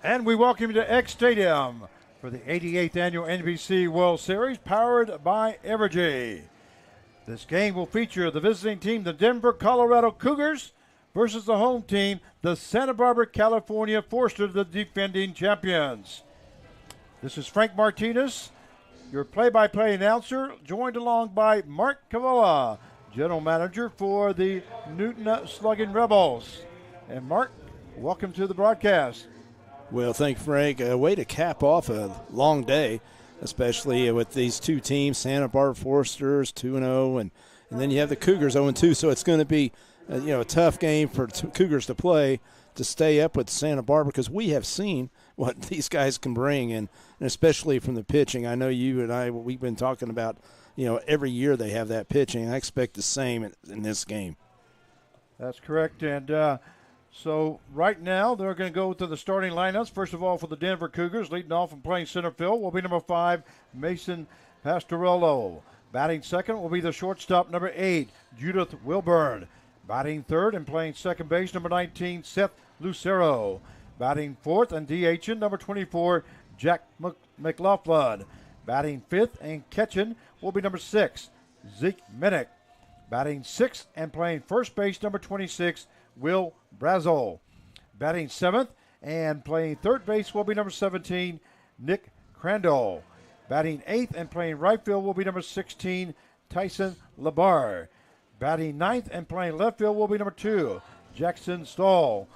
And we welcome you to X Stadium for the 88th Annual NBC World Series, powered by Evergy. This game will feature the visiting team, the Denver, Colorado Cougars, versus the home team, the Santa Barbara, California Foresters, the defending champions. This is Frank Martinez, your play-by-play announcer, joined along by Mark Cavalla, general manager for the Newton Slugging Rebels. And Mark, welcome to the broadcast. Well, thank you, Frank. Way to cap off a long day, especially with these two teams, Santa Barbara Foresters 2-0, and then you have the Cougars 0-2. So it's going to be a tough game for Cougars to play to stay up with Santa Barbara, because we have seen what these guys can bring, and especially from the pitching. I know you and I, we've been talking about, every year they have that pitching. I expect the same in this game. That's correct, and so right now they're going to go to the starting lineups. First of all, for the Denver Cougars, leading off and playing center field will be number 5, Mason Pastorello. Batting second will be the shortstop, number 8, Judith Wilburn. Batting third and playing second base, number 19, Seth Lucero. Batting fourth and DHing, number 24, Jack Mclaughlin. Batting fifth and catching will be number 6, Zeke Minnick. Batting sixth and playing first base, number 26, Will Brazel. Batting seventh and playing third base will be number 17, Nick Crandall. Batting eighth and playing right field will be number 16, Tyson Labarro. Batting ninth and playing left field will be number 2, Jackson Stahl.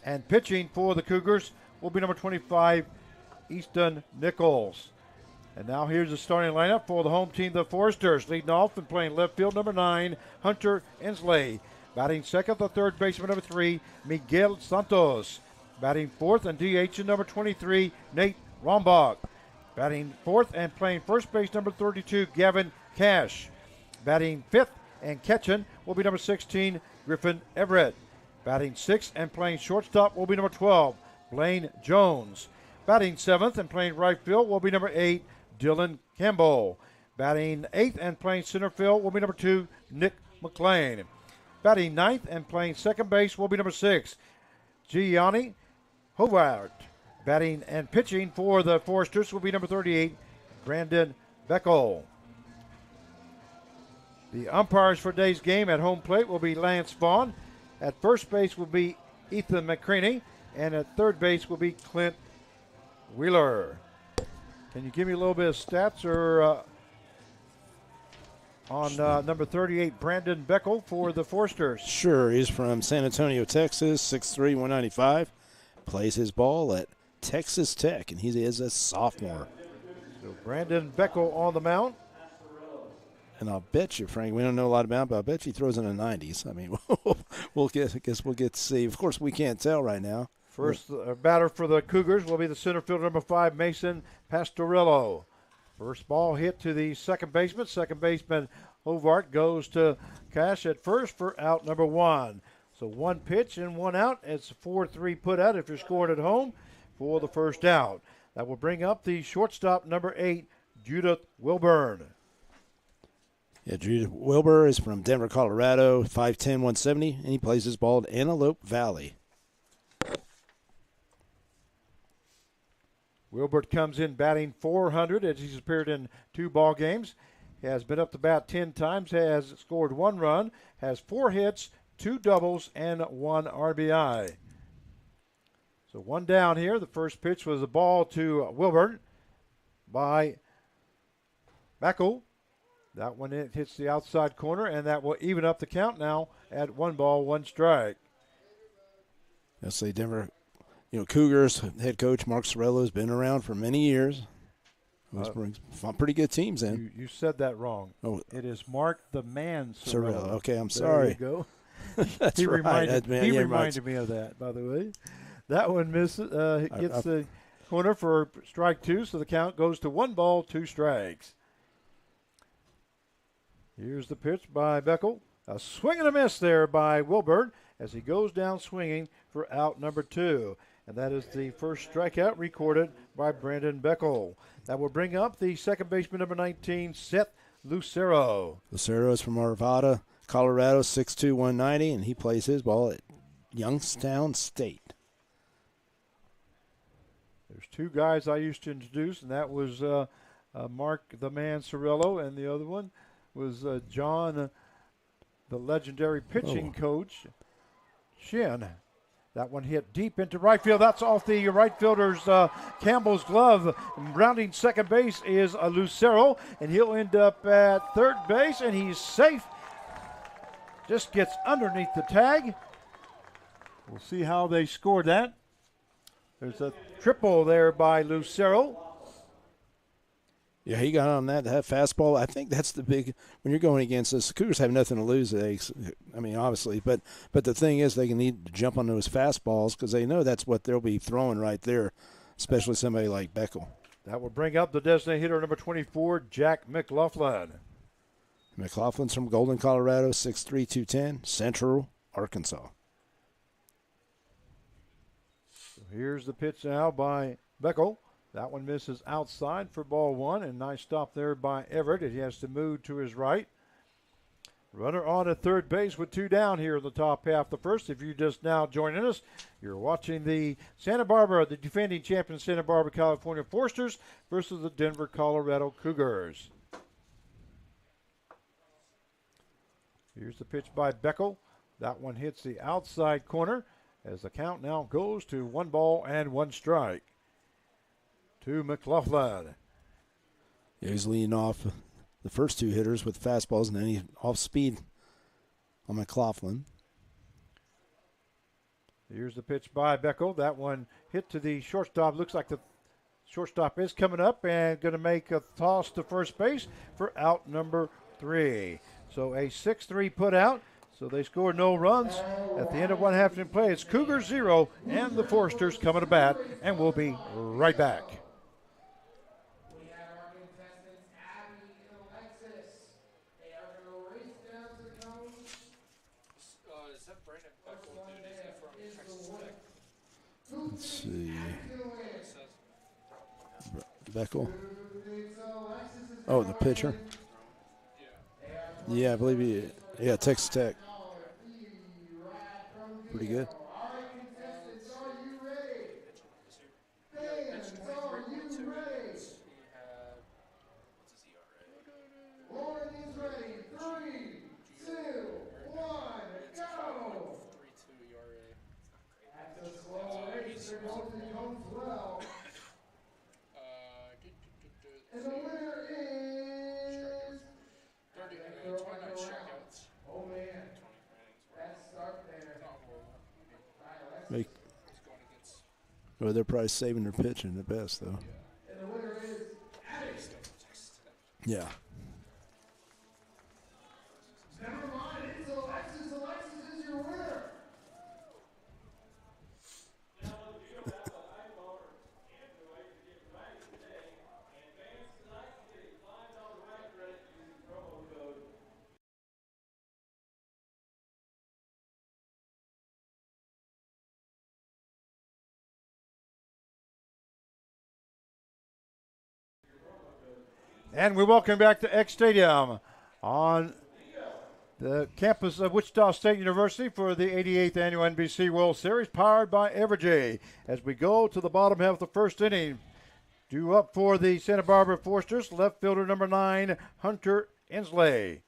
And pitching for the Cougars will be number 25, Easton Nichols. And now here's the starting lineup for the home team, the Foresters. Leading off and playing left field, number 9, Hunter Ensley. Batting second, the third baseman, number 3, Miguel Santos. Batting fourth and DH, number 23, Nate Rombock. Batting fourth and playing first base, number 32, Gavin Cash. Batting fifth and catching will be number 16, Griffin Everett. Batting sixth and playing shortstop will be number 12, Blaine Jones. Batting seventh and playing right field will be number 8, Dylan Campbell. Batting eighth and playing center field will be number 2, Nick Mclean. Batting ninth and playing second base will be number 6, Gianni Horvard. Batting and pitching for the Foresters will be number 38, Brandon Beckel. The umpires for today's game at home plate will be Lance Vaughn. At first base will be Ethan McCreaney, and at third base will be Clint Wheeler. Can you give me a little bit of stats on number 38, Brandon Beckel, for the Foresters? Sure. He's from San Antonio, Texas, 6'3", 195. Plays his ball at Texas Tech, and he is a sophomore. So Brandon Beckel on the mound. And I'll bet you, Frank, we don't know a lot about him, but I'll bet you he throws in the 90s. I mean, I guess we'll get to see. Of course, we can't tell right now. First batter for the Cougars will be the center fielder, number 5, Mason Pasteurillo. First ball hit to the second baseman. Second baseman Horvard goes to Cash at first for out number 1. So one pitch and one out. It's a 4-3 put out if you're scoring at home for the first out. That will bring up the shortstop, number 8, Judith Wilburn. Yeah, Judith Wilburn is from Denver, Colorado, 5'10", 170, and he plays his ball at Antelope Valley. Wilbur comes in batting .400 as he's appeared in 2 ball games. He has been up to bat 10 times, has scored 1 run, has 4 hits, 2 doubles, and 1 RBI. So 1 down here. The first pitch was a ball to Wilbur by Beckel. That one hits the outside corner, and that will even up the count now at 1 ball, 1 strike. Let's say Denver, Cougars head coach Mark Sorrello has been around for many years. Those brings pretty good teams in. You said that wrong. Oh, it is Mark the Man Sorrello. Okay, I'm sorry. There you go. That's he right. Reminded me of that, by the way. That one misses. Gets the corner for strike 2, so the count goes to 1 ball, 2 strikes. Here's the pitch by Beckel. A swing and a miss there by Wilburn as he goes down swinging for out number 2. And that is the first strikeout recorded by Brandon Beckel. That will bring up the second baseman, number 19, Seth Lucero. Lucero is from Arvada, Colorado, 6'2", 190, and he plays his ball at Youngstown State. There's two guys I used to introduce, and that was Mark the Man Cirillo, and the other one was John, the legendary pitching coach, Shin. That one hit deep into right field. That's off the right fielder's Campbell's glove. Rounding second base is Lucero, and he'll end up at third base, and he's safe. Just gets underneath the tag. We'll see how they scored that. There's a triple there by Lucero. Yeah, he got on that fastball. I think that's the big – when you're going against us, the Cougars have nothing to lose. I mean, obviously. But the thing is they can need to jump on those fastballs because they know that's what they'll be throwing right there, especially somebody like Beckel. That will bring up the designated hitter, number 24, Jack Mclaughlin. Mclaughlin's from Golden, Colorado, 6'3", 210, Central, Arkansas. So here's the pitch now by Beckel. That one misses outside for ball one, and nice stop there by Everett. He has to move to his right. Runner on at third base with two down here in the top half of the first. If you're just now joining us, you're watching the defending champion Santa Barbara, California Forsters versus the Denver, Colorado Cougars. Here's the pitch by Beckel. That one hits the outside corner as the count now goes to 1 ball and 1 strike. To Mclaughlin. Yeah, he's leading off the first two hitters with fastballs, and then he's off speed on Mclaughlin. Here's the pitch by Beckel. That one hit to the shortstop. Looks like the shortstop is coming up and going to make a toss to first base for out number 3. So a 6-3 put out. So they score no runs at the end of one half in play. It's Cougars 0 and the Forsters coming to bat, and we'll be right back. Let's see. Beckel. Oh, the pitcher. Yeah, I believe Texas Tech. Pretty good. Well, they're probably saving their pitching the best, though. Yeah. Never mind, it's Alexis. Alexis is your winner. And we welcome back to X Stadium on the campus of Wichita State University for the 88th Annual NBC World Series, powered by Evergy. As we go to the bottom half of the first inning, due up for the Santa Barbara Forsters, left fielder number 9, Hunter Inslee.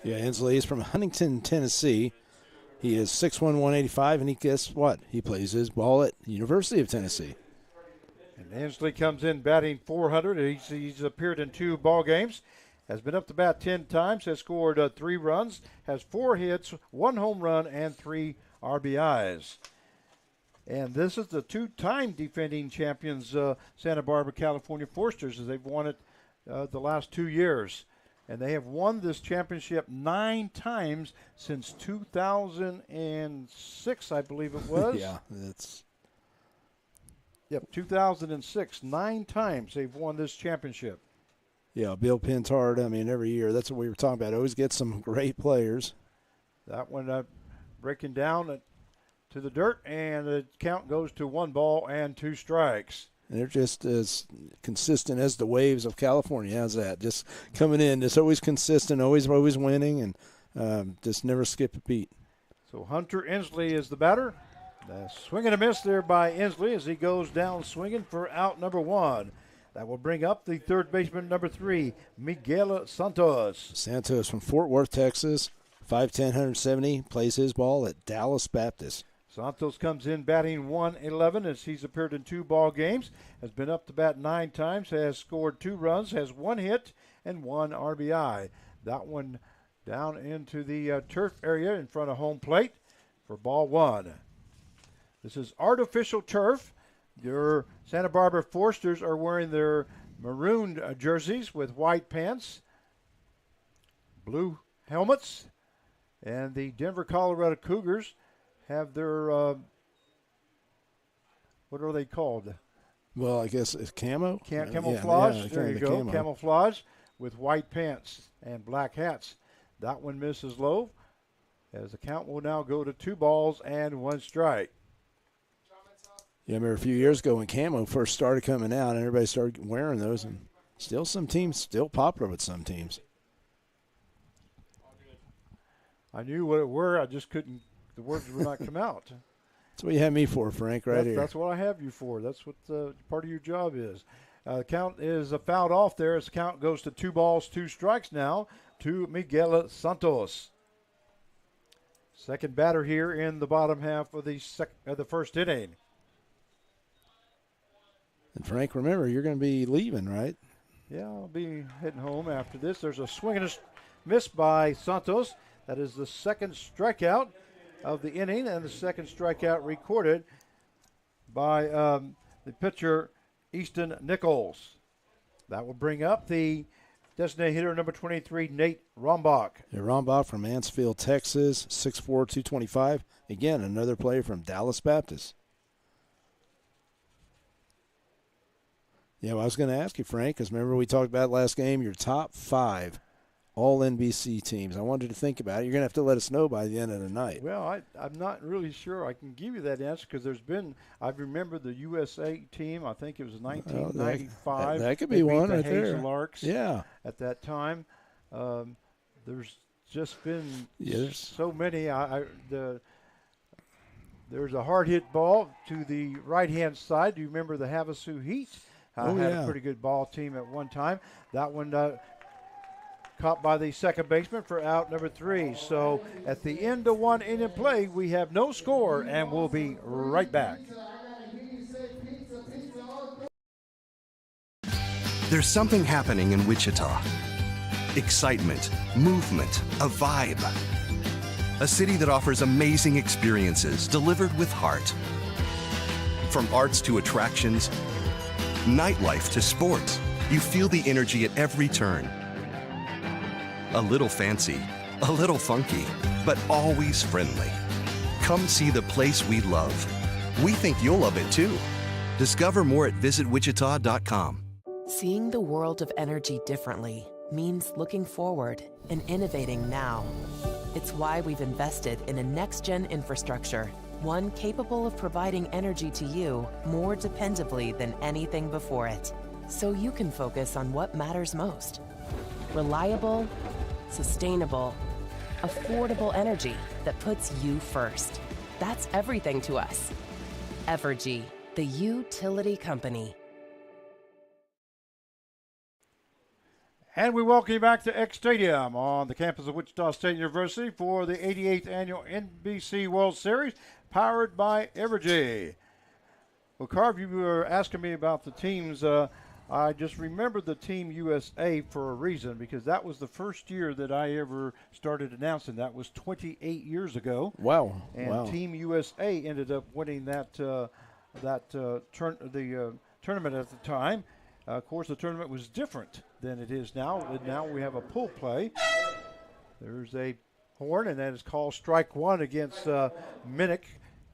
Yeah, Inslee is from Huntington, Tennessee. He is 6'1", 185, and guess what? He plays his ball at University of Tennessee. And Inslee comes in batting .400. He's appeared in 2 ball games, has been up to bat 10 times, has scored 3 runs, has 4 hits, 1 home run, and 3 RBIs. And this is the 2-time defending champions, Santa Barbara, California Forsters, as they've won it the last 2 years. And they have won this championship 9 times since 2006, I believe it was. Yeah, that's. Yep, 2006. 9 times they've won this championship. Yeah, Bill Pintard, I mean, every year, that's what we were talking about. Always get some great players. That one breaking down to the dirt, and the count goes to 1 ball and 2 strikes. And they're just as consistent as the waves of California. How's that? Just coming in, just always consistent, always winning, and just never skip a beat. So Hunter Inslee is the batter. Swing and a miss there by Inslee as he goes down swinging for out number 1. That will bring up the third baseman, number 3, Miguel Santos. Santos from Fort Worth, Texas, 5'10", 170, plays his ball at Dallas Baptist. Santos comes in batting 111 as he's appeared in 2 ball games, has been up to bat 9 times, has scored 2 runs, has 1 hit and 1 RBI. That one down into the turf area in front of home plate for ball 1. This is artificial turf. Your Santa Barbara Foresters are wearing their maroon jerseys with white pants, blue helmets, and the Denver, Colorado Cougars have their, what are they called? Well, I guess it's camo? Camouflage. Yeah, there you go. camo. Camouflage with white pants and black hats. That one misses low as the count will now go to 2 balls and 1 strike. Yeah, I remember a few years ago when camo first started coming out and everybody started wearing those, and still some teams, still popular with some teams. I knew what it were, I just couldn't, the words would not come out. That's what you have me for, Frank, right here. That's what I have you for. That's what part of your job is. The count is fouled off there as the count goes to 2 balls, 2 strikes now to Miguel Santos. Second batter here in the bottom half of the first inning. And Frank, remember, you're going to be leaving, right? Yeah, I'll be heading home after this. There's a swing and a miss by Santos. That is the second strikeout of the inning and the second strikeout recorded by the pitcher Easton Nichols. That will bring up the designated hitter number 23, Nate Rombock. Yeah, Rombock from Mansfield, Texas, 6'4", 225. Again, another player from Dallas Baptist. Yeah, well, I was going to ask you, Frank, because remember we talked about last game, your top 5 all NBC teams. I wanted to think about it. You're going to have to let us know by the end of the night. Well, I'm not really sure I can give you that answer because I remember the USA team. I think it was 1995. That could be one right there. there. Hazelarks. Yeah. At that time, there's just been Yes. so many. There's a hard hit ball to the right-hand side. Do you remember the Havasu Heat? Had a pretty good ball team at one time. That one caught by the second baseman for out number 3. So at the end of 1 inning play, we have no score, and we'll be right back. There's something happening in Wichita. Excitement, movement, a vibe. A city that offers amazing experiences delivered with heart. From arts to attractions, nightlife to sports, you feel the energy at every turn. A little fancy, a little funky, but always friendly. Come see the place we love. We think you'll love it too. Discover more at visitwichita.com. Seeing the world of energy differently means looking forward and innovating now. It's why we've invested in a next-gen infrastructure, one capable of providing energy to you more dependably than anything before it, so you can focus on what matters most. Reliable, sustainable, affordable energy that puts you first. That's everything to us. Evergy, the utility company. And we welcome you back to X Stadium on the campus of Wichita State University for the 88th Annual NBC World Series, powered by Evergy. Well, Carv, you were asking me about the teams. I just remembered the Team USA for a reason, because that was the first year that I ever started announcing. That was 28 years ago. Wow. And Team USA ended up winning that tournament at the time. Of course, the tournament was different than it is now. Now we have a pool play. There's a horn, and that is called strike one against Minnick,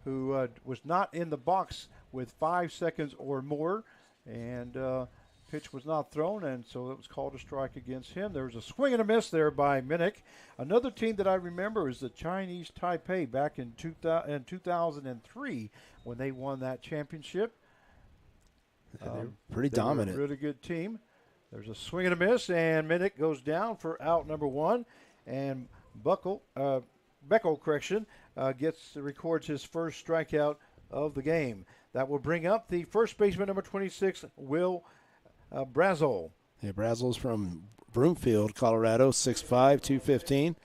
who was not in the box with 5 seconds or more, and pitch was not thrown, and so it was called a strike against him. There was a swing and a miss there by Minnick. Another team that I remember is the Chinese Taipei back in 2003 when they won that championship. They're pretty They were dominant. a really good team. There's a swing and a miss, and Minnick goes down for out number 1, and Beckel records his first strikeout of the game. That will bring up the first baseman, number 26, Will Brazel. Yeah, Brazel's from Broomfield, Colorado, 6'5", 215.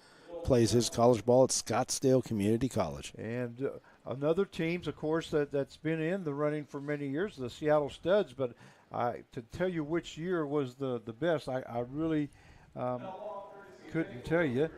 Plays his college ball at Scottsdale Community College. And another teams, of course, that's been in the running for many years, the Seattle Studs. But to tell you which year was the best, I really couldn't tell you.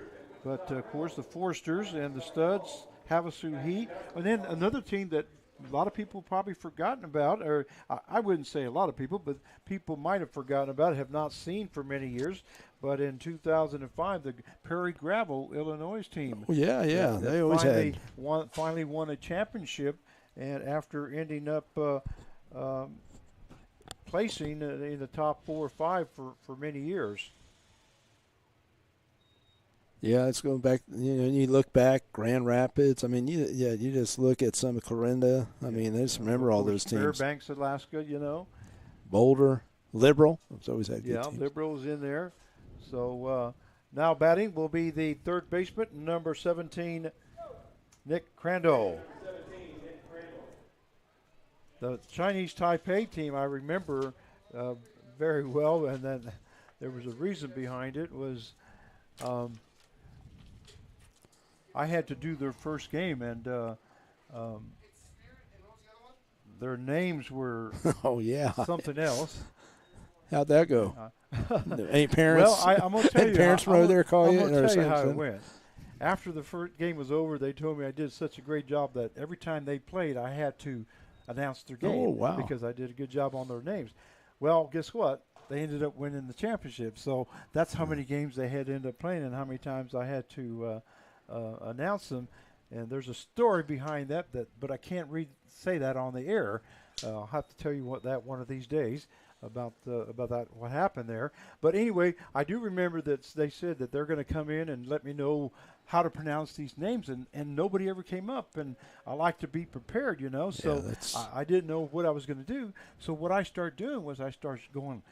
But, of course, the Forsters and the Studs, Havasu Heat. And then another team that a lot of people probably forgotten about, or I wouldn't say a lot of people, but people might have forgotten about, have not seen for many years. But in 2005, the Perry Gravel, Illinois team. Oh, yeah. They always finally won a championship, and after ending up placing in the top 4 or 5 for many years. Yeah, it's going back. You look back, Grand Rapids. I mean, you just look at some of Clarinda. I mean, I just remember all those teams. Fairbanks, Alaska, Boulder, Liberal. It's always had good teams. Liberal is in there. So now batting will be the third baseman, number 17, Nick Crandall. The Chinese Taipei team, I remember very well, and then there was a reason behind it. Was I had to do their first game, and their names were something else. How'd that go? Any parents? Well, I'm going to tell you. Parents from over there call you? I'm going to tell you how it went. After the first game was over, they told me I did such a great job that every time they played, I had to announce their game. Oh, wow. Because I did a good job on their names. Well, guess what? They ended up winning the championship. So that's how many games they had to end up playing and how many times I had to announce them. And there's a story behind that, but I can't say that on the air. I'll have to tell you one of these days about that, what happened there. But anyway, I do remember that they said that they're going to come in and let me know how to pronounce these names, and nobody ever came up. And I like to be prepared, So I didn't know what I was going to do. So what I started doing was I started going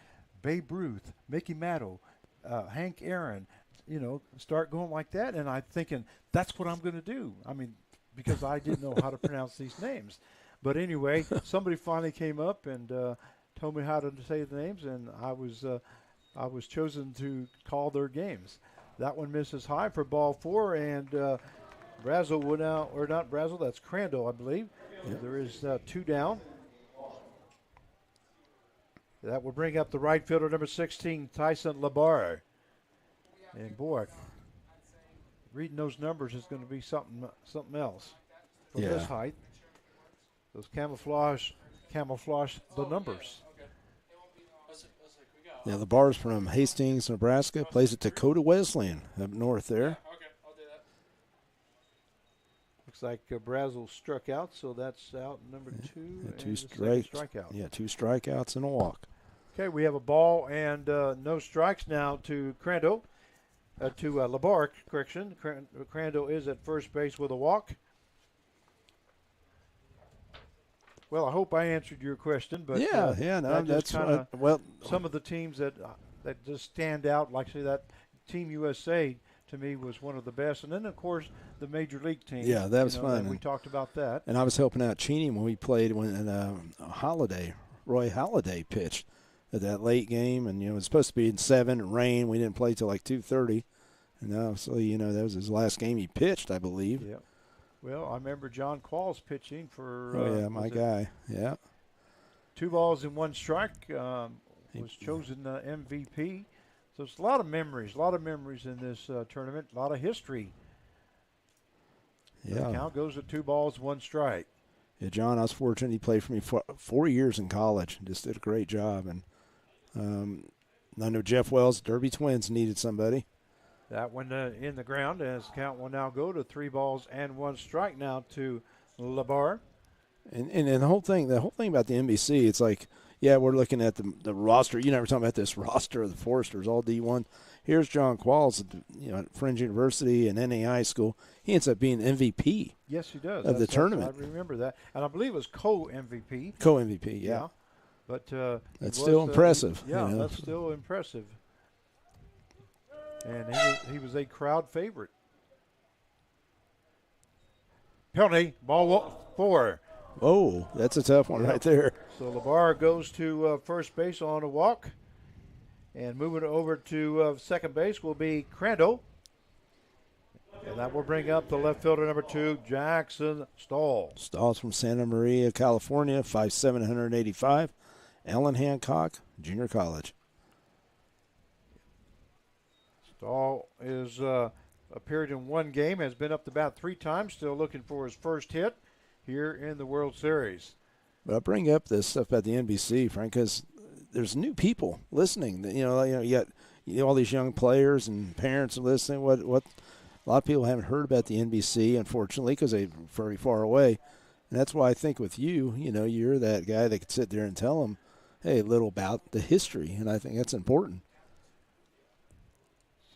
Babe Ruth, Mickey Mantle, Hank Aaron, start going like that. And I'm thinking, that's what I'm going to do. I mean, because I didn't know how to pronounce these names. But anyway, somebody finally came up and told me how to say the names, and I was chosen to call their games. That one misses high for ball 4, and Brazel went out, or not Brazel, that's Crandall, I believe. Yep. There is 2 down. That will bring up the right fielder, number 16, Tyson Labarro. And boy, reading those numbers is going to be something else from this height. Those camouflage the numbers. Yeah, the bar's from Hastings, Nebraska. Plays at Dakota Wesleyan up north there. Okay, I'll do that. Looks like Brazel struck out, so that's out number 2. Yeah, and 2 strikeout. Yeah, 2 strikeouts and a walk. Okay, we have a ball and no strikes now to Crandall. To Labarro, correction. Crandall is at first base with a walk. Well, I hope I answered your question, but that's some of the teams that just stand out, like say that Team USA to me was one of the best, and then of course the Major League team. Yeah, that was fun. We talked about that. And I was helping out Cheney when we played when Roy Halladay pitched at that late game, and it was supposed to be in 7 and rain. We didn't play till like 2:30, and obviously that was his last game he pitched, I believe. Yeah. Well, I remember John Qualls pitching for. My guy. Yeah. 2 balls and 1 strike. Was chosen MVP. So it's a lot of memories in this tournament. A lot of history. Yeah. The count goes at 2 balls, 1 strike. Yeah, John, I was fortunate. He played for me for 4 years in college. Just did a great job. And I know Jeff Wells, Derby Twins, needed somebody. That one in the ground, as count will now go to 3 balls and 1 strike now to Labarro. And the whole thing about the NBC, it's like, we're looking at the roster. You never talking about this roster of the Foresters, all D1. Here's John Qualls, at Fringe University and NAI school. He ends up being MVP. Yes, he does. Of the tournament. I remember that. And I believe it was co-MVP. Co-MVP, yeah. But that's still impressive. Yeah, that's still impressive. And he was a crowd favorite. Penalty, ball 4. Oh, that's a tough one right there. So Labarro goes to first base on a walk. And moving over to second base will be Crandall. And that will bring up the left fielder, number 2, Jackson Stahl. Stahl's from Santa Maria, California, 5'7", 185. Allen Hancock, junior college. Stahl is appeared in one game, has been up to bat 3 times, still looking for his first hit here in the World Series. But I bring up this stuff about the NBC, Frank, because there's new people listening. You got all these young players and parents listening. What a lot of people haven't heard about the NBC, unfortunately, because they're very far away. And that's why I think with you, you're that guy that could sit there and tell them, hey, a little about the history, and I think that's important.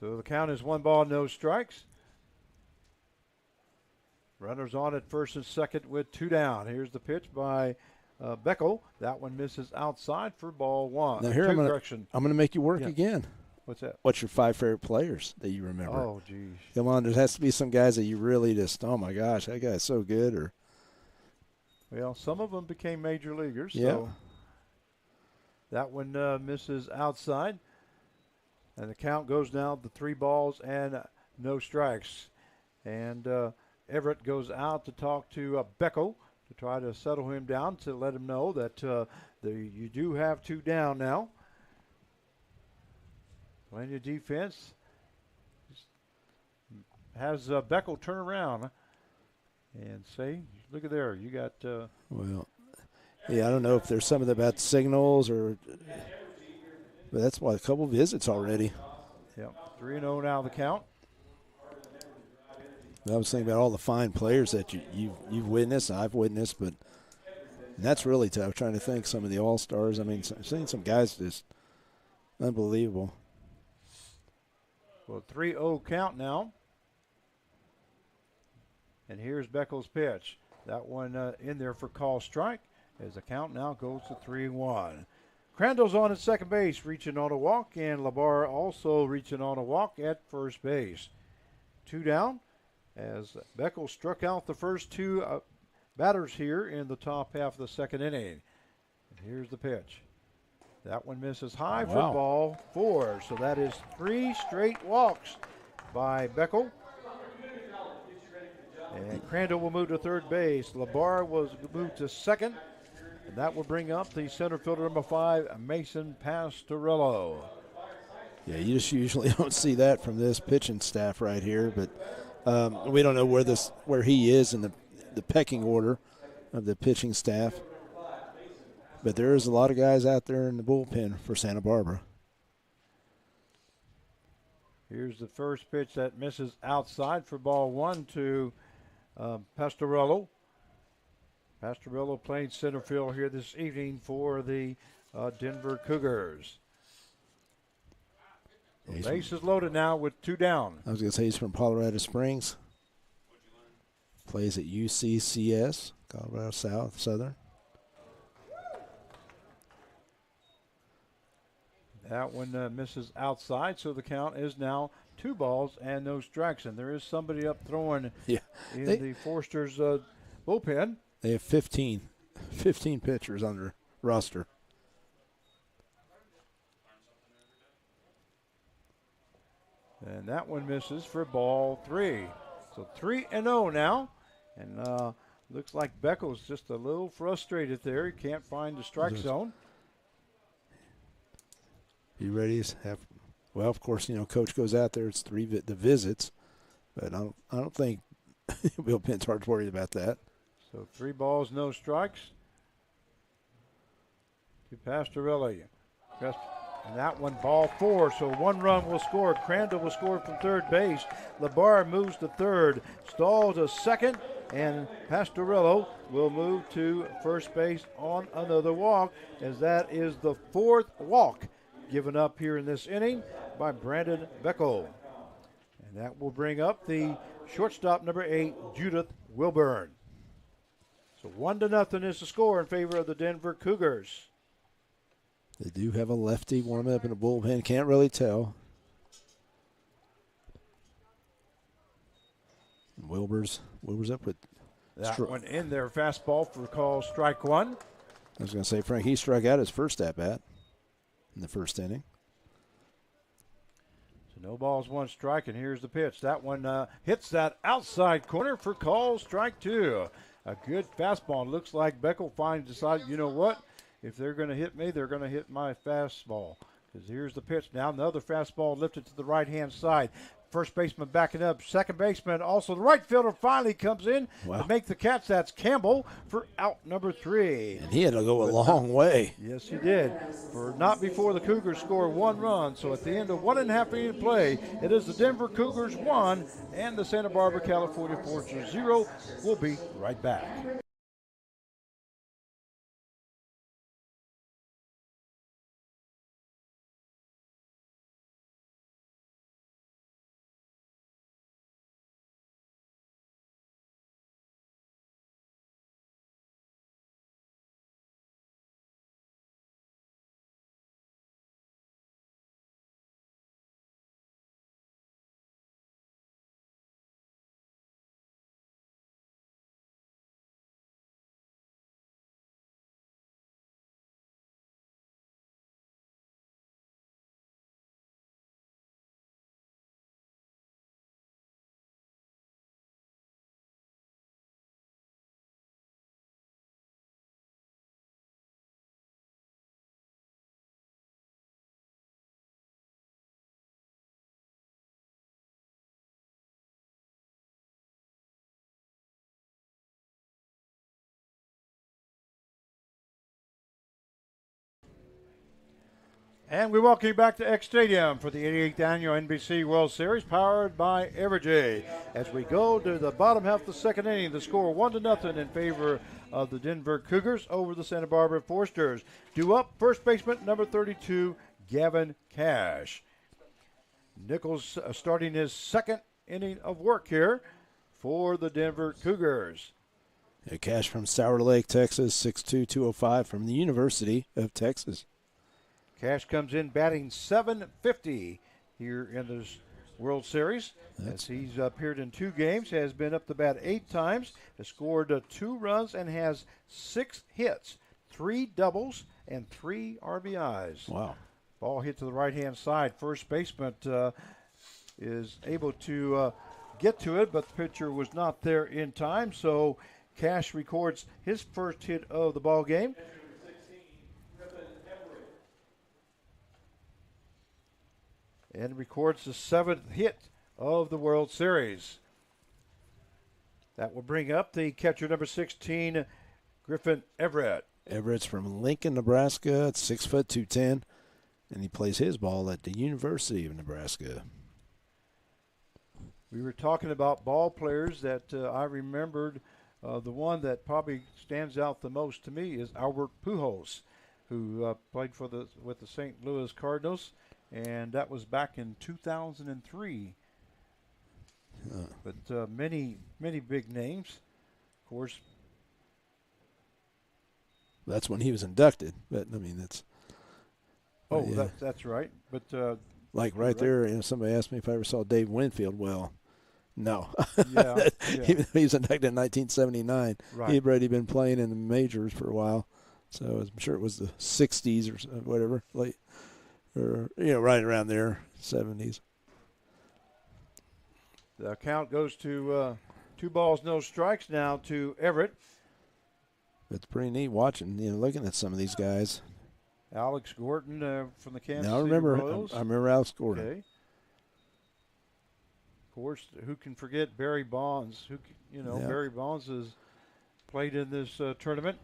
So the count is 1 ball, no strikes. Runners on at first and second with 2 down. Here's the pitch by Beckel. That one misses outside for ball 1. Now here I'm going to make you work again. What's that? What's your 5 favorite players that you remember? Oh, geez. Come on, there has to be some guys that you really just, oh my gosh, that guy's so good. Or well, some of them became major leaguers. Yeah. So that one misses outside. And the count goes now to 3 balls and no strikes. And Everett goes out to talk to Beckel to try to settle him down, to let him know that you do have 2 down now. Plenty of defense. Has Beckel turn around and say, look at there, you got. Well, yeah, I don't know if there's something about signals or. But that's why a couple visits already. Yep, 3-0 now the count. I was thinking about all the fine players that you've witnessed, I've witnessed, but that's really tough. Trying to think some of the all-stars. I mean, I've seen some guys just unbelievable. Well, 3-0 count now. And here's Beckel's pitch. That one in there for call strike as the count now goes to 3-1. Crandall's on at second base, reaching on a walk, and Labarro also reaching on a walk at first base. 2 down as Beckel struck out the first 2 batters here in the top half of the second inning. And here's the pitch. That one misses high for ball 4. So that is 3 straight walks by Beckel. And Crandall will move to third base. Labarro was moved to second. And that will bring up the center fielder, number 5, Mason Pastorello. Yeah, you just usually don't see that from this pitching staff right here, but we don't know where he is in the pecking order of the pitching staff. But there is a lot of guys out there in the bullpen for Santa Barbara. Here's the first pitch that misses outside for ball 1 to Pastorello. Pastorello playing center field here this evening for the Denver Cougars. Base is loaded now with 2 down. I was going to say he's from Colorado Springs. Plays at UCCS, Colorado Southern. That one misses outside, so the count is now 2 balls and no strikes. And there is somebody up throwing in the Forster's bullpen. They have 15 pitchers on their roster. And that one misses for ball 3. So 3-0 now. And looks like Beckel's just a little frustrated there. He can't find the strike zone. You ready to have? Well, of course, Coach goes out there. It's the visits, but I don't think Bill Pintar's worried about that. So 3 balls, no strikes to Pastorello. And that one, ball 4. So 1 run will score. Crandall will score from third base. Labarro moves to third. Stahl to second. And Pastorello will move to first base on another walk, as that is the 4th walk given up here in this inning by Brandon Beckel. And that will bring up the shortstop, number 8, Judith Wilburn. So 1-0 is the score in favor of the Denver Cougars. They do have a lefty warming up in the bullpen. Can't really tell. Wilbur's up with that one in there. Fastball for call strike one. I was going to say, Frank, he struck out his first at-bat in the first inning. So no balls, one strike, and here's the pitch. That one hits that outside corner for call strike two. A good fastball. Looks like Beckel finally decided, you know what? If they're going to hit me, they're going to hit my fastball. Because here's the pitch now. Another fastball lifted to the right-hand side. First baseman backing up. Second baseman, also the right fielder, finally comes in to make the catch. That's Campbell for out number 3. And he had to go a long way. Yes, he did. For not before the Cougars score 1 run. So at the end of 1.5 inning play, it is the Denver Cougars 1 and the Santa Barbara, California Foresters 0. We'll be right back. And we welcome you back to X Stadium for the 88th Annual NBC World Series, powered by Evergy. As we go to the bottom half of the second inning, the score 1-0 in favor of the Denver Cougars over the Santa Barbara Foresters. Due up, first baseman number 32, Gavin Cash. Nichols starting his second inning of work here for the Denver Cougars. Yeah, Cash from Sour Lake, Texas, 6'2", 205 from the University of Texas. Cash comes in batting .750 here in this World Series. As he's appeared in 2 games, has been up to bat 8 times, has scored 2 runs, and has 6 hits, 3 doubles, and 3 RBIs. Wow. Ball hit to the right-hand side. First baseman is able to get to it, but the pitcher was not there in time, so Cash records his first hit of the ball game. And records the 7th hit of the World Series. That will bring up the catcher number 16, Griffin Everett. Everett's from Lincoln, Nebraska. It's 6 foot 210, and he plays his ball at the University of Nebraska. We were talking about ball players that I remembered. The one that probably stands out the most to me is Albert Pujols, who played with the St. Louis Cardinals. And that was back in 2003. But many big names, of course. That's when he was inducted. But I mean, that's. Oh, yeah. That's right. But like right there, you know, somebody asked me if I ever saw Dave Winfield. Well, no. Yeah. Even though he was inducted in 1979, right. He'd already been playing in the majors for a while. So I'm sure it was the 60s or whatever, late. Or, you know, right around there, 70s. The count goes to 2 balls, no strikes now to Everett. It's pretty neat watching, you know, looking at some of these guys. Alex Gordon from the Kansas City Royals. I remember Alex Gordon. Okay. Of course, who can forget Barry Bonds? Barry Bonds has played in this tournament.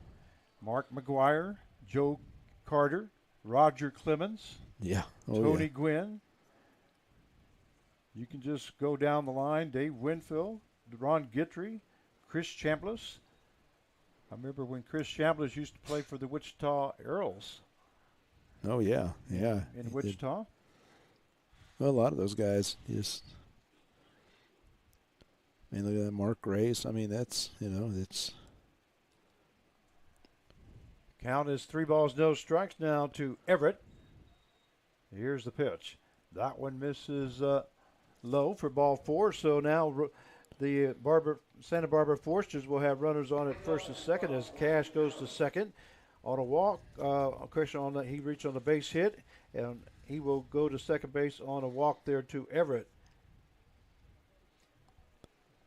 Mark McGuire, Joe Carter, Roger Clemens. Yeah. Tony Gwynn. You can just go down the line. Dave Winfield, Ron Guidry, Chris Chambliss. I remember when Chris Chambliss used to play for the Wichita Earls. Oh, yeah. Yeah. In Wichita. Well, a lot of those guys just. I mean, look at that Mark Grace. I mean, that's, you know, it's Count is 3 balls, no strikes now to Everett. Here's the pitch. That one misses low for ball 4. So now the Santa Barbara Foresters will have runners on at first and second as Cash goes to second. On a walk, he reached on the base hit, and he will go to second base on a walk there to Everett.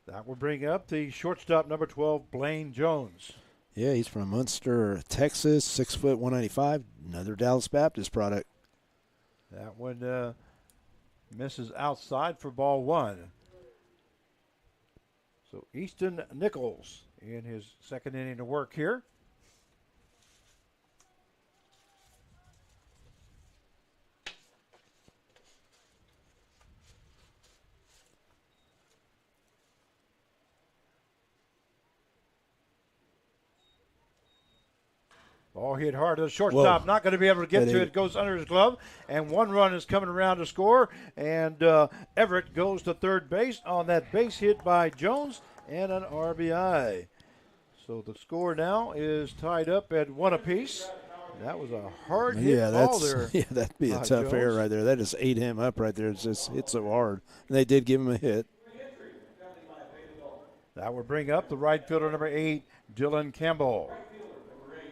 That will bring up the shortstop, number 12, Blaine Jones. Yeah, he's from Munster, Texas, 6 foot 195, another Dallas Baptist product. That one misses outside for ball 1. So Easton Nichols in his second inning of work here. Ball hit hard to the shortstop. Whoa. Not going to be able to get to it. It goes under his glove, and one run is coming around to score. And Everett goes to third base on that base hit by Jones and an RBI. So the score now is tied up at 1 apiece. That was a hard hit ball there. Yeah, that'd be a tough error right there. That just ate him up right there. It's just hit so hard. And they did give him a hit. That would bring up the right fielder, number 8, Dylan Campbell.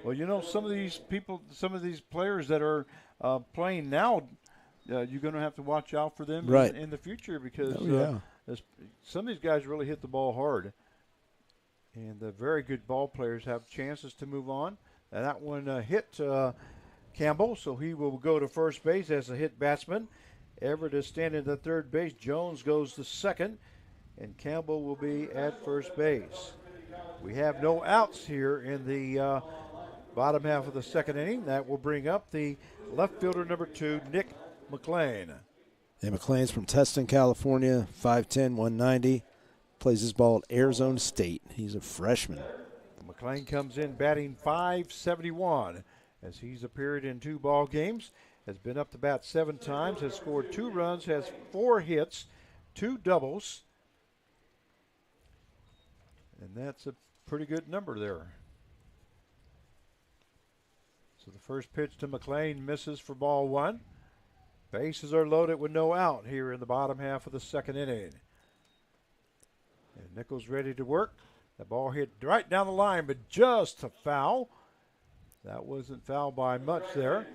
Well, you know, some of these players that are playing now, you're going to have to watch out for them in the future because some of these guys really hit the ball hard. And the very good ball players have chances to move on. And that one hit Campbell, so he will go to first base as a hit batsman. Everett is standing at third base. Jones goes to second, and Campbell will be at first base. We have no outs here in the bottom half of the second inning. That will bring up the left fielder, number 2, Nick Mclean. And McLean's from Tustin, California, 5'10", 190. Plays his ball at Arizona State. He's a freshman. McLean comes in batting .571 as he's appeared in 2 ball games. Has been up to bat 7 times. Has scored 2 runs. Has 4 hits, 2 doubles. And that's a pretty good number there. So the first pitch to McLean misses for ball 1. Bases are loaded with no out here in the bottom half of the second inning. And Nichols ready to work. The ball hit right down the line, but just a foul. That wasn't foul by much there.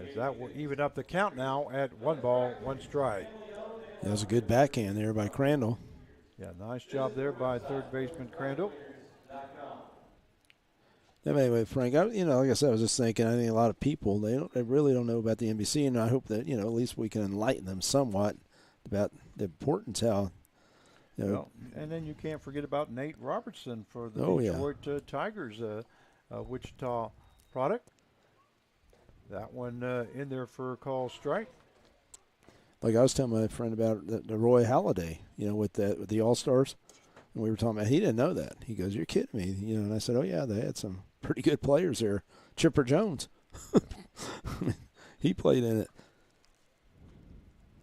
As that will even up the count now at 1 ball, 1 strike. That was a good backhand there by Crandall. Yeah, nice job there by third baseman Crandall. Anyway, Frank, like I said, I was just thinking, I think a lot of people, they really don't know about the NBC, and I hope that, at least we can enlighten them somewhat about the importance, how, Well, and then you can't forget about Nate Robertson for the Detroit Tigers, Wichita product. That one in there for a call strike. Like I was telling my friend about the Roy Halladay, with the All-Stars, and we were talking about, he didn't know that. He goes, "You're kidding me," and I said, "Oh yeah, they had some pretty good players there." Chipper Jones, he played in it.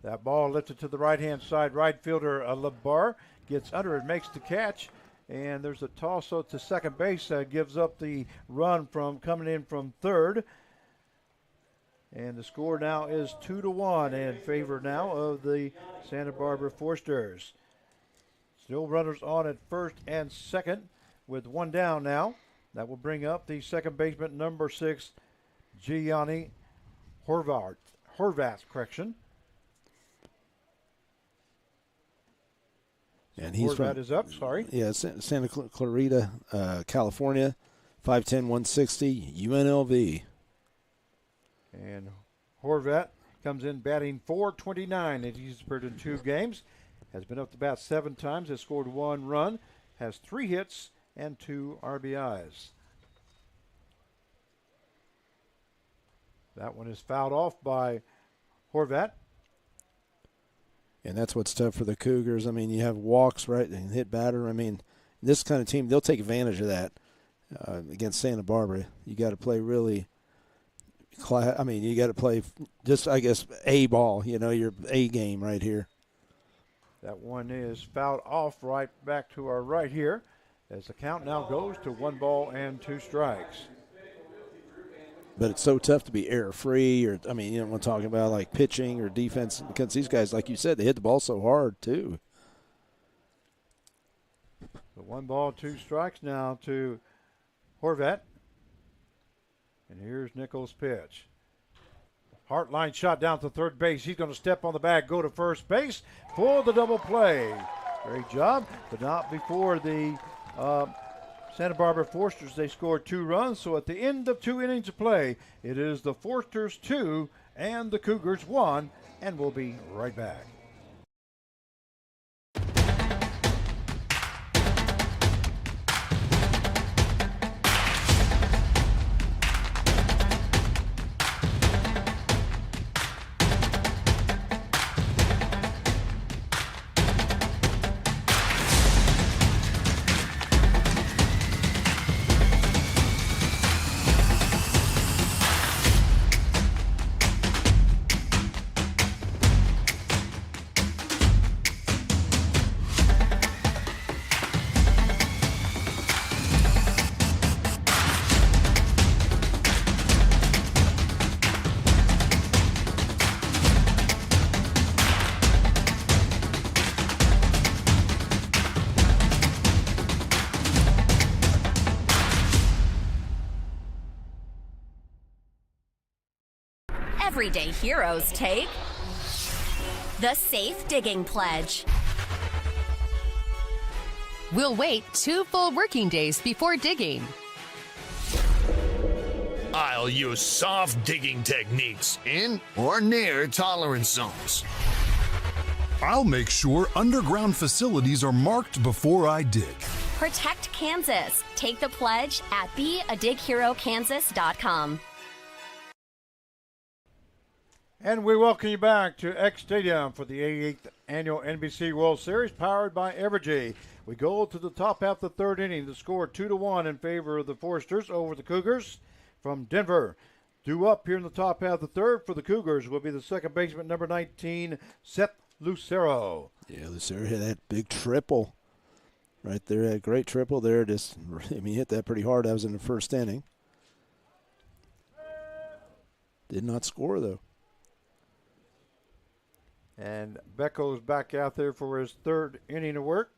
That ball lifted to the right-hand side. Right fielder Labarro gets under it, makes the catch, and there's a toss out to second base that gives up the run from coming in from third. And the score now is 2-1 in favor now of the Santa Barbara Foresters. Still runners on at first and second with 1 down now. That will bring up the second baseman, number 6, Gianni Horvard. And he's Horvat is up, sorry. Yeah, Santa Clarita, California, 5'10", 160, UNLV. And Horvat comes in batting .429, and he's appeared in 2 games. Has been up to bat 7 times, has scored 1 run, has 3 hits and 2 RBIs. That one is fouled off by Horvat. And that's what's tough for the Cougars. I mean, you have walks, right, and hit batter. I mean, this kind of team, they'll take advantage of that against Santa Barbara. You got to play really you got to play just, I guess, A ball, your A game right here. That one is fouled off right back to our right here as the count now goes to 1 ball and 2 strikes. But it's so tough to be error-free, or I mean, you know, we're talking about like pitching or defense, because these guys, like you said, they hit the ball so hard too. So 1 ball, 2 strikes now to Horvat. And here's Nichols' pitch. Heartline shot down to third base. He's going to step on the bag, go to first base for the double play. Great job, but not before the Santa Barbara Forsters. They scored 2 runs, so at the end of 2 innings of play, it is the Forsters 2 and the Cougars 1, and we'll be right back. Everyday heroes take the Safe Digging Pledge. We'll wait 2 full working days before digging. I'll use soft digging techniques in or near tolerance zones. I'll make sure underground facilities are marked before I dig. Protect Kansas. Take the pledge at beadigherokansas.com. And we welcome you back to X Stadium for the 88th Annual NBC World Series, powered by Evergy. We go to the top half of the 3rd inning. The score 2-1 in favor of the Forsters over the Cougars from Denver. Due up here in the top half of the 3rd for the Cougars will be the second baseman, number 19, Seth Lucero. Yeah, Lucero hit that big triple right there. That great triple there. Just, I mean, he hit that pretty hard. That was in the 1st inning. Did not score, though. And Becko's back out there for his 3rd inning of work.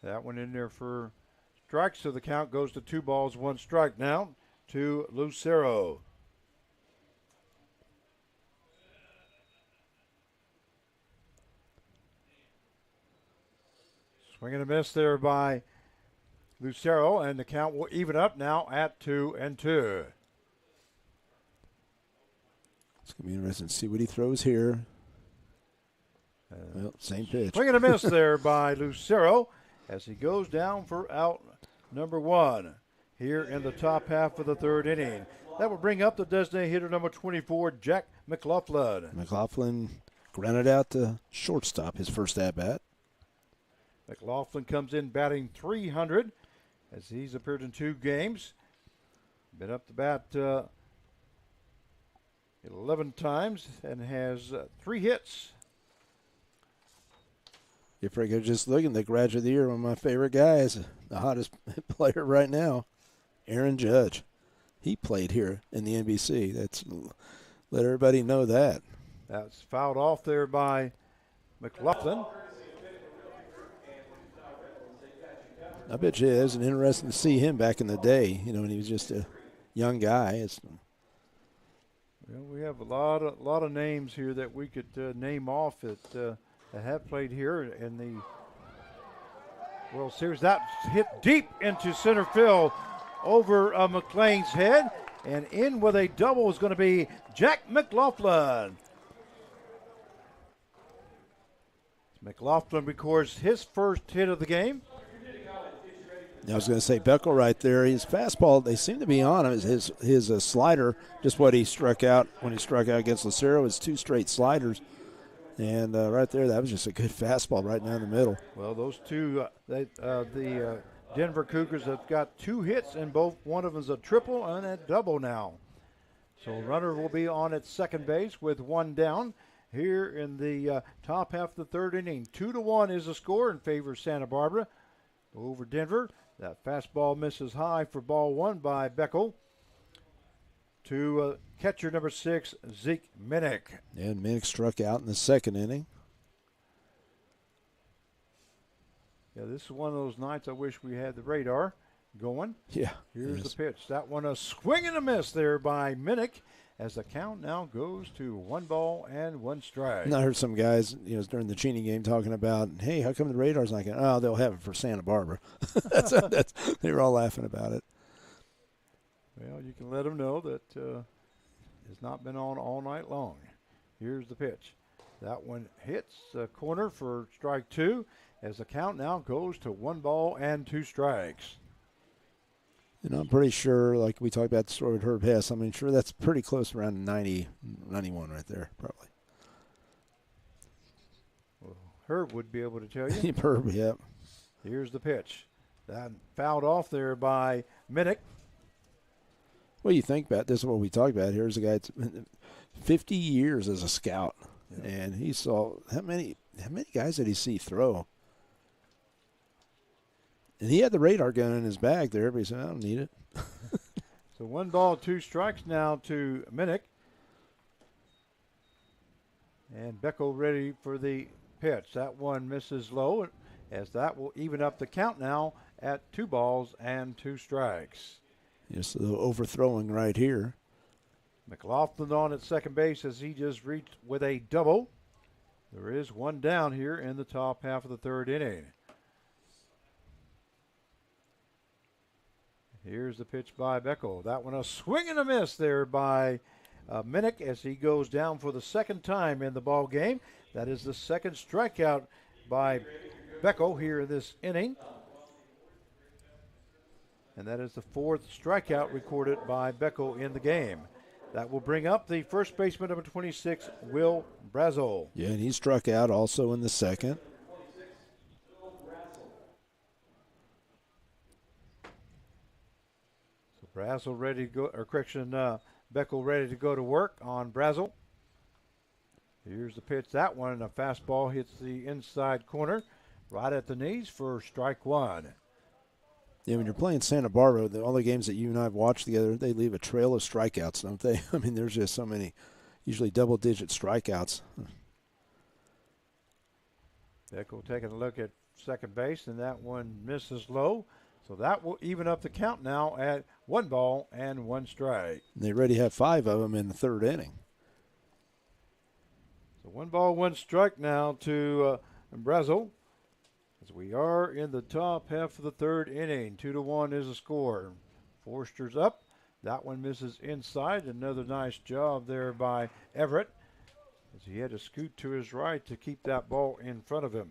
That one in there for strikes, so the count goes to 2 balls, 1 strike now to Lucero. Swing and a miss there by Lucero, and the count will even up now at 2-2. It's going to be interesting to see what he throws here. Well, same pitch. Swing and a miss there by Lucero as he goes down for out number 1 here in the top half of the 3rd inning. That will bring up the designated hitter number 24, Jack Mclaughlin. Mclaughlin grounded out to shortstop his first at-bat. McLaughlin comes in batting .300 as he's appeared in 2 games. Been up to bat 11 times and has 3 hits. If I could just look at the graduate of the year, one of my favorite guys, the hottest player right now, Aaron Judge. He played here in the NBC. That's let everybody know that. That's fouled off there by McLaughlin. I bet you it isn't interesting to see him back in the day, you know, when he was just a young guy. Well, we have a lot of names here that we could name off that have played here in the World Series. That hit deep into center field over McLean's head, and in with a double is going to be Jack McLaughlin. McLaughlin records his first hit of the game. I was going to say Beckel right there. His fastball, they seem to be on him. His slider, just what he struck out when he struck out against Lucero, is 2 straight sliders. And right there, that was just a good fastball right down the middle. Well, those two, the Denver Cougars have got 2 hits, and one of them is a triple and a double now. So runner will be on at second base with 1 down here in the top half of the 3rd inning. 2-1 is the score in favor of Santa Barbara over Denver. That fastball misses high for ball one by Beckel. To catcher number 6, Zeke Minnick. And Minnick struck out in the second inning. Yeah, this is one of those nights I wish we had the radar going. Yeah. Here's the pitch. That one a swing and a miss there by Minnick as the count now goes to 1 ball and 1 strike. And I heard some guys, during the Cheney game talking about, hey, how come the radar's not going? Oh, they'll have it for Santa Barbara. They were all laughing about it. Well, you can let them know that it's not been on all night long. Here's the pitch. That one hits the corner for strike 2 as the count now goes to 1 ball and 2 strikes. And I'm pretty sure, like we talked about the story with Herb Hess, I'm sure that's pretty close around 90, 91 right there, probably. Well, Herb would be able to tell you. Herb, yep. Here's the pitch. That fouled off there by Minnick. Well, you think about this is what we talked about. Here's a guy that's 50 years as a scout, and he saw how many guys did he see throw? And he had the radar gun in his bag there, but he said, I don't need it. So 1 ball, 2 strikes now to Minnick. And Beckel ready for the pitch. That one misses low, as that will even up the count now at 2 balls and 2 strikes. Just a little overthrowing right here. Mclaughlin on at second base as he just reached with a double. There is 1 down here in the top half of the 3rd inning. Here's the pitch by Beckel. That one a swing and a miss there by Minnick as he goes down for the 2nd time in the ball game. That is the 2nd strikeout by Beckel here in this inning. And that is the 4th strikeout recorded by Beckel in the game. That will bring up the first baseman, number 26, Will Brazel. Yeah, and he struck out also in the 2nd. So Brazel ready to go, or correction, Beckel ready to go to work on Brazel. Here's the pitch. That one, a fastball hits the inside corner, right at the knees for strike 1. Yeah, when you're playing Santa Barbara, all the games that you and I have watched together, they leave a trail of strikeouts, don't they? I mean, there's just so many, usually double-digit strikeouts. Beckel taking a look at second base, and that one misses low. So that will even up the count now at 1 ball and 1 strike. They already have 5 of them in the 3rd inning. So 1 ball, 1 strike now to Brazel. As we are in the top half of the 3rd inning, 2-1 is the score. Forster's up. That one misses inside. Another nice job there by Everett, as he had to scoot to his right to keep that ball in front of him.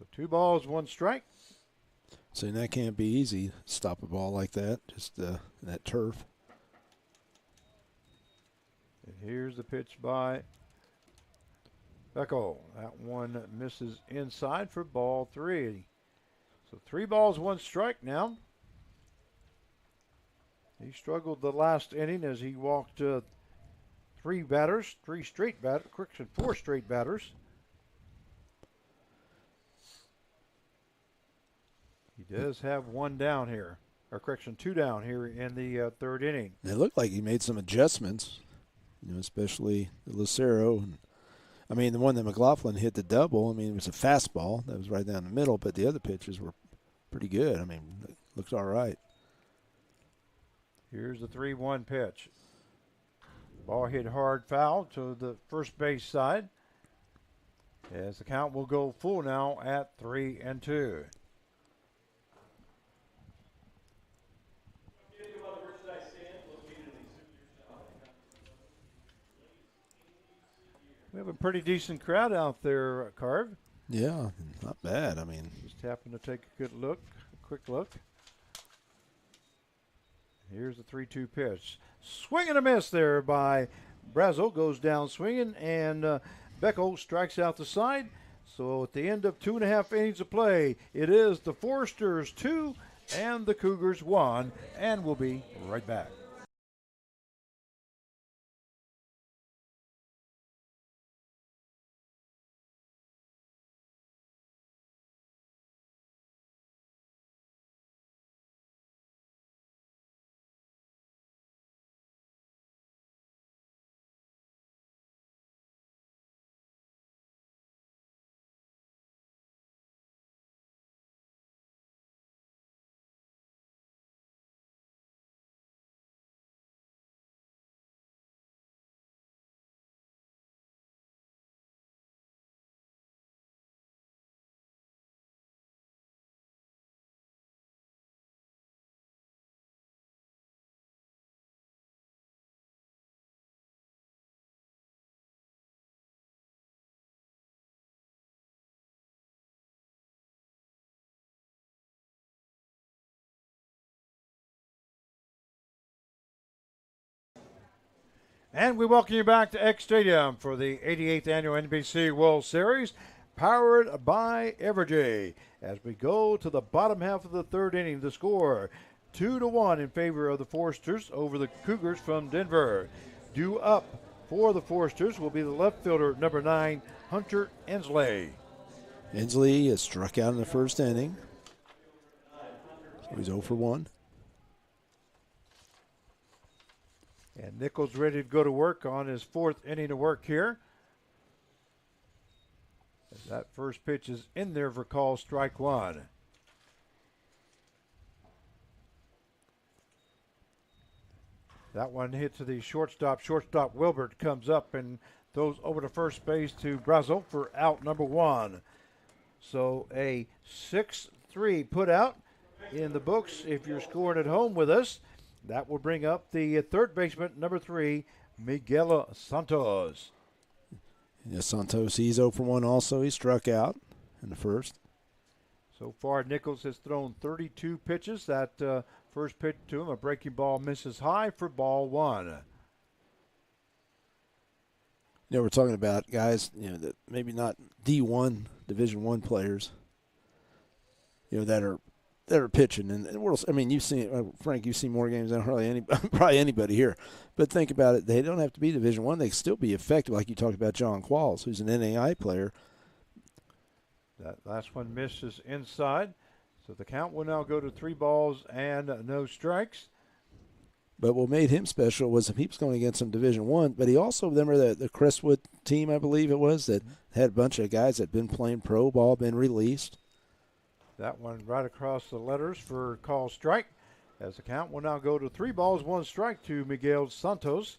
So 2 balls, 1 strike. So that can't be easy, stop a ball like that, just that turf. And here's the pitch by Beckel. That one misses inside for ball 3. So 3 balls, 1 strike now. He struggled the last inning as he walked 4 straight batters. He does have 1 down here, or correction, 2 down here in the 3rd inning. It looked like he made some adjustments, especially the Lucero. And I mean, the one that Mclaughlin hit the double, I mean, it was a fastball that was right down the middle, but the other pitches were pretty good. I mean, it looks all right. Here's the 3-1 pitch. Ball hit hard foul to the first base side, as the count will go full now at 3-2. We have a pretty decent crowd out there, Carv. Yeah, not bad. I mean, just happened to take a quick look. Here's the 3-2 pitch. Swing and a miss there by Brazel. Goes down swinging, and Beckel strikes out the side. So at the end of 2.5 innings of play, it is the Foresters 2 and the Cougars 1, and we'll be right back. And we welcome you back to X Stadium for the 88th Annual NBC World Series, powered by Evergy. As we go to the bottom half of the third inning, the score 2-1 in favor of the Foresters over the Cougars from Denver. Due up for the Foresters will be the left fielder, number 9, Hunter Ensley. Ensley is struck out in the first inning. So he's 0 for 1. And Nichols ready to go to work on his fourth inning of work here. As that first pitch is in there for call strike one. That one hit to the shortstop. Shortstop Wilbert comes up and throws over to first base to Brazel for out number 1. So a 6-3 put out in the books if you're scoring at home with us. That will bring up the third baseman, number 3, Miguel Santos. Yes, Santos, he's 0 for 1 also. He struck out in the first. So far, Nichols has thrown 32 pitches. That first pitch to him, a breaking ball, misses high for ball 1. You know, we're talking about guys, you know, that maybe not D1, Division I players, you know, that are pitching. And we're, I mean, you've seen, Frank, you've seen more games than probably anybody here. But think about it. They don't have to be Division I. They can still be effective, like you talked about John Qualls, who's an NAI player. That last one misses inside. So the count will now go to 3 balls and no strikes. But what made him special was he was going against some Division I, but he also, remember the Crestwood team, I believe it was, that had a bunch of guys that had been playing pro ball, been released. That one right across the letters for call strike. As the count will now go to 3 balls, 1 strike to Miguel Santos,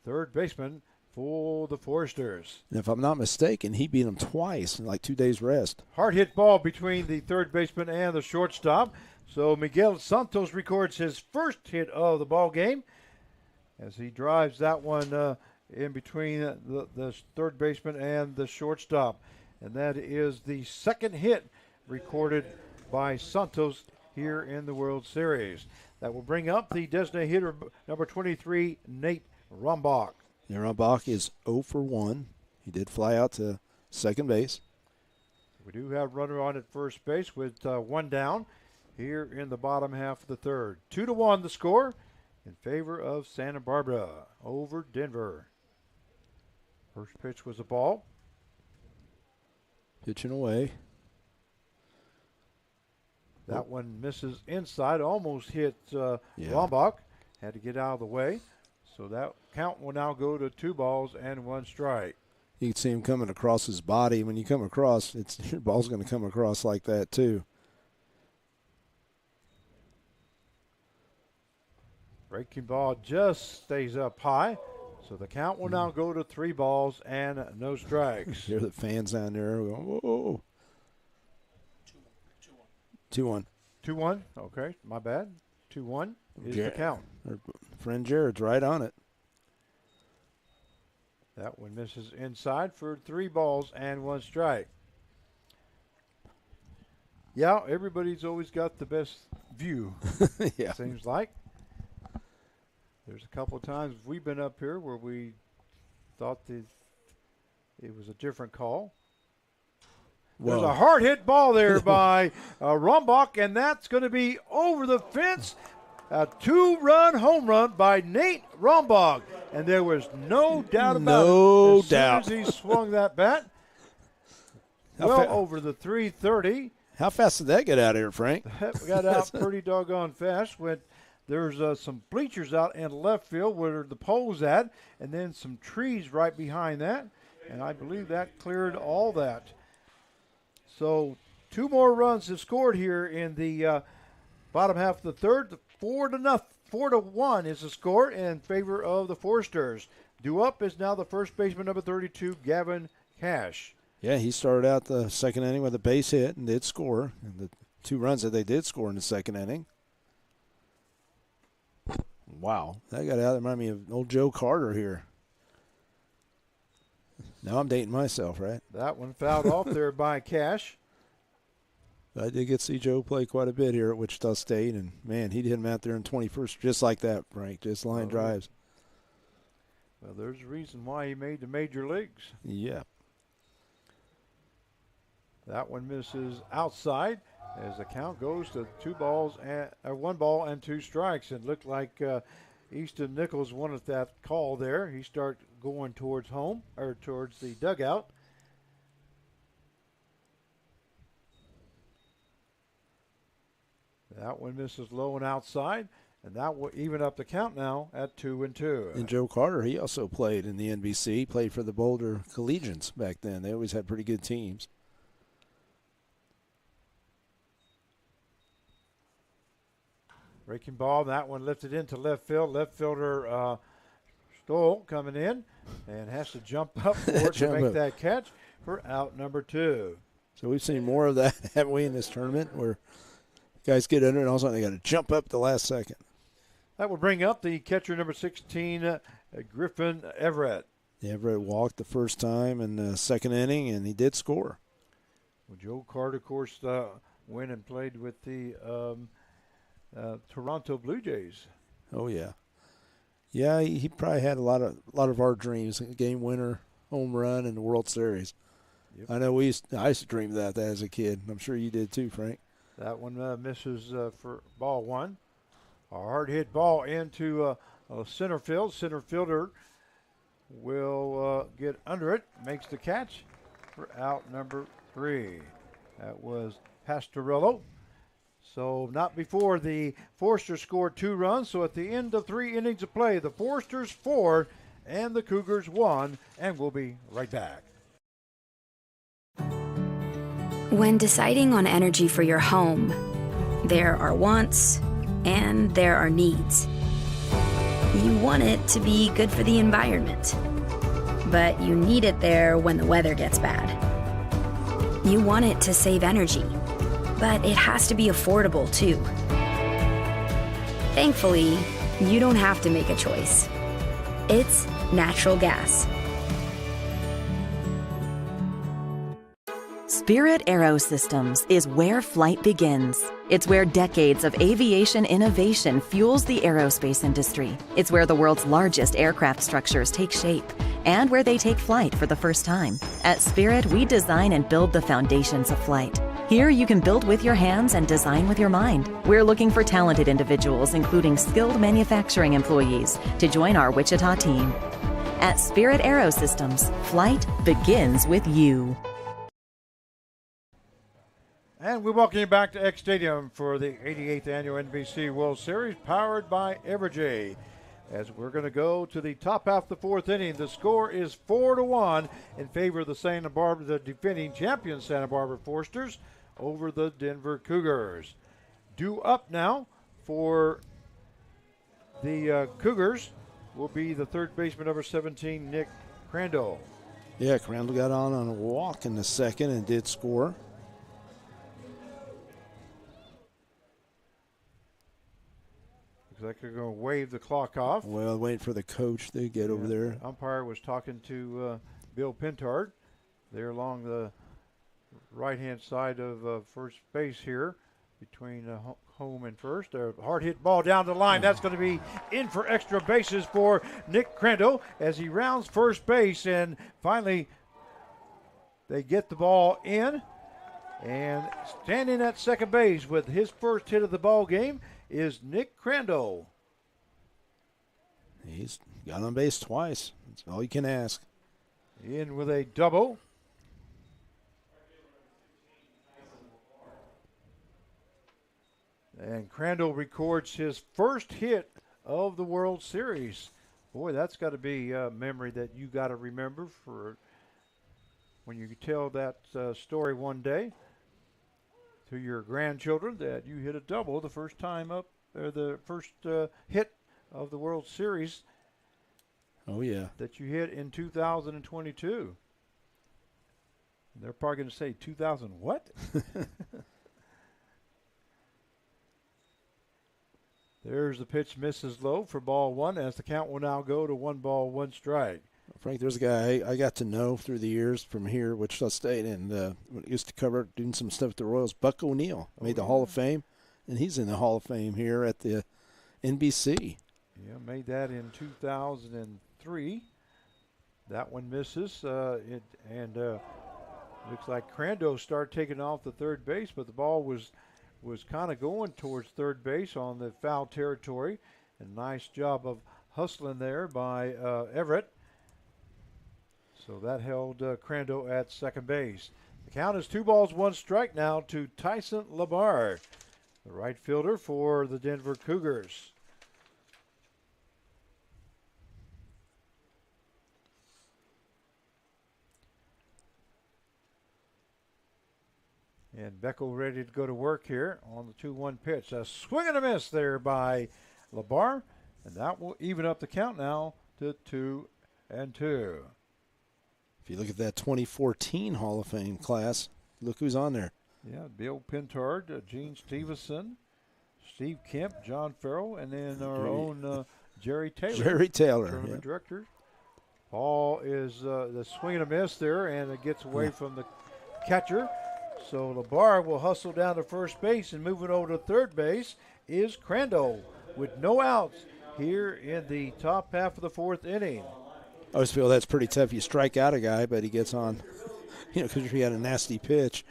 third baseman for the Foresters. And if I'm not mistaken, he beat him twice in like 2 days rest. Hard hit ball between the third baseman and the shortstop. So Miguel Santos records his first hit of the ball game as he drives that one in between the third baseman and the shortstop. And that is the second hit recorded by Santos here in the World Series. That will bring up the designated hitter, number 23, Nate Rombock. Yeah, Rombock is 0 for 1. He did fly out to second base. We do have runner on at first base with 1 down here in the bottom half of the third. 2-1 the score in favor of Santa Barbara over Denver. First pitch was a ball. Pitching away. That one misses inside, almost hit Rombock. Had to get out of the way. So that count will now go to 2 balls and 1 strike. You can see him coming across his body. When you come across, your ball's going to come across like that too. Breaking ball just stays up high. So the count will now go to 3 balls and no strikes. Hear the fans down there going, whoa. 2-1. 2-1. Okay, my bad. 2-1 is the count. Our friend Jared's right on it. That one misses inside for 3 balls and 1 strike. Yeah, everybody's always got the best view. Yeah. Seems like. There's a couple of times we've been up here where we thought that it was a different call. There's a hard hit ball there by Rumbach, and that's going to be over the fence. A 2-run home run by Nate Rumbach. And there was no doubt about it. No doubt. As soon as he swung that bat, over the 330. How fast did that get out of here, Frank? That got out pretty doggone fast. There's some bleachers out in left field where the pole's at, and then some trees right behind that. And I believe that cleared all that. So 2 more runs have scored here in the bottom half of the third. 4-1 is the score in favor of the Foresters. Due up is now the first baseman, number 32, Gavin Cash. Yeah, he started out the second inning with a base hit and did score. And the 2 runs that they did score in the second inning. Wow, that got out. That reminded me of old Joe Carter here. Now I'm dating myself, right? That one fouled off there by Cash. I did get to see Joe play quite a bit here at Wichita State, and, man, he hit him out there in 21st just like that, Frank, just line drives. Well, there's a reason why he made the major leagues. Yeah. That one misses outside as the count goes to 1 ball and 2 strikes. And looked like Easton Nichols wanted that call there. He started going towards home, or towards the dugout. That one misses low and outside, and that will even up the count now at 2-2. And Joe Carter, he also played in the NBC, played for the Boulder Collegians back then. They always had pretty good teams. Breaking ball, that one lifted into left field. Left fielder Stoll coming in and has to jump up for it to make that catch for out number 2. So we've seen more of that, haven't we, in this tournament, where guys get under and all of a sudden they got to jump up at the last second. That will bring up the catcher number 16, Griffin Everett. Everett walked the first time in the second inning, and he did score. Well, Joe Carter, of course, went and played with the Toronto Blue Jays. Oh yeah, yeah. He probably had a lot of our dreams. Game winner, home run, in the World Series. Yep. I know I used to dream that as a kid. I'm sure you did too, Frank. That one misses for ball 1. A hard hit ball into center field. Center fielder will get under it, makes the catch for out number 3. That was Pastorello. So not before the Foresters scored 2 runs. So at the end of 3 innings of play, the Foresters 4 and the Cougars 1, and we'll be right back. When deciding on energy for your home, there are wants and there are needs. You want it to be good for the environment, but you need it there when the weather gets bad. You want it to save energy, but it has to be affordable too. Thankfully, you don't have to make a choice. It's natural gas. Spirit AeroSystems is where flight begins. It's where decades of aviation innovation fuels the aerospace industry. It's where the world's largest aircraft structures take shape and where they take flight for the first time. At Spirit, we design and build the foundations of flight. Here, you can build with your hands and design with your mind. We're looking for talented individuals, including skilled manufacturing employees, to join our Wichita team. At Spirit AeroSystems, flight begins with you. And we welcome you back to X Stadium for the 88th Annual NBC World Series, powered by Evergy. As we're going to go to the top half of the 4th inning, the score is 4-1 in favor of the defending champion Santa Barbara Foresters over the Denver Cougars. Due up now for the Cougars will be the third baseman, number 17, Nick Crandall. Yeah, Crandall got on a walk in the second and did score. Looks like they're going to wave the clock off. Well, waiting for the coach to get over there. The umpire was talking to Bill Pintard. They're along the right-hand side of first base here between home and first. A hard hit ball down the line. That's going to be in for extra bases for Nick Crandall as he rounds first base. And finally, they get the ball in. And standing at second base with his first hit of the ball game is Nick Crandall. He's got on base twice. That's all you can ask. In with a double. And Crandall records his first hit of the World Series. Boy, that's got to be a memory that you got to remember for when you tell that story one day to your grandchildren that you hit a double the first time up, or the first hit of the World Series. Oh, yeah. That you hit in 2022. They're probably going to say 2000 what? There's the pitch, misses low for ball 1 as the count will now go to 1 ball, 1 strike. Frank, there's a guy I got to know through the years from here, Wichita State, and used to cover doing some stuff at the Royals. Buck O'Neill made the Hall of Fame, and he's in the Hall of Fame here at the NBC. Yeah, made that in 2003. 3. That one misses. Looks like Crandall started taking off the third base, but the ball was kind of going towards third base on the foul territory. A nice job of hustling there by Everett. So that held Crandall at second base. The count is 2 balls, 1 strike now to Tyson Labarro, the right fielder for the Denver Cougars. And Beckel ready to go to work here on the 2-1 pitch. A swing and a miss there by Labarro, and that will even up the count now to 2-2. If you look at that 2014 Hall of Fame class, look who's on there. Yeah, Bill Pintard, Gene Stevenson, Steve Kemp, John Farrell, and then our own Jerry Taylor. Jerry Taylor, tournament director. Ball is the swing and a miss there, and it gets away from the catcher. So Labarro will hustle down to first base, and moving over to third base is Crandall with no outs here in the top half of the 4th inning. I always feel that's pretty tough. You strike out a guy, but he gets on, because he had a nasty pitch,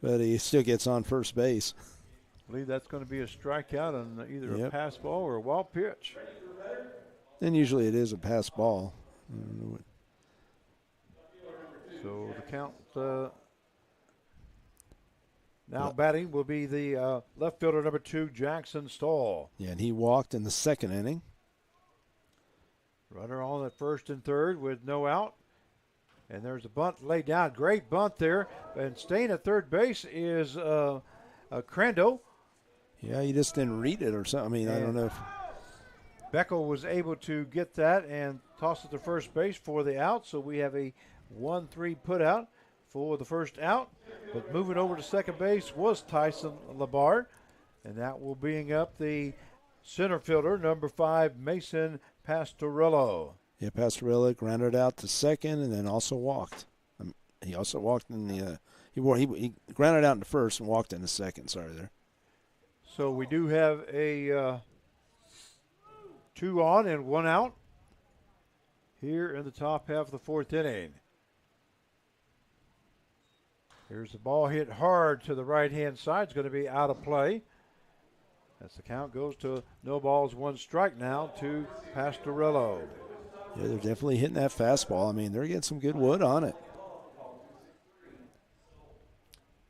but he still gets on first base. I believe that's going to be a strikeout on either a pass ball or a wild pitch. And usually it is a pass ball. So the count now batting will be the left fielder number 2, Jackson Stahl. Yeah, and he walked in the 2nd inning. Runner on at first and third with no out. And there's a bunt laid down. Great bunt there. And staying at third base is Crandall. Yeah, he just didn't read it or something. I mean, I don't know. Beckel was able to get that and toss it to first base for the out. So we have a 1-3 put out for the first out. But moving over to second base was Tyson Labarro. And that will bring up the center fielder, number 5, Mason Pastorello. Yeah, Pastorello grounded out to second and then also walked. He also walked in the he grounded out in the first and walked in the second. Sorry there. So we do have a 2 on and 1 out here in the top half of the 4th inning. Here's the ball hit hard to the right-hand side. It's going to be out of play. As the count goes to no balls, 1 strike now to Pastorello. Yeah, they're definitely hitting that fastball. I mean, they're getting some good wood on it.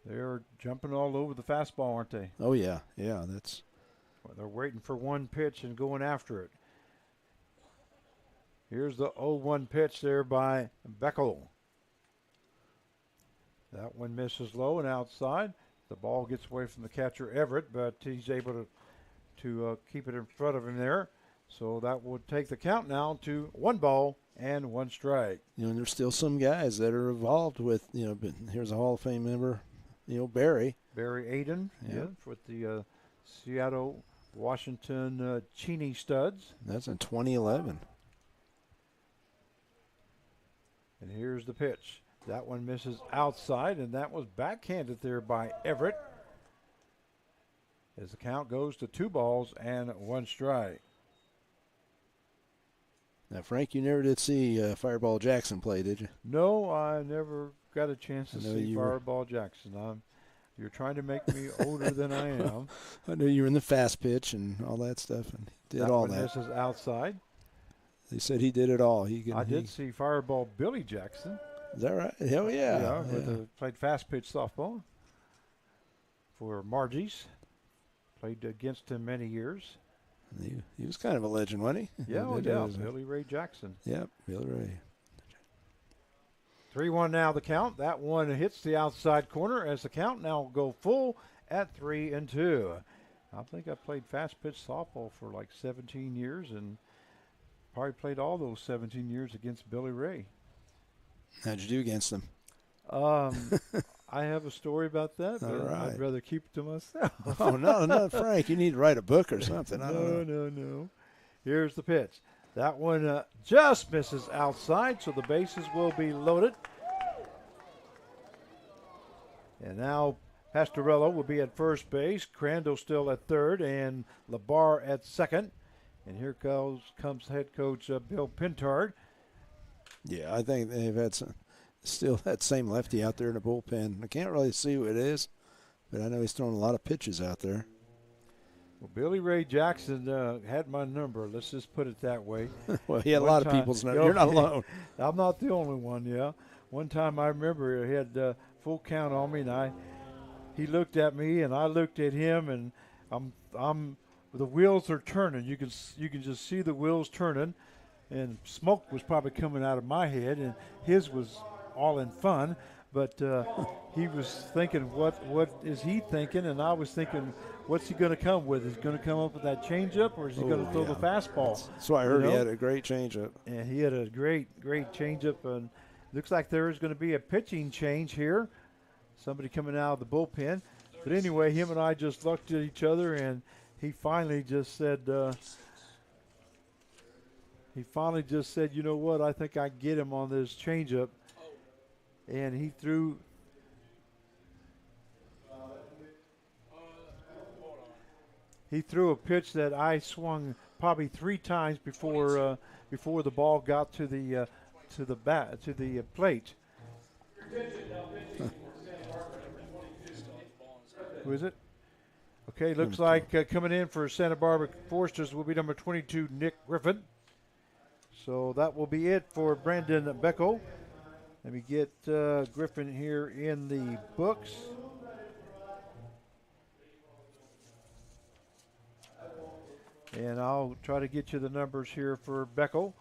They're jumping all over the fastball, aren't they? Oh, yeah. Yeah, that's. Well, they're waiting for one pitch and going after it. Here's the 0-1 pitch there by Beckel. That one misses low and outside. The ball gets away from the catcher, Everett, but he's able to keep it in front of him there. So that will take the count now to 1 ball and 1 strike. You know, and there's still some guys that are involved with, but here's a Hall of Fame member, Barry. Barry Aiden, with the Seattle, Washington Cheney Studs. That's in 2011. And here's the pitch. That one misses outside, and that was backhanded there by Everett. As the count goes to 2 balls and 1 strike. Now, Frank, you never did see Fireball Jackson play, did you? No, I never got a chance to see Fireball Jackson. You're trying to make me older than I am. I know you were in the fast pitch and all that stuff, and he did all that. This is outside. They said he did it all. I did see Fireball Billy Jackson. Is that right? Hell yeah. Yeah, played fast pitch softball for Margie's. Played against him many years. He was kind of a legend, wasn't he? Yeah, Billy Ray Jackson. Yep, Billy Ray. 3-1 now the count. That one hits the outside corner as the count now will go full at 3-2. I think I played fast pitch softball for like 17 years and probably played all those 17 years against Billy Ray. How'd you do against him? I have a story about that, but I'd rather keep it to myself. Oh, no, Frank. You need to write a book or something. No. Here's the pitch. That one just misses outside, so the bases will be loaded. And now Pastorello will be at first base. Crandall still at third, and Labarro at second. And here comes head coach Bill Pintard. Yeah, I think they've had still that same lefty out there in the bullpen. I can't really see who it is, but I know he's throwing a lot of pitches out there. Well, Billy Ray Jackson had my number. Let's just put it that way. Well, he had a lot of people's number. You're not alone. I'm not the only one, yeah. One time I remember he had full count on me, and he looked at me, and I looked at him, and the wheels are turning. You can just see the wheels turning, and smoke was probably coming out of my head, and his was all in fun. But he was thinking, what is he thinking? And I was thinking, what's he going to come with? Is he going to come up with that changeup, or is he going to throw the fastball? That's why I heard he had a great changeup. And he had a great changeup, and looks like there is going to be a pitching change here. Somebody coming out of the bullpen. But anyway, him and I just looked at each other, and he finally just said, you know what, I think I can get him on this changeup. And he threw a pitch that I swung probably 3 times before the ball got to the plate. Who is it? Okay, looks like coming in for Santa Barbara Foresters will be number 22, Nick Griffin. So that will be it for Brandon Beckel. Let me get Griffin here in the books. And I'll try to get you the numbers here for Beckel.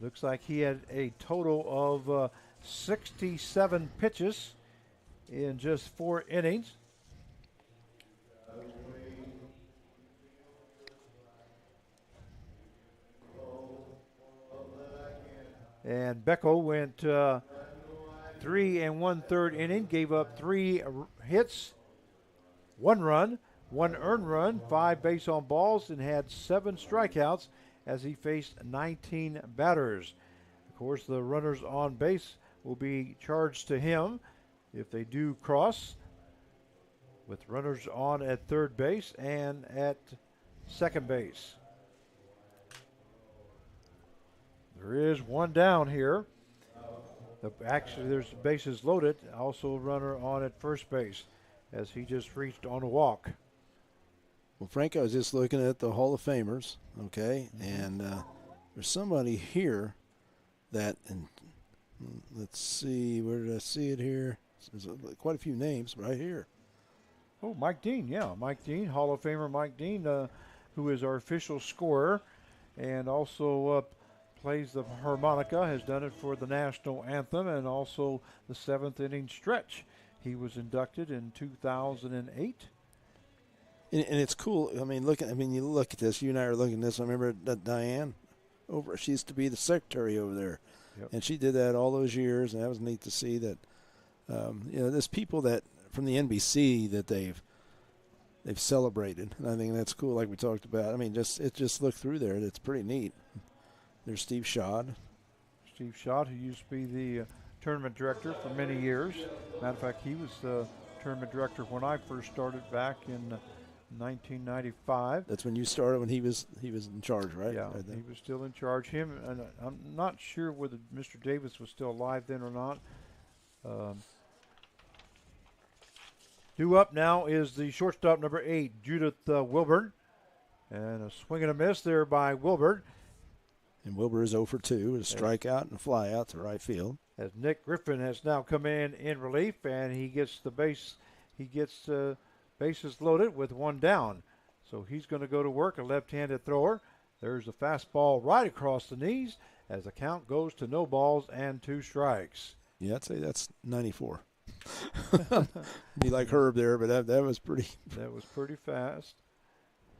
Looks like he had a total of 67 pitches in just 4 innings. And Beckel went 3 1/3 inning, gave up 3 hits, 1 run, 1 earned run, 5 base on balls, and had 7 strikeouts as he faced 19 batters. Of course, the runners on base will be charged to him if they do cross, with runners on at third base and at second base. There is 1 down here. Actually, there's bases loaded. Also a runner on at first base as he just reached on a walk. Well, Frank, I was just looking at the Hall of Famers, okay, and there's somebody here that, and let's see, where did I see it here? There's quite a few names right here. Oh, Mike Dean, yeah, Mike Dean, Hall of Famer Mike Dean, who is our official scorer and also plays the harmonica, has done it for the national anthem and also the 7th inning stretch. He was inducted in 2008. And it's cool. I mean, you look at this. You and I are looking at this. I remember that Diane she used to be the secretary over there, and she did that all those years. And that was neat to see that. There's people that from the NBC that they've celebrated. And I think that's cool. Like we talked about. I mean, just look through there. It's pretty neat. There's Steve Schott. Steve Schott, who used to be the tournament director for many years. Matter of fact, he was the tournament director when I first started back in 1995. That's when you started, when he was in charge, right? Yeah, he was still in charge. Him, and I'm not sure whether Mr. Davis was still alive then or not. Due up now is the shortstop, number 8, Judith Wilburn. And a swing and a miss there by Wilburn. And Wilbur is 0 for 2, a strikeout and a fly out to right field. As Nick Griffin has now come in relief, and he gets bases loaded with 1 down. So he's going to go to work, a left-handed thrower. There's a fastball right across the knees as the count goes to no balls and 2 strikes. Yeah, I'd say that's 94. Be like Herb there, but that was pretty. That was pretty fast.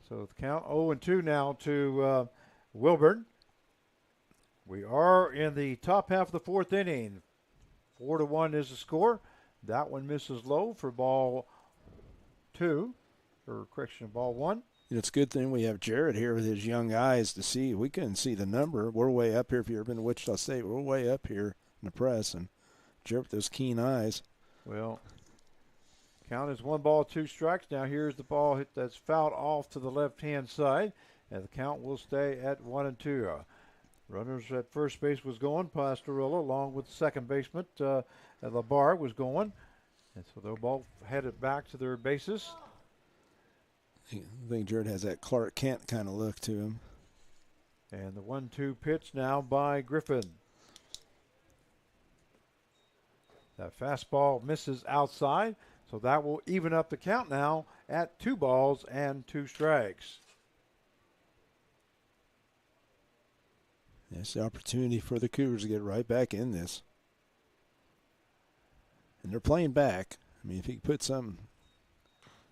So the count 0-2 now to Wilburn. We are in the top half of the 4th inning. 4-1 is the score. That one misses low for ball 2, or correction, ball 1. It's a good thing we have Jared here with his young eyes to see. We couldn't see the number. We're way up here. If you've ever been to Wichita State, we're way up here in the press. And Jared with those keen eyes. Well, count is 1 ball, 2 strikes. Now here's the ball hit that's fouled off to the left-hand side. and the count will stay at 1-2. Runners at first base was going. Pastorello, along with the second baseman, Labarro was going. And so they'll both headed back to their bases. I think Jared has that Clark Kent kind of look to him. And the 1-2 pitch now by Griffin. That fastball misses outside, so that will even up the count now at 2 balls and 2 strikes. It's the opportunity for the Cougars to get right back in this. And they're playing back. I mean, if he could put some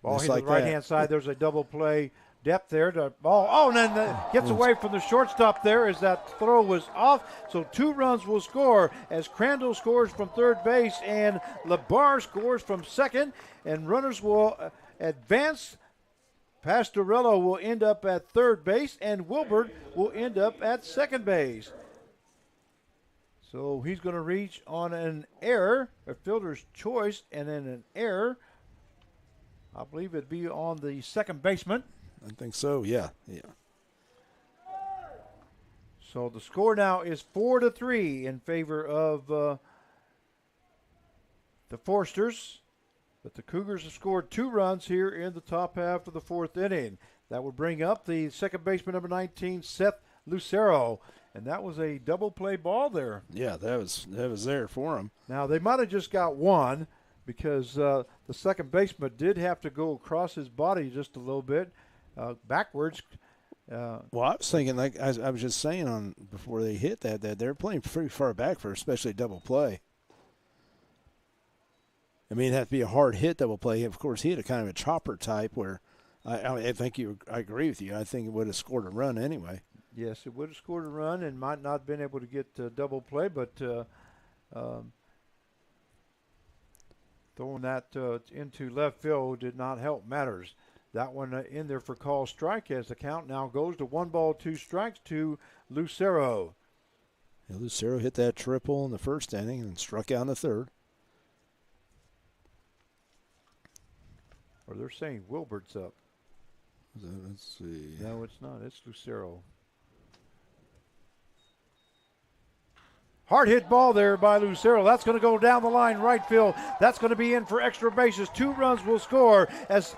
ball hit like to the right-hand side, there's a double play depth there. To ball. Oh, and then gets away from the shortstop there as that throw was off. So 2 runs will score as Crandall scores from third base and Labarro scores from second. And runners will advance. Pastorello will end up at third base, and Wilburn will end up at second base. So he's going to reach on an error, a fielder's choice, and then an error. I believe it'd be on the second baseman. I think so, yeah. So the score now is 4-3 in favor of the Forsters. But the Cougars have scored 2 runs here in the top half of the 4th inning. That would bring up the second baseman, number 19, Seth Lucero. And that was a double play ball there. Yeah, that was there for him. Now, they might have just got one because the second baseman did have to go across his body just a little bit backwards. Well, I was thinking, like I was just saying before they hit that they're playing pretty far back for especially double play. I mean, it'd have to be a hard hit double play. Of course, he had a kind of a chopper type where I think I agree with you. I think it would have scored a run anyway. Yes, it would have scored a run and might not have been able to get double play, but throwing that into left field did not help matters. That one in there for call strike as the count now goes to 1 ball, 2 strikes to Lucero. Yeah, Lucero hit that triple in the first inning and struck out in the third. Or they're saying Wilbert's up. Let's see. No, it's not. It's Lucero. Hard hit ball there by Lucero. That's going to go down the line right field. That's going to be in for extra bases. 2 runs will score as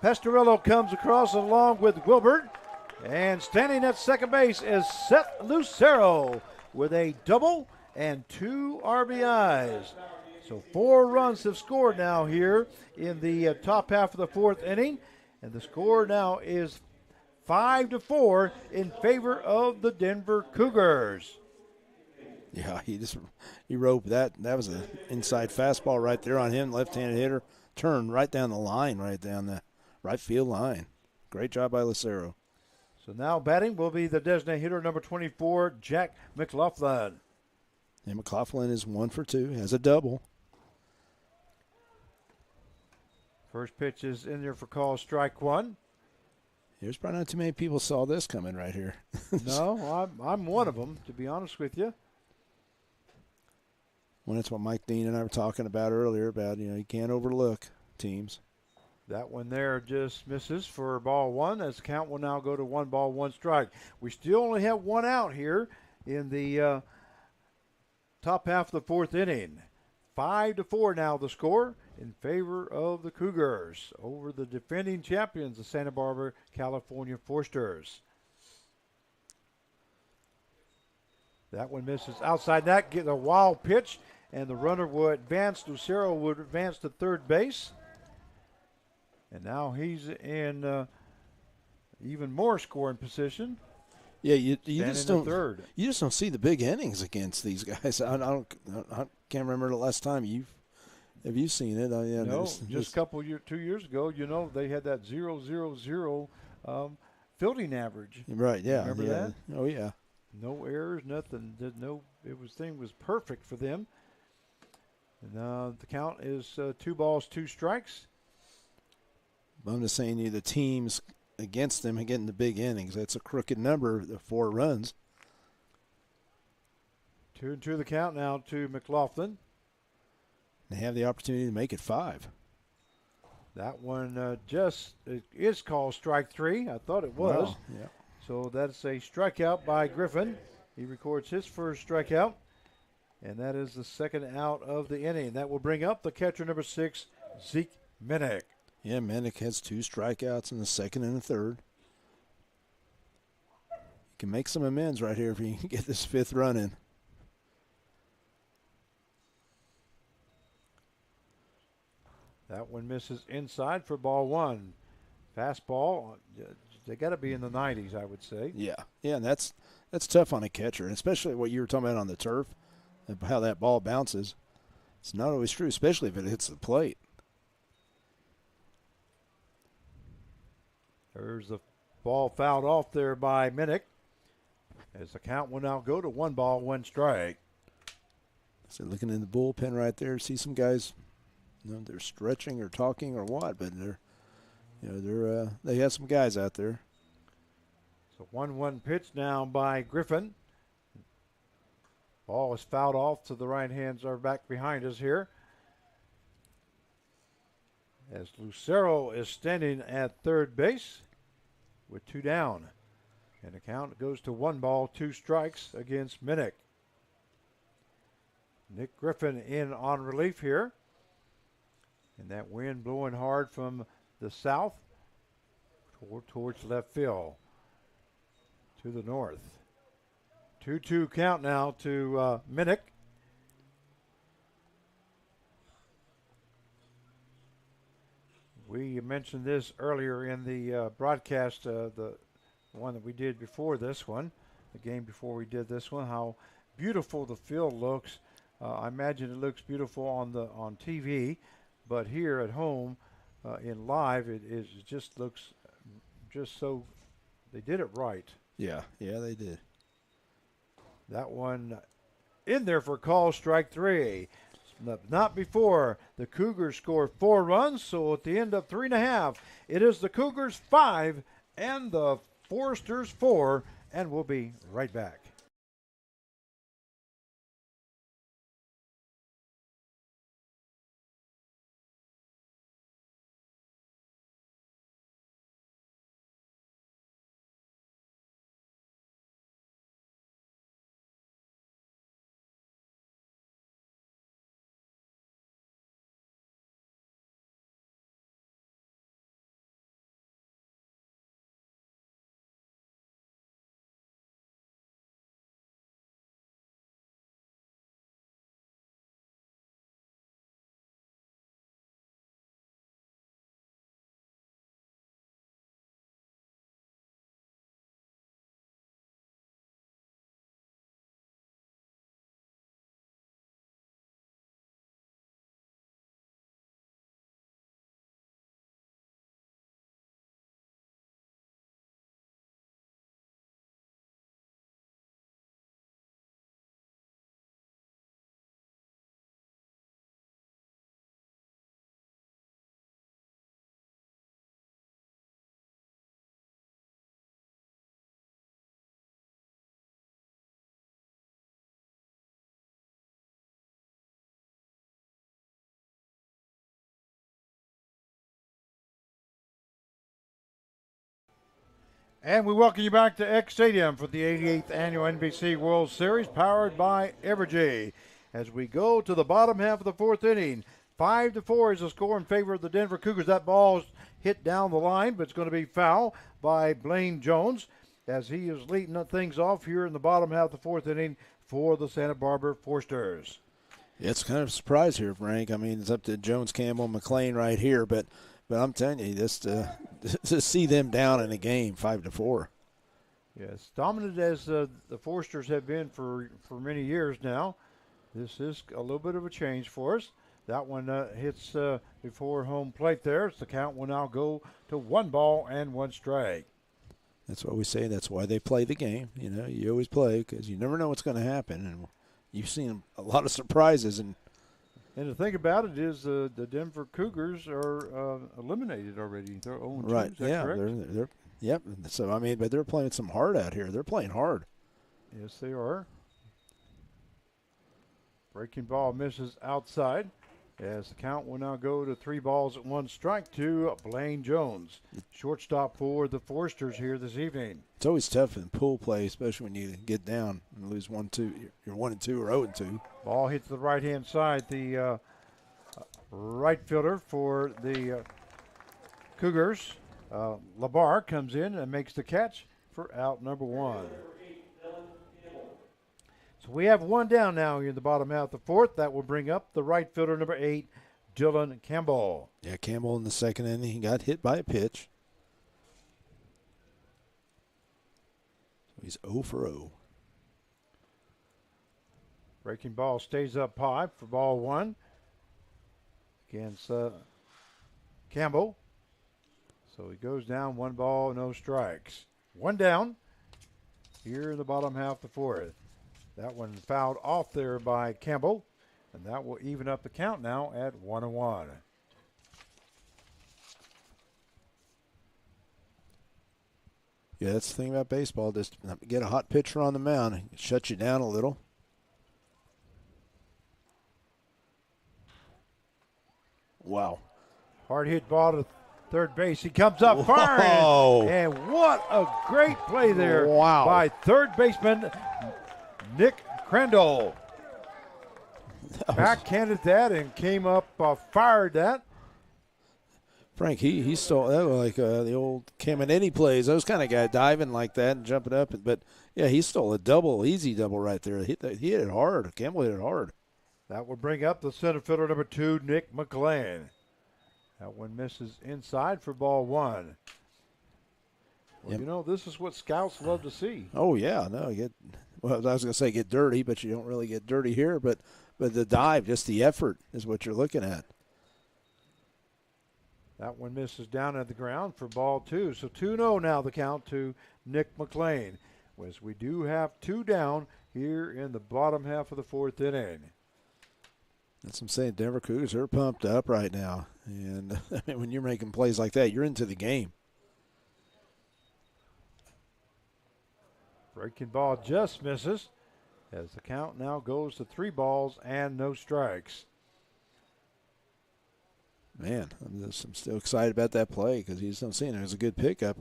Pastorello comes across along with Wilbert. And standing at second base is Seth Lucero with a double and 2 RBIs. So 4 runs have scored now here in the top half of the 4th inning. And the score now is 5-4 in favor of the Denver Cougars. Yeah, he roped that. That was an inside fastball right there on him, left-handed hitter. Turned right down the line, right down the right field line. Great job by Lucero. So now batting will be the designated hitter, number 24, Jack Mclaughlin. And Mclaughlin is 1 for 2, has a double. First pitch is in there for call strike 1. There's probably not too many people saw this coming right here. No, I'm one of them, to be honest with you. Well, that's what Mike Dean and I were talking about earlier about, you can't overlook teams. That one there just misses for ball 1 as the count will now go to 1 ball, 1 strike. We still only have 1 out here in the top half of the 4th inning. 5-4 now the score in favor of the Cougars over the defending champions, the Santa Barbara, California Forsters. That one misses outside that, get a wild pitch, and the runner will advance. Lucero would advance to third base. And now he's in even more scoring position. Yeah, you just don't. Third. You just don't see the big innings against these guys. I can't remember the last time have you seen it? Yeah, no, just a 2 years ago. They had that 0.000 fielding average. Right. Yeah. Remember that? Oh yeah. No errors, nothing. Thing was perfect for them. And the count is 2 balls, 2 strikes. I'm just saying the teams against them and getting the big innings. That's a crooked number, the 4 runs. 2-2 the count now to Mclaughlin. They have the opportunity to make it 5. That one it is called strike 3. I thought it was. Wow. Yeah. So that's a strikeout by Griffin. He records his first strikeout, and that is the second out of the inning. That will bring up the catcher number 6, Zeke Minnick. Yeah, Minnick has 2 strikeouts in the second and the third. He can make some amends right here if he can get this 5th run in. That one misses inside for ball 1. Fastball, they got to be in the 90s, I would say. Yeah, and that's tough on a catcher, and especially what you were talking about on the turf, and how that ball bounces. It's not always true, especially if it hits the plate. There's the ball fouled off there by Minnick, as the count will now go to 1 ball, 1 strike. So looking in the bullpen right there, see some guys, they're stretching or talking or what, but they have some guys out there. So 1-1 pitch now by Griffin. Ball is fouled off to the right hands are back behind us here. As Lucero is standing at third base with 2 down. And the count goes to 1 ball, 2 strikes against Minnick. Nick Griffin in on relief here. And that wind blowing hard from the south towards left field to the north. 2-2 count now to Minnick. We mentioned this earlier in the broadcast, the one that we did before this one, the game before we did this one, how beautiful the field looks. I imagine it looks beautiful on TV, but here at home in live, it just looks just so. They did it right. Yeah, they did. That one in there for call, strike 3. Not before the Cougars score 4 runs, so at the end of 3.5, it is the Cougars 5 and the Foresters 4, and we'll be right back. And we welcome you back to X Stadium for the 88th Annual NBC World Series, powered by Evergy. As we go to the bottom half of the 4th inning, 5-4 is the score in favor of the Denver Cougars. That ball is hit down the line, but it's going to be foul by Blaine Jones as he is leading things off here in the bottom half of the 4th inning for the Santa Barbara Foresters. It's kind of a surprise here, Frank. I mean, it's up to Jones, Campbell, Mclean right here, but I'm telling you, this to see them down in a game, 5-4. Yes, dominant as the Foresters have been for many years now. This is a little bit of a change for us. That one hits before home plate there. So the count will now go to 1 ball and 1 strike. That's what we say. That's why they play the game. You always play because you never know what's going to happen. And you've seen a lot of surprises. And the thing about it is the Denver Cougars are eliminated already. They're 0-2. Right. Is that yeah. correct? They're yep. So I mean, but they're playing some hard out here. They're playing hard. Yes, they are. Breaking ball misses outside. as the count will now go to 3 balls and 1 strike to Blaine Jones, shortstop for the Foresters here this evening. It's always tough in pool play, especially when you get down and lose 1-2. You're 1-2 or 0-2. Ball hits the right-hand side. The right fielder for the Cougars, Labarro, comes in and makes the catch for out number 1. So we have 1 down now in the bottom half of the 4th. That will bring up the right fielder, number 8, Dylan Campbell. Yeah, Campbell in the second inning, he got hit by a pitch. So he's 0 for 0. Breaking ball stays up high for ball 1 against Campbell. So he goes down, 1 ball, no strikes. 1 down here in the bottom half of the 4th. That one fouled off there by Campbell, and that will even up the count now at 1-1. Yeah, that's the thing about baseball. Just get a hot pitcher on the mound. It shuts you down a little. Wow. Hard hit ball to third base. He comes up firing. And what a great play there by third baseman Nick Crandall. Backhanded that and came up, fired that. Frank, he stole that was like the old Caminiti plays. Those kind of guy diving like that and jumping up. But, yeah, he stole a double, easy double right there. He hit it hard. Campbell hit it hard. That will bring up the center fielder, number 2, Nick Mclean. That one misses inside for ball 1. Well, you know, this is what scouts love to see. Oh, yeah. No, I was going to say get dirty, but you don't really get dirty here. But the dive, just the effort is what you're looking at. That one misses down at the ground for ball 2. So 2-0 now the count to Nick McLean. As we do have 2 down here in the bottom half of the 4th inning. That's what I'm saying. Denver Cougars are pumped up right now. And I mean, when you're making plays like that, you're into the game. Breaking ball just misses as the count now goes to 3 balls and no strikes. Man, I'm still excited about that play because he's not seeing it. It was a good pickup.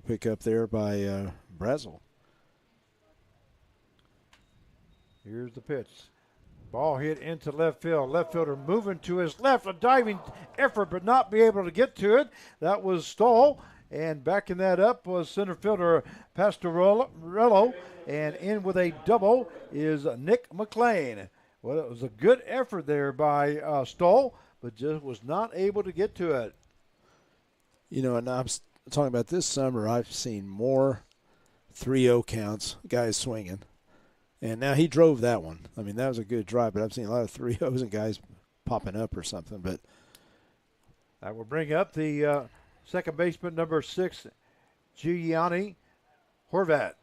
Pick-up there by Brazel. Here's the pitch. Ball hit into left field. Left fielder moving to his left. A diving effort, but not be able to get to it. That was Stoll. And backing that up was center fielder Pastorello. And in with a double is Nick McLean. Well, it was a good effort there by Stoll, but just was not able to get to it. And I'm talking about this summer, I've seen more 3-0 counts, guys swinging. And now he drove that one. I mean, that was a good drive, but I've seen a lot of 3-0s and guys popping up or something. But that will bring up the second baseman, number 6, Gianni Horvard.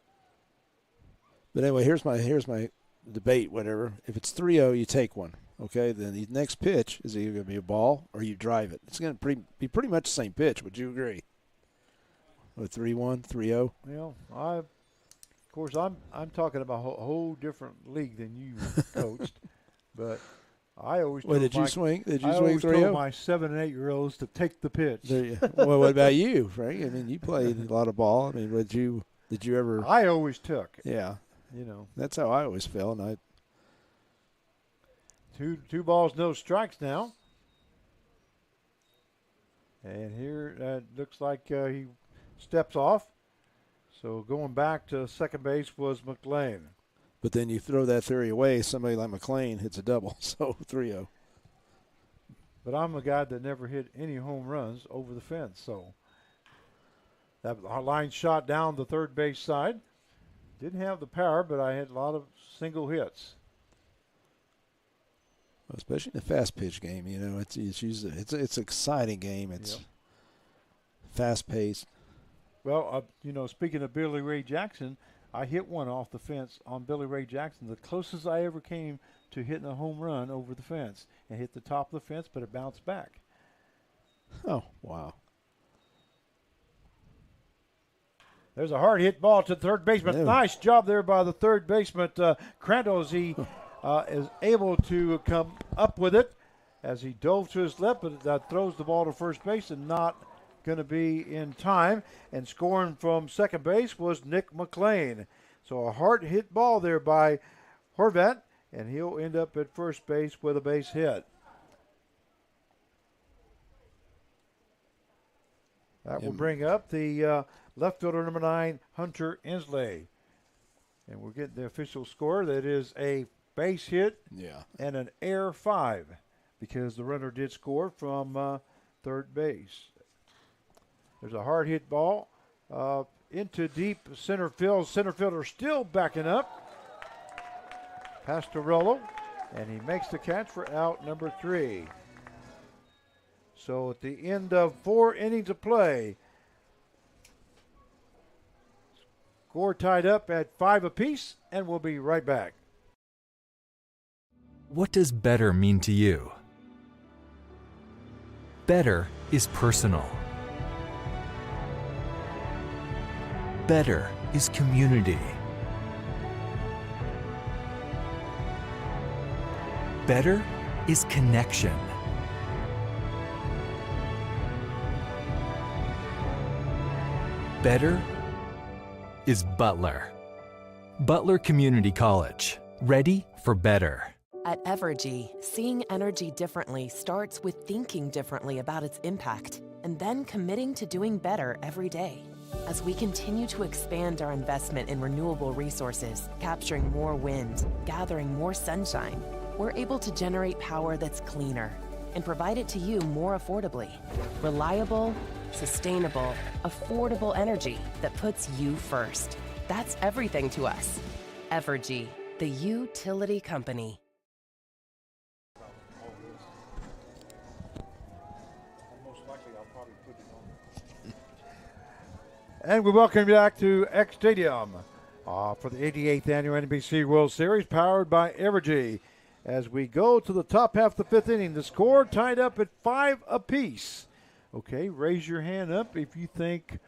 But anyway, here's my debate, whatever. If it's 3-0, you take one. Okay, then the next pitch is either going to be a ball or you drive it. It's going to be pretty much the same pitch. Would you agree? With 3-1, 3-0? Well, of course, I'm talking about a whole different league than you coached, but I always. Did you swing? Did you I swing 3-0? Told my 7 and 8-year-olds to take the pitch. Well, what about you, Frank? I mean, you played a lot of ball. I mean, did you ever? I always took. Yeah. You That's how I always felt, and Two balls, no strikes now. And here it looks like he steps off. So going back to second base was McLean. But then you throw that theory away, somebody like McLean hits a double, so 3-0. But I'm a guy that never hit any home runs over the fence, so that line shot down the third base side. Didn't have the power, but I had a lot of single hits. Well, especially in the fast pitch game, it's an exciting game. It's fast paced. Well, speaking of Billy Ray Jackson, I hit one off the fence on Billy Ray Jackson, the closest I ever came to hitting a home run over the fence, and hit the top of the fence, but it bounced back. Oh, wow. There's a hard hit ball to the third baseman. Nice job there by the third baseman, Crandall, as he is able to come up with it as he dove to his left, but that throws the ball to first base and not going to be in time. And scoring from second base was Nick Mclean. So a hard hit ball there by Horvat, and he'll end up at first base with a base hit. That will bring up the left fielder, number 9, Hunter Inslee. And we're getting the official score. That is a base hit and an error 5, because the runner did score from third base. There's a hard hit ball into deep center field. Center fielder still backing up. Pastorello, and he makes the catch for out number 3. So at the end of 4 innings of play, score tied up at 5 apiece, and we'll be right back. What does better mean to you? Better is personal. Better is community. Better is connection. Better is Butler. Butler Community College. Ready for better. At Evergy, seeing energy differently starts with thinking differently about its impact and then committing to doing better every day. As we continue to expand our investment in renewable resources, capturing more wind, gathering more sunshine, we're able to generate power that's cleaner and provide it to you more affordably. Reliable, sustainable, affordable energy that puts you first. That's everything to us. Evergy, the utility company. And we welcome you back to X Stadium for the 88th Annual NBC World Series, powered by Evergy. As we go to the top half of the 5th inning, the score tied up at 5 apiece. Okay, raise your hand up if you think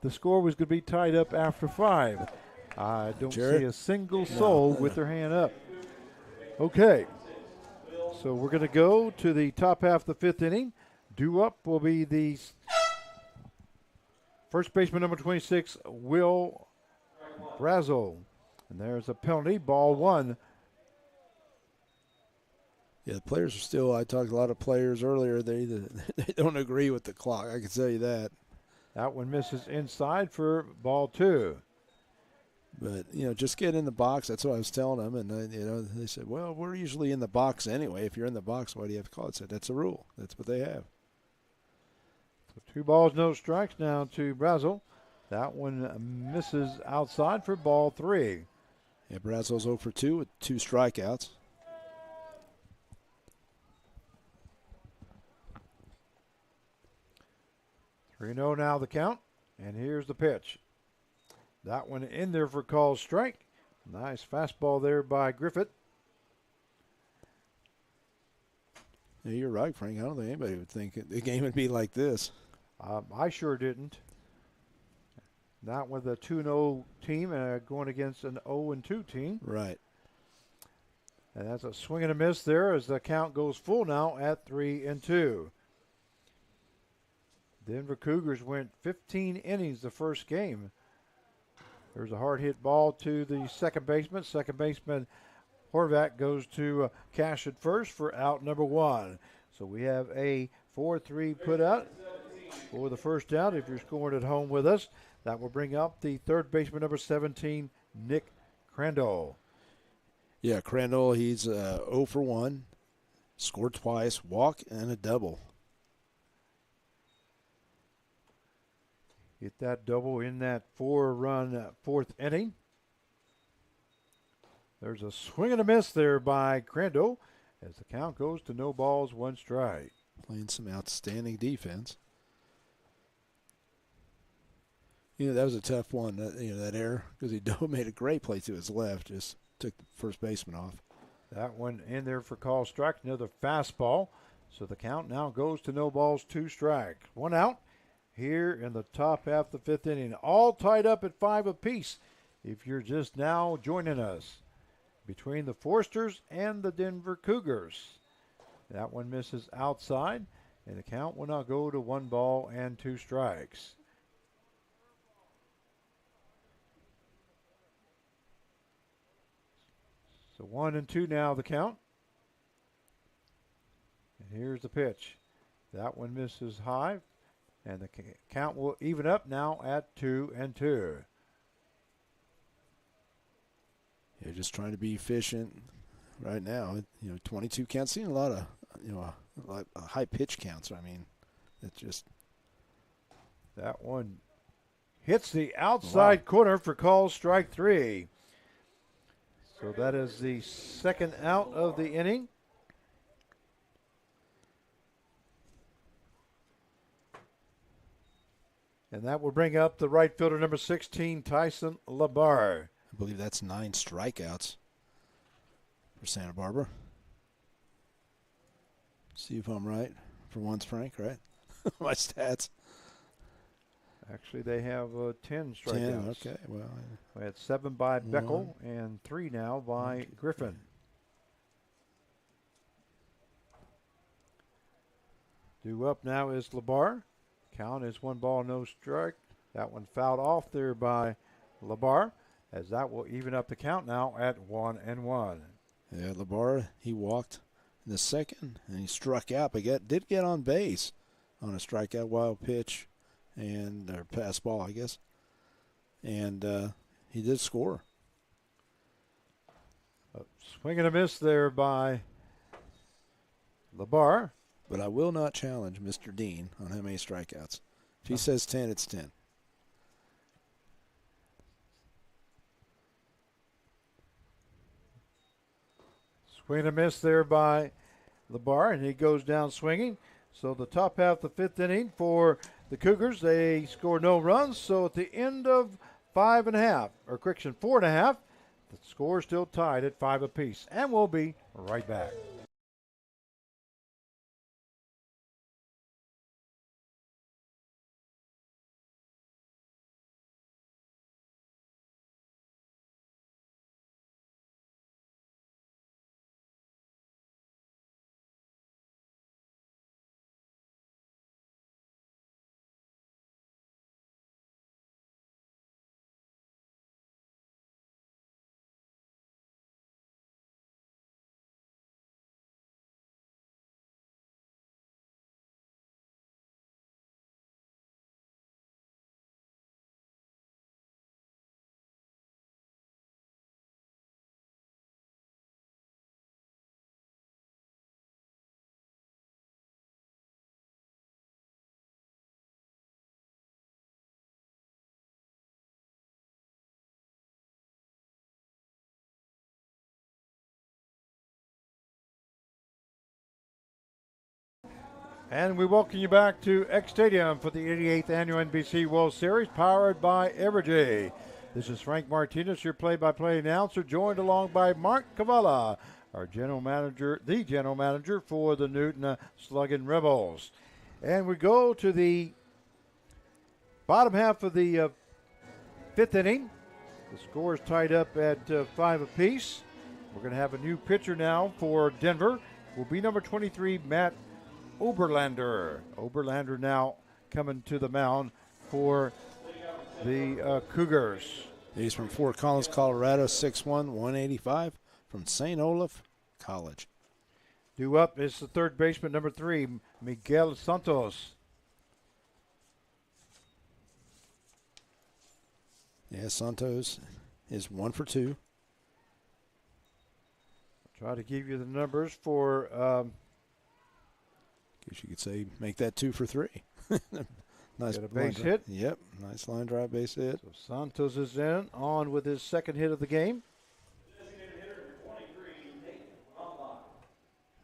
the score was going to be tied up after 5. I don't see a single soul with their hand up. Okay, so we're going to go to the top half of the 5th inning. Due up will be the first baseman, number 26, Will Brazel. And there's a penalty, ball 1. Yeah, the players are still, I talked to a lot of players earlier, they don't agree with the clock, I can tell you that. That one misses inside for ball 2. But, just get in the box. That's what I was telling them. And, they said, well, we're usually in the box anyway. If you're in the box, why do you have to call it? I said, that's a rule. That's what they have. So 2 balls, no strikes now to Brazel. That one misses outside for ball 3. Yeah, Brazel's 0 for 2 with 2 strikeouts. Three-0 now the count, and here's the pitch. That one in there for called strike. Nice fastball there by Griffith. Yeah, you're right, Frank. I don't think anybody would think the game would be like this. I sure didn't. Not with a 2-0 team going against an 0-2 team. Right. And that's a swing and a miss there as the count goes full now at 3-2. Denver Cougars went 15 innings the first game. There's a hard hit ball to the second baseman. Second baseman Horvat goes to Cash at first for out number 1. So we have a 4-3 put out for the first out. If you're scoring at home with us, that will bring up the third baseman, number 17, Nick Crandall. Yeah, Crandall, he's 0 for 1, scored twice, walk, and a double. Get that double in that 4-run fourth inning. There's a swing and a miss there by Crandall as the count goes to no balls, 1 strike. Playing some outstanding defense. That was a tough one, that error, because he made a great play to his left, just took the first baseman off. That one in there for call strike, another fastball. So the count now goes to no balls, 2 strikes. 1 out here in the top half of the 5th inning. All tied up at 5 apiece if you're just now joining us. between the Forsters and the Denver Cougars. That one misses outside, and the count will now go to 1 ball and 2 strikes. So 1-2 now the count. And here's the pitch. That one misses high, and the count will even up now at 2-2. You're just trying to be efficient right now. 22 counts. Seen a lot of, like high pitch counts. I mean, it's just. That one hits the outside corner for call strike 3. So that is the second out of the inning. And that will bring up the right fielder, number 16, Tyson Labarro. I believe that's 9 strikeouts for Santa Barbara. See if I'm right for once, Frank, right? My stats. Actually, they have 10 strikeouts. 10, okay. Well, we had 7 by Beckel and 3 now by Griffin. Due up now is Labarro. Count is 1 ball, no strike. That one fouled off there by Labarro, as that will even up the count now at 1-1. Yeah, Labarro, he walked in the second, and he struck out, but did get on base on a strikeout wild pitch or pass ball, I guess. And he did score. A swing and a miss there by Labarro. But I will not challenge Mr. Dean on how many strikeouts. If he says 10, it's 10. Swing and a miss there by Labarro, and he goes down swinging. So the top half of the 5th inning for the Cougars, they score no runs. So at the end of 5.5, or correction, 4.5, the score is still tied at 5 apiece. And we'll be right back. And we welcome you back to X Stadium for the 88th Annual NBC World Series, powered by Evergy. This is Frank Martinez, your play-by-play announcer, joined along by Mark Cavalla, our general manager, the general manager for the Newton Sluggin Rebels. And we go to the bottom half of the 5th inning. The score is tied up at 5 apiece. We're going to have a new pitcher now for Denver. Will be number 23, Matt Oberlander. Oberlander now coming to the mound for the Cougars. He's from Fort Collins, Colorado, 6'1", 185, from St. Olaf College. Due up is the third baseman, number 3, Miguel Santos. Yeah, Santos is 1 for 2. I'll try to give you the numbers for guess you could say make that 2 for 3. Nice got a base hit. Yep, nice line drive base hit. So Santos is in, on with his second hit of the game.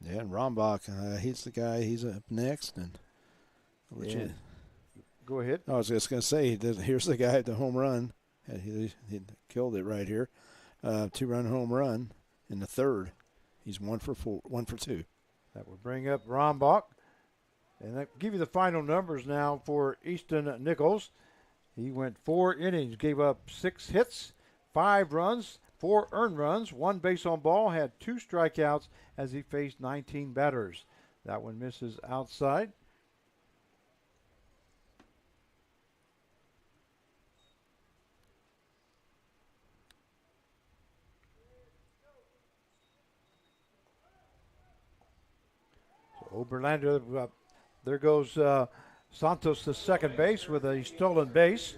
Yeah, and Rombock, he's the guy. He's up next, and go ahead. I was just going to say, here's the guy at the home run. He killed it right here. 2-run home run in the third. He's 1 for 2. That will bring up Rombock. And that give you the final numbers now for Easton Nichols. He went 4 innings, gave up 6 hits, 5 runs, 4 earned runs, 1 base on ball, had 2 strikeouts as he faced 19 batters. That one misses outside. So Oberlander, there goes Santos to second base with a stolen base.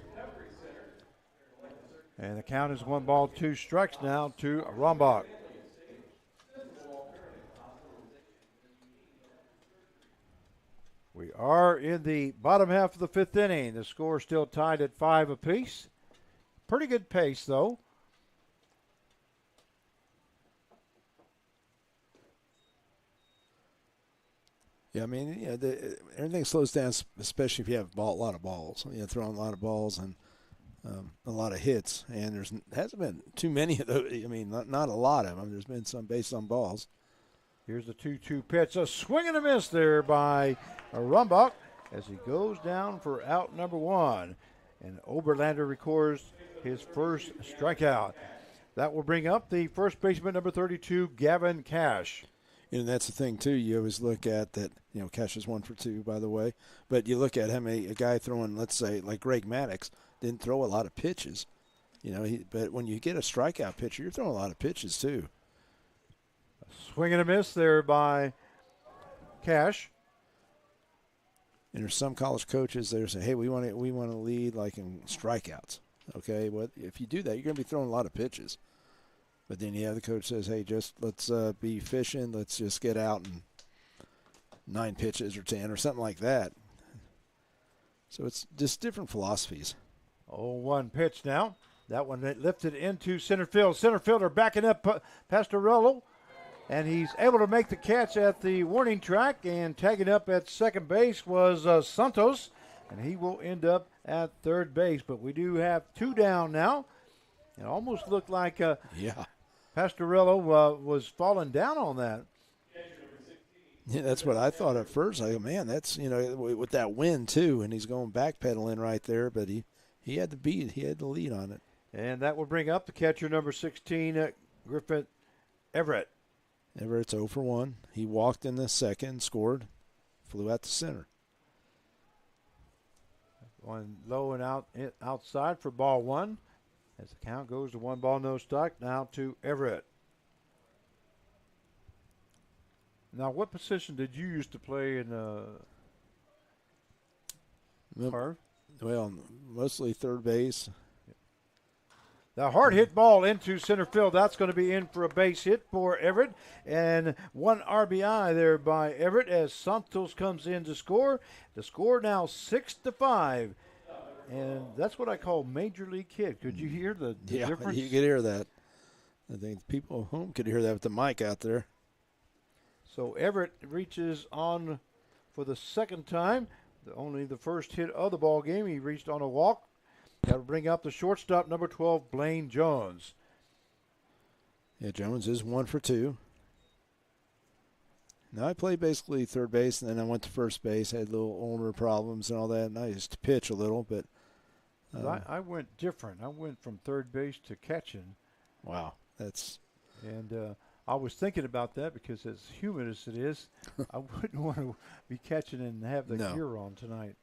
And the count is 1 ball, 2 strikes now to Rombock. We are in the bottom half of the 5th inning. The score still tied at 5 apiece. Pretty good pace, though. Yeah, I mean, everything slows down, especially if you have a lot of balls. Throwing a lot of balls and a lot of hits. And there hasn't been too many of those. I mean, not a lot of them. There's been some based on balls. Here's the 2-2 pitch. A swing and a miss there by Rumbach as he goes down for out number 1. And Oberlander records his first strikeout. That will bring up the first baseman, number 32, Gavin Cash. And that's the thing, too. You always look at that, Cash is 1 for 2, by the way. But you look at him, a guy throwing, let's say, like Greg Maddox, didn't throw a lot of pitches. But when you get a strikeout pitcher, you're throwing a lot of pitches, too. Swing and a miss there by Cash. And there's some college coaches that say, "Hey, we want to lead like in strikeouts." Okay, well, if you do that, you're going to be throwing a lot of pitches. But then the coach says, "Hey, just let's be efficient. Let's just get out and 9 pitches or 10 or something like that." So it's just different philosophies. 0-1 pitch now. That one lifted into center field. Center fielder backing up Pastorello. And he's able to make the catch at the warning track, and tagging up at second base was Santos, and he will end up at third base. But we do have 2 down now. It almost looked like Pastorello was falling down on that. Yeah, that's what I thought at first. I go, man, that's, with that wind too, and he's going backpedaling right there, but he had the lead on it. And that will bring up the catcher, number 16, Griffin Everett. Everett's 0 for 1. He walked in the second, scored, flew out to center. One low and outside for ball 1. As the count goes to 1 ball, no strike. Now to Everett. Now, what position did you used to play in Harv? Well, mostly third base. The hard hit ball into center field. That's going to be in for a base hit for Everett. And 1 RBI there by Everett as Santos comes in to score. The score now 6-5. And that's what I call major league hit. Could you hear the difference? You could hear that. I think people at home could hear that with the mic out there. So Everett reaches on for the second time. Only the first hit of the ball game. He reached on a walk. Got to bring up the shortstop, number 12, Blaine Jones. Yeah, Jones is 1 for 2. Now, I played basically third base, and then I went to first base. Had little owner problems and all that, and I used to pitch a little, but I went different. I went from third base to catching. Wow, that's. And I was thinking about that because as humid as it is, I wouldn't want to be catching and have the gear on tonight.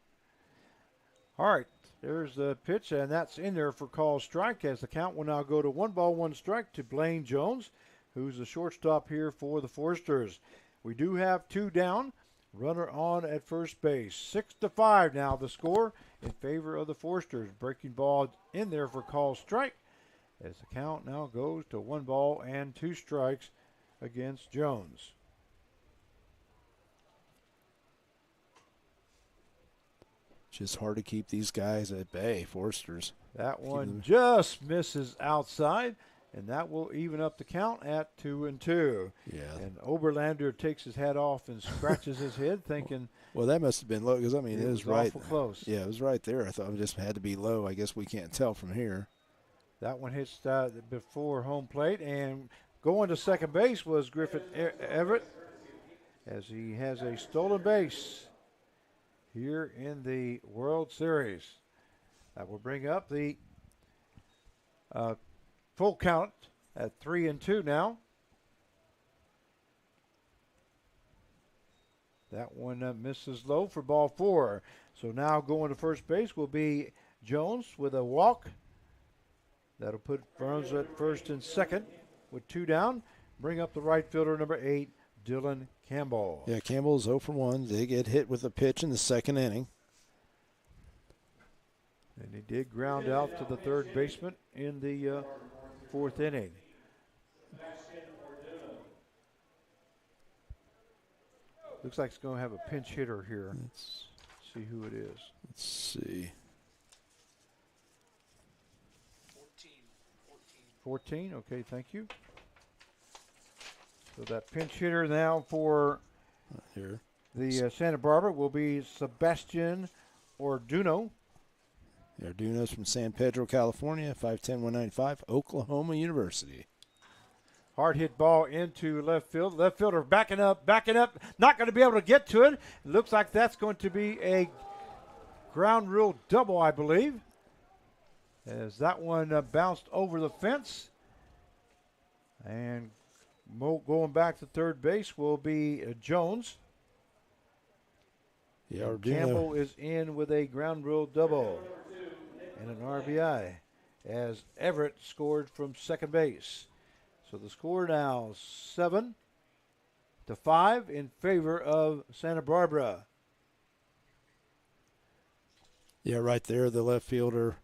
All right, there's the pitch, and that's in there for call strike as the count will now go to 1 ball, 1 strike to Blaine Jones, who's the shortstop here for the Foresters. We do have 2 down, runner on at first base. 6-5 now the score in favor of the Foresters. Breaking ball in there for call strike as the count now goes to 1 ball and 2 strikes against Jones. Just hard to keep these guys at bay, Foresters. That one just misses outside, and that will even up the count at 2-2. Yeah. And Oberlander takes his hat off and scratches his head, thinking. Well, that must have been low because, it was right. Awful close. Yeah, it was right there. I thought it just had to be low. I guess we can't tell from here. That one hits before home plate, and going to second base was Griffin Everett as he has a stolen base here in the World Series. That will bring up the full count at 3-2 now. That one misses low for ball 4. So now going to first base will be Jones with a walk. That'll put Burns at first and second with 2 down. Bring up the right fielder, number 8, Dylan Campbell. Yeah, Campbell's 0 for 1. They get hit with a pitch in the second inning. And he did ground out to the third baseman in the 4th inning. Looks like it's going to have a pinch hitter here. Let's see who it is. Let's see. 14, okay, thank you. So that pinch hitter now for here the Santa Barbara will be Sebastian Orduno. Orduno's from San Pedro, California, 5'10", 195, Oklahoma University. Hard hit ball into left field. Left fielder backing up, not going to be able to get to it. It looks like that's going to be a ground rule double, I believe, as that one bounced over the fence. And going back to third base will be Jones. Yeah, Campbell is in with a ground rule double and an RBI as Everett scored from second base. So the score now 7-5 in favor of Santa Barbara. Yeah, right there, the left fielder.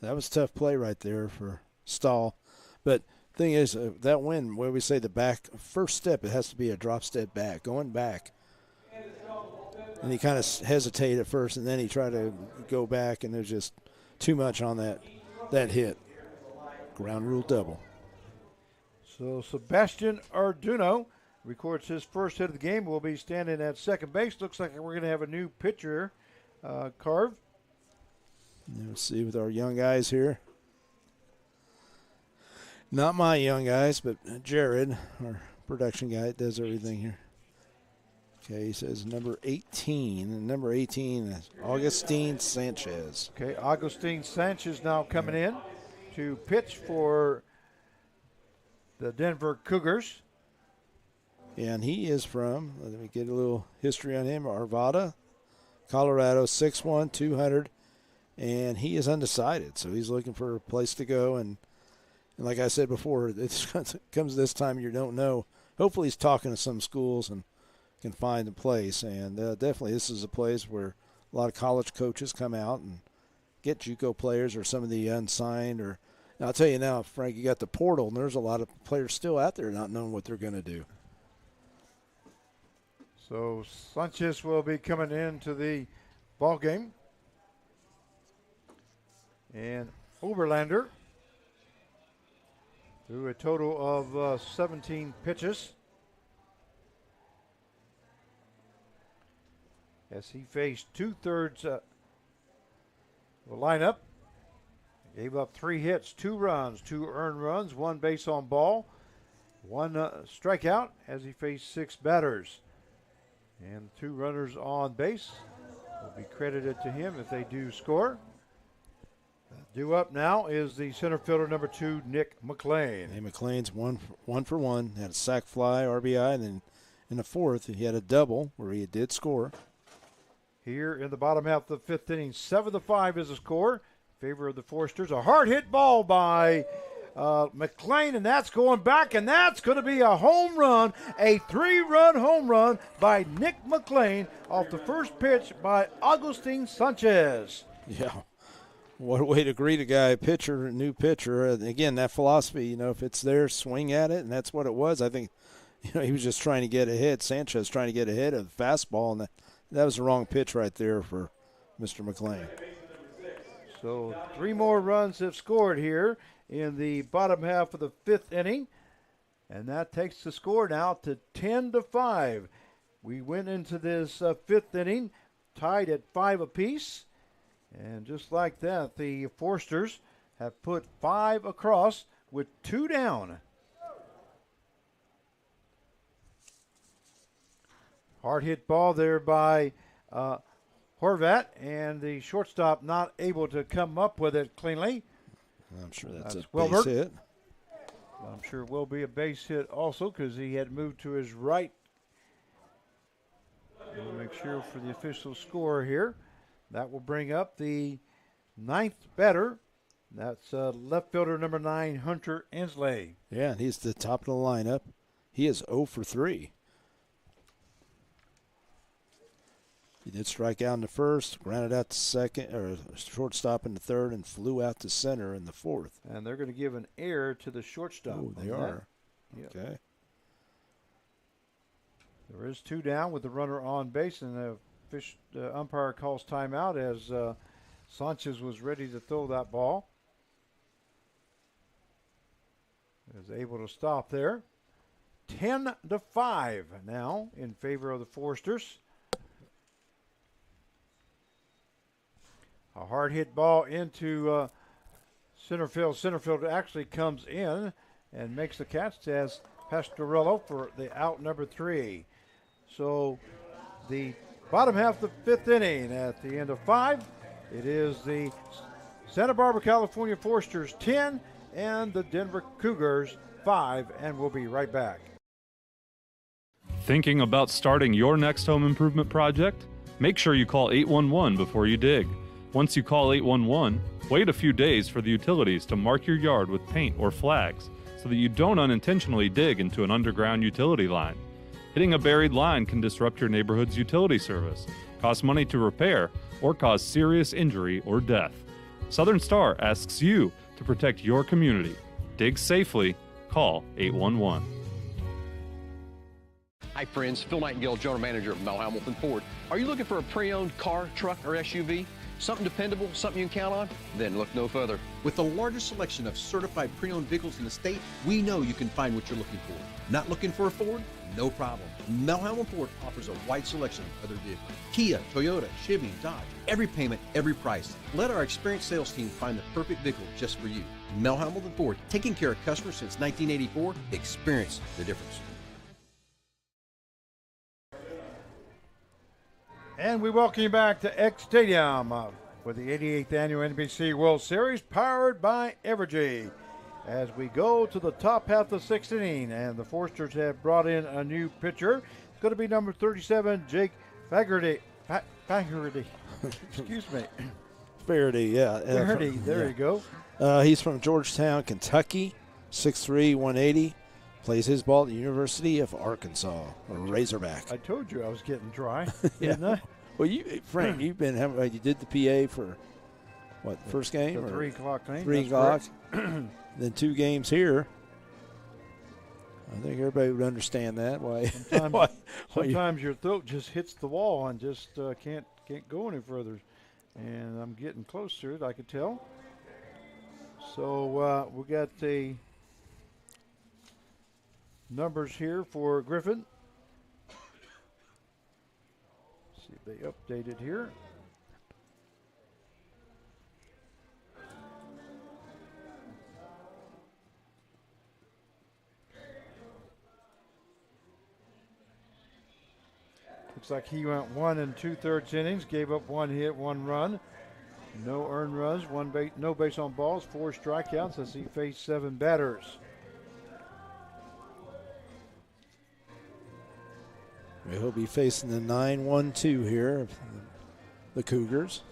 That was a tough play right there for Stahl. But thing is, that win, where we say the back first step, it has to be a drop step back, going back. And he kind of hesitated at first, and then he tried to go back, and there's just too much on that hit. Ground rule double. So Sebastian Orduno records his first hit of the game. Will be standing at second base. Looks like we're going to have a new pitcher carved. Let's see with our young guys here. Not my young guys, but Jared, our production guy, does everything here. Okay, he says number 18. And number 18 is Augustine Sanchez. Okay, Augustine Sanchez now coming in to pitch for the Denver Cougars. And he is from, let me get a little history on him, Arvada, Colorado, 6'1", 200. And he is undecided, so he's looking for a place to go. And like I said before, it comes this time you don't know. Hopefully he's talking to some schools and can find a place. And definitely this is a place where a lot of college coaches come out and get JUCO players or some of the unsigned. Or I'll tell you now, Frank, you got the portal, and there's a lot of players still out there not knowing what they're going to do. So Sanchez will be coming into the ball game. And Oberlander threw a total of 17 pitches as he faced 2/3 the lineup. Gave up 3 hits, 2 runs, 2 earned runs, 1 base on ball, 1 strikeout as he faced 6 batters. And 2 runners on base will be credited to him if they do score. Due up now is the center fielder, number 2, Nick Mclean. Hey, Mclean's one for one. Had a sac fly, RBI, and then in the 4th he had a double where he did score. Here in the bottom half of the 5th inning, 7-5 is the score in favor of the Forsters. A hard hit ball by McLean, and that's going back, and that's going to be a home run, a 3-run home run by Nick McLean off the first pitch by Augustine Sanchez. Yeah. What a way to greet a guy, a new pitcher. Again, that philosophy, if it's there, swing at it, and that's what it was. I think, he was just trying to get ahead. Sanchez trying to get ahead of the fastball, and that was the wrong pitch right there for Mr. McLean. So 3 more runs have scored here in the bottom half of the 5th inning, and that takes the score now to 10-5. We went into this 5th inning tied at 5 apiece. And just like that, the Forsters have put 5 across with 2 down. Hard hit ball there by Horvat, and the shortstop not able to come up with it cleanly. I'm sure that's a Wilbert. base hit. I'm sure it will be a base hit also because he had moved to his right. We'll make sure for the official score here. That will bring up the 9th batter. That's left fielder number 9, Hunter Ensley. Yeah, and he's the top of the lineup. He is 0 for 3. He did strike out in the first, grounded out to second, or shortstop in the third, and flew out to center in the fourth. And they're going to give an error to the shortstop. Oh, they are. Yep. Okay. There is 2 down with the runner on base, and the umpire calls timeout as Sanchez was ready to throw that ball. Is able to stop there. 10-5 now in favor of the Foresters. A hard hit ball into center field. Center field actually comes in and makes the catch as Pastorello for the out number 3. So the bottom half of the 5th inning at the end of 5. It is the Santa Barbara, California Foresters 10 and the Denver Cougars 5, and we'll be right back. Thinking about starting your next home improvement project? Make sure you call 811 before you dig. Once you call 811, wait a few days for the utilities to mark your yard with paint or flags so that you don't unintentionally dig into an underground utility line. Hitting a buried line can disrupt your neighborhood's utility service, cost money to repair, or cause serious injury or death. Southern Star asks you to protect your community. Dig safely. Call 811. Hi friends, Phil Nightingale, General Manager of Mel Hamilton Ford. Are you looking for a pre-owned car, truck, or SUV? Something dependable, something you can count on? Then look no further. With the largest selection of certified pre-owned vehicles in the state, we know you can find what you're looking for. Not looking for a Ford? No problem. Mel Hamilton Ford offers a wide selection of other vehicles. Kia, Toyota, Chevy, Dodge. Every payment, every price. Let our experienced sales team find the perfect vehicle just for you. Mel Hamilton Ford, taking care of customers since 1984. Experience the difference. And we welcome you back to X Stadium for the 88th Annual NBC World Series, powered by Evergy. As we go to the top half of the 6th inning, and the Foresters have brought in a new pitcher. It's going to be number 37, Jake Beggarty. Excuse me. Faraday, yeah. Faraday, there you go. He's from Georgetown, Kentucky, 6'3", 180. Plays his ball at the University of Arkansas, a Razorback. I told you I was getting dry, yeah. didn't I? Well, Frank, you did the PA for what, the first game? The 3 o'clock game. 3 o'clock. Then 2 games here. I think everybody would understand that. Why? Sometimes your throat just hits the wall and just can't go any further. And I'm getting close to it, I could tell. So we got the numbers here for Griffin. See if they updated here. Looks like he went 1 2/3 innings, gave up 1 hit, 1 run. No earned runs, no base on balls, 4 strikeouts as he faced 7 batters. He'll be facing the 9-1-2 here of the Cougars.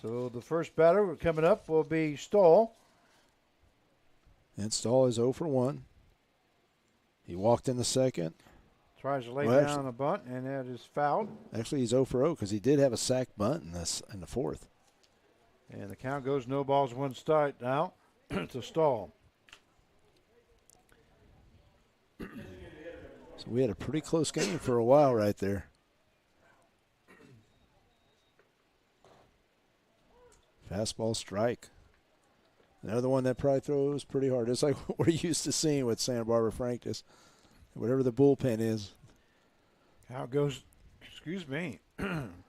So the first batter coming up will be Stahl. And Stahl is 0 for 1. He walked in the second. Tries to lay down a bunt, and that is fouled. Actually, he's 0 for 0 because he did have a sac bunt in the fourth. And the count goes no balls, 1 strike now to Stahl. So we had a pretty close game for a while right there. Fastball strike. Another one that probably throws pretty hard. It's like what we're used to seeing with Santa Barbara Frank, just whatever the bullpen is. Count goes, excuse me,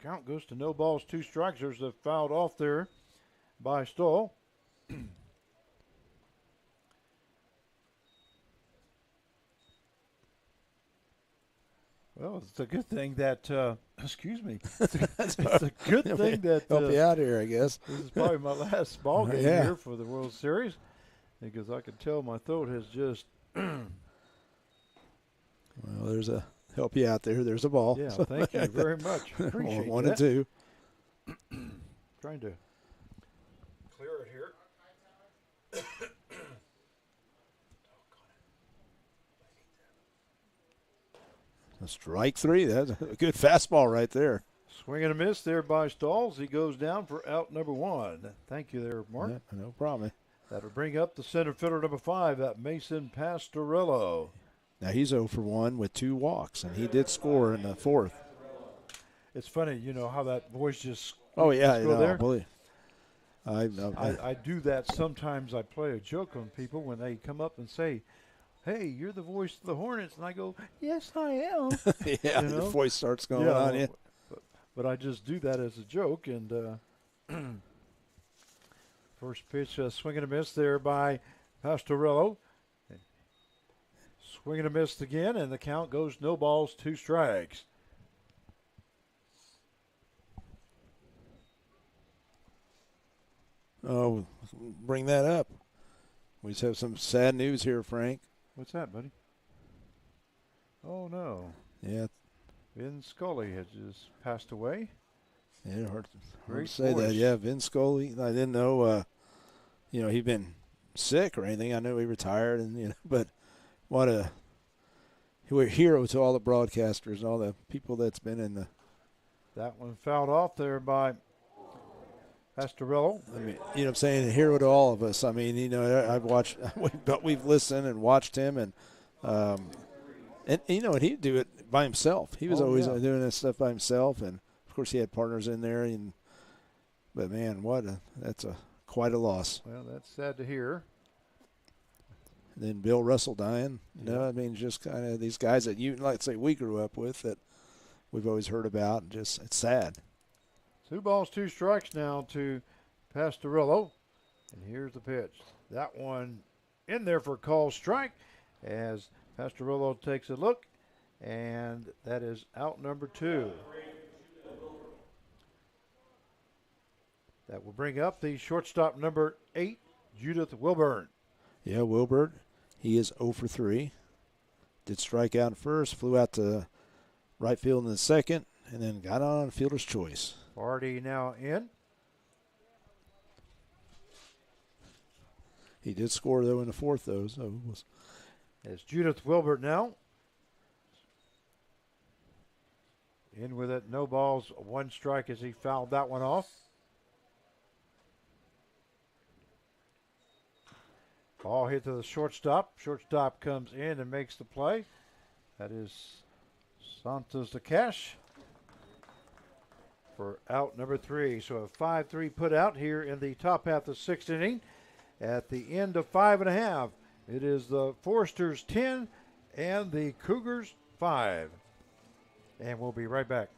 count goes to no balls, 2 strikes. There's a fouled off there by Stahl. Well, it's a good thing that, excuse me, it's a good thing that. Help you out here, I guess. This is probably my last ball game Yeah. here for the World Series, because I can tell my throat has just. Well, there's a help you out there. There's a ball. Yeah, thank you very much. Appreciate One that. and two. Trying to clear it here. Strike three. That's a good fastball right there. Swing and a miss there by Stalls. He goes down for out number 1. Thank you there, Mark. Yeah, no problem. That'll bring up the center fielder number 5, that Mason Pastorello. Now he's 0 for 1 with 2 walks, and he did score in the 4th. It's funny, you know, how that voice just Oh, yeah, go there. believe. I do that sometimes. I play a joke on people when they come up and say, hey, you're the voice of the Hornets. And I go, yes, I am. Yeah, you know? the voice starts going on. Yeah. But I just do that as a joke. And first pitch, swing and a miss there by Pastorello. Swing and a miss again, and the count goes no balls, 2 strikes. Oh, bring that up. We just have some sad news here, Frank. What's that, buddy? Oh, no. Yeah. Vin Scully has just passed away. Yeah, hard Great to say voice. that. Yeah, Vin Scully. I didn't know, he'd been sick or anything. I knew he retired, and but what a hero to all the broadcasters and all the people that's been in the. That one fouled off there by Pastorello. I mean, you know what I'm saying? A hero to all of us. I mean, I've watched, we've listened and watched him, and and he'd do it by himself. He was always doing this stuff by himself, and of course he had partners in there. But man, that's quite a loss. Well, that's sad to hear. And then Bill Russell dying. I mean, just kind of these guys that we grew up with that we've always heard about, and just it's sad. 2 balls, 2 strikes now to Pastorello. And here's the pitch. That one in there for a call strike as Pastorello takes a look, and that is out number 2. That will bring up the shortstop number 8, Judith Wilburn. Yeah, Wilburn. He is 0 for 3. Did strike out first, flew out to right field in the second, and then got on fielder's choice. Already now in. He did score, though, in the 4th, though. So it was. It's Judith Wilburn now. In with it, no balls, 1 strike as he fouled that one off. Ball hit to the shortstop. Shortstop comes in and makes the play. That is Santos to Cash for out number 3. So a 5-3 put out here in the top half of the 6th inning. At the end of 5 1/2, it is the Foresters 10 and the Cougars 5. And we'll be right back.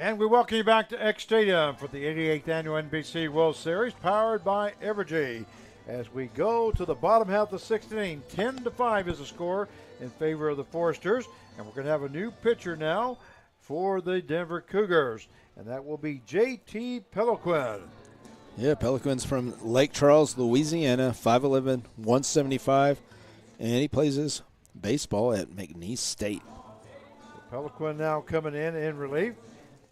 And we welcome you back to X Stadium for the 88th Annual NBC World Series, powered by Evergy. As we go to the bottom half of the 6th inning, 10-5 is the score in favor of the Foresters. And we're going to have a new pitcher now for the Denver Cougars, and that will be J.T. Peloquin. Yeah, Pelican's from Lake Charles, Louisiana, 5'11", 175. And he plays his baseball at McNeese State. Peliquin now coming in relief.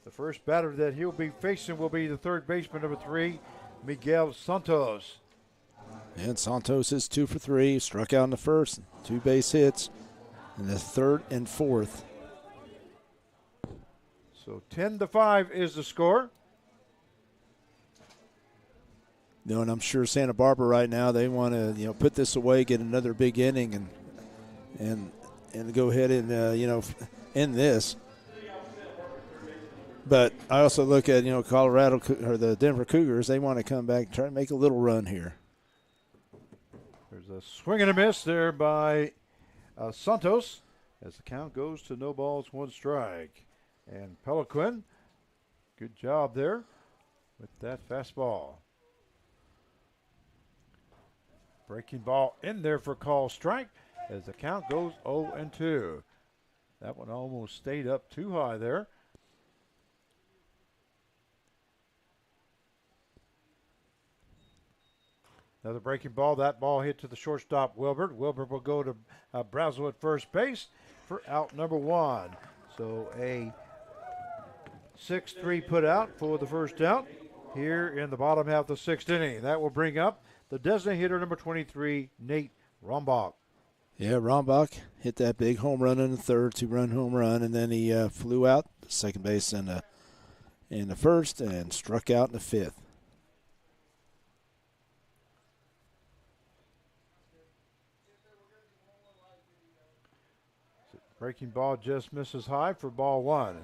The first batter that he'll be facing will be the third baseman, number 3, Miguel Santos. And Santos is 2 for 3, struck out in the first, 2 base hits in the third and fourth. So 10-5 is the score. You know, and I'm sure Santa Barbara right now, they want to, put this away, get another big inning and go ahead and, end this. But I also look at, Colorado or the Denver Cougars, they want to come back and try to make a little run here. There's a swing and a miss there by Santos as the count goes to no balls, 1 strike. And Peliquin, good job there with that fastball. Breaking ball in there for call strike as the count goes 0-2. That one almost stayed up too high there. Another breaking ball. That ball hit to the shortstop, Wilbert. Wilbert will go to Brazel at first base for out number 1. So a 6-3 put out for the first out here in the bottom half of the 6th inning. That will bring up the designated hitter, number 23, Nate Rombock. Yeah, Rombock hit that big home run in the third, 2-run home run, and then he flew out second base in the first and struck out in the 5th. Breaking ball just misses high for ball 1.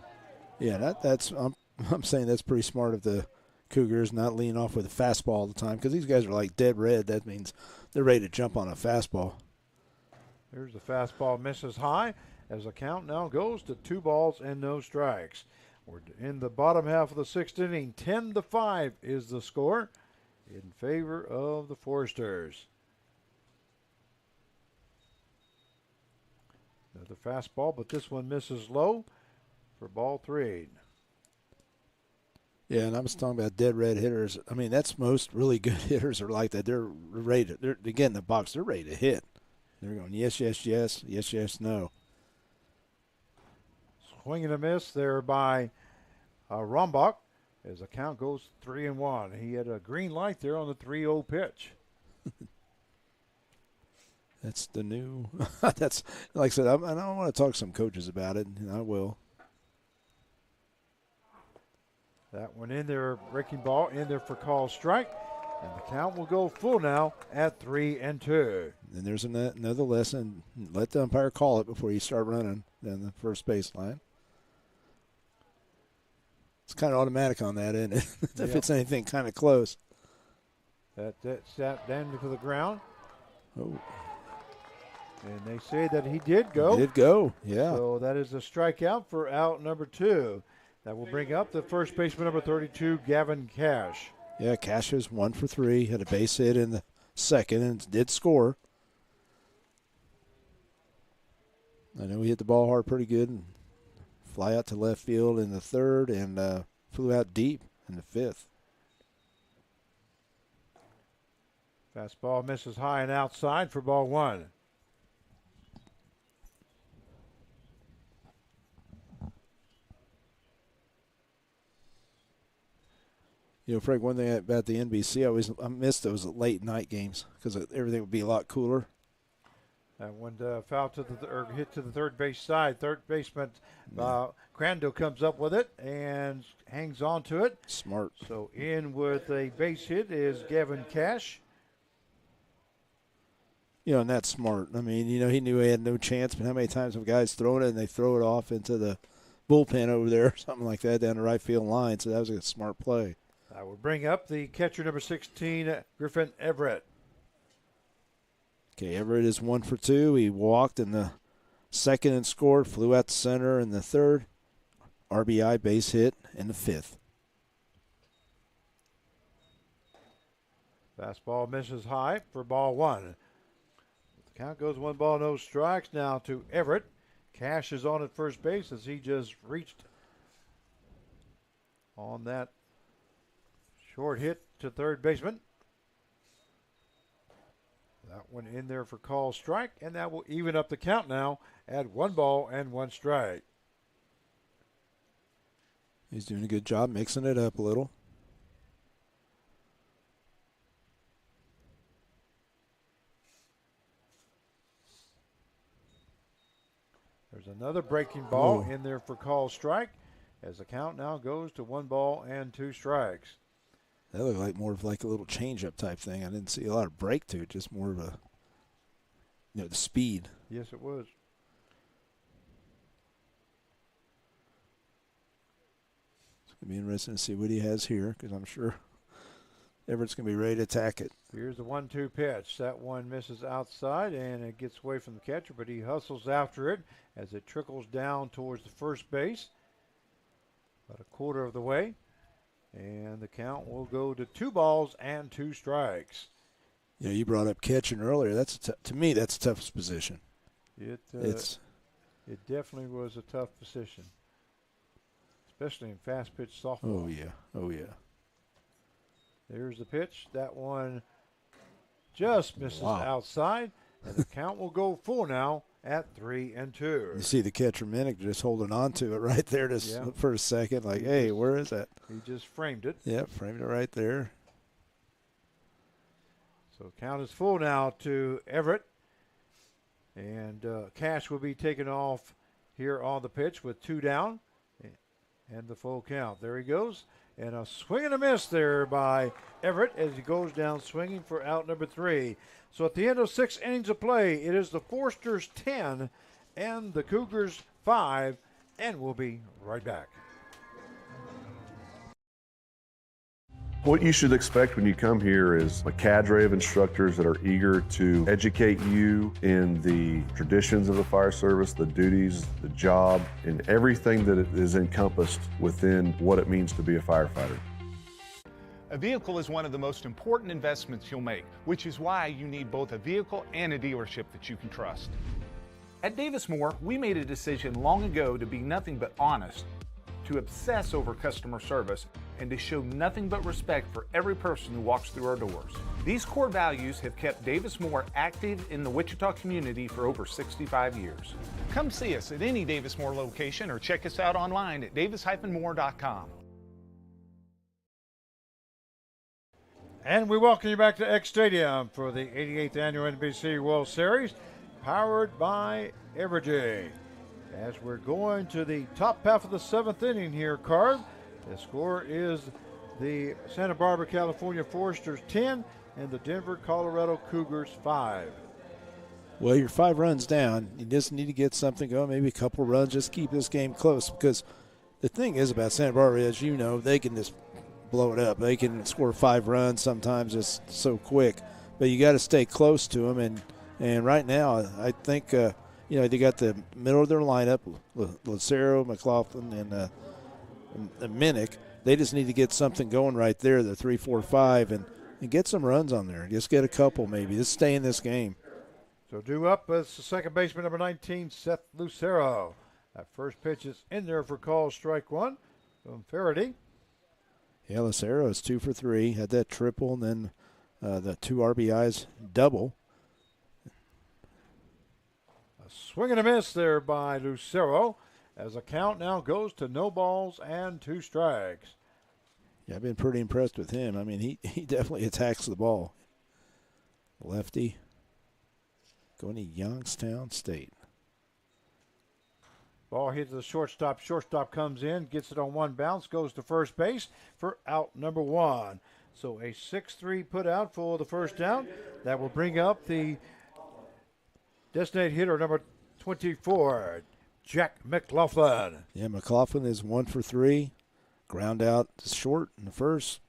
Yeah, that's I'm saying that's pretty smart of the Cougars, not leaning off with a fastball all the time, because these guys are like dead red. That means they're ready to jump on a fastball. There's the fastball, misses high as the count now goes to 2 balls and no strikes. We're in the bottom half of the 6th inning. 10-5 is the score in favor of the Foresters. Another fastball, but this one misses low for ball 3. Yeah, and I was talking about dead red hitters. I mean, that's most really good hitters are like that. They're ready to get in the box. They're ready to hit. They're going yes, yes, yes, yes, yes, no. Swing and a miss there by Rombock as the count goes 3-1. He had a green light there on the 3-0 pitch. That's the new. That's like I said. I don't want to talk to some coaches about it, and I will. That one in there, breaking ball in there for call strike, and the count will go full now at 3-2. And there's another lesson. Let the umpire call it before you start running down the first baseline. It's kind of automatic on that, isn't it? If it's anything kind of close. That sat down to the ground. Oh. And they say that he did go. He did go, yeah. So that is a strikeout for out number 2. That will bring up the first baseman, number 32, Gavin Cash. Yeah, Cash is 1 for 3. Had a base hit in the second and did score. I know he hit the ball hard pretty good and fly out to left field in the third and flew out deep in the 5th. Fastball misses high and outside for ball 1. You know, Frank, one thing about the NBC, I missed those late night games because everything would be a lot cooler. That one foul to or hit to the third base side. Third baseman Crandall comes up with it and hangs on to it. Smart. So in with a base hit is Gavin Cash. You know, and that's smart. I mean, you know, he knew he had no chance, but how many times have guys thrown it and they throw it off into the bullpen over there or something like that down the right field line? So that was a smart play. I will bring up the catcher, number 16, Griffin Everett. Okay, Everett is 1 for 2. He walked in the second and scored, flew out to center in the third. RBI base hit in the 5th. Fastball misses high for ball 1. The count goes 1 ball, no strikes now to Everett. Cash is on at first base as he just reached on that short hit to third baseman. That one in there for call strike, and that will even up the count now at 1 ball and 1 strike. He's doing a good job mixing it up a little. There's another breaking ball in there for call strike as the count now goes to 1 ball and 2 strikes. That looked like more of like a little changeup type thing. I didn't see a lot of break to it, just more of a, the speed. Yes, it was. It's going to be interesting to see what he has here because I'm sure Everett's going to be ready to attack it. Here's the 1-2 pitch. That one misses outside, and it gets away from the catcher, but he hustles after it as it trickles down towards the first base. About a quarter of the way. And the count will go to 2 balls and 2 strikes. You brought up catching earlier. That's to me, that's the toughest position. It definitely was a tough position, especially in fast pitch softball. Oh yeah. There's the pitch. That one just misses outside, and the count will go full now at 3-2. You see the catcher Minnick just holding on to it right there for a second, like, hey, where is that? He just framed it. Yeah, framed it right there. So count is full now to Everett, and Cash will be taken off here on the pitch with 2 down, and the full count. There he goes. And a swing and a miss there by Everett as he goes down swinging for out number 3. So at the end of 6 innings of play, it is the Forsters 10 and the Cougars 5, and we'll be right back. What you should expect when you come here is a cadre of instructors that are eager to educate you in the traditions of the fire service, the duties, the job, and everything that is encompassed within what it means to be a firefighter. A vehicle is one of the most important investments you'll make, which is why you need both a vehicle and a dealership that you can trust. At Davis Moore, we made a decision long ago to be nothing but honest, to obsess over customer service, and to show nothing but respect for every person who walks through our doors. These core values have kept Davis Moore active in the Wichita community for over 65 years. Come see us at any Davis Moore location or check us out online at davis-moore.com. And we welcome you back to X Stadium for the 88th Annual NBC World Series, powered by Evergy. As we're going to the top half of the 7th inning here, Carl, the score is the Santa Barbara, California Foresters 10 and the Denver, Colorado Cougars 5. Well, you're 5 runs down. You just need to get something going, maybe a couple runs, just keep this game close, because the thing is about Santa Barbara, as you know, they can just blow it up. They can score 5 runs sometimes just so quick, but you got to stay close to them. And right now, I think they got the middle of their lineup, Lucero, Mclaughlin, and Minnick. They just need to get something going right there, the 3, 4, 5, and get some runs on there. Just get a couple maybe. Just stay in this game. So due up is the second baseman, number 19, Seth Lucero. That first pitch is in there for call strike 1 from Faraday. Yeah, Lucero is 2 for 3. Had that triple and then the 2 RBIs double. A swing and a miss there by Lucero as the count now goes to no balls and 2 strikes. Yeah, I've been pretty impressed with him. I mean, he definitely attacks the ball. Lefty going to Youngstown State. Ball hit to the shortstop. Shortstop comes in, gets it on 1 bounce, goes to first base for out number 1. So a 6-3 put out for the first down. That will bring up the designated hitter, number 24, Jack Mclaughlin. Yeah, Mclaughlin is 1 for 3. Ground out to short in the first,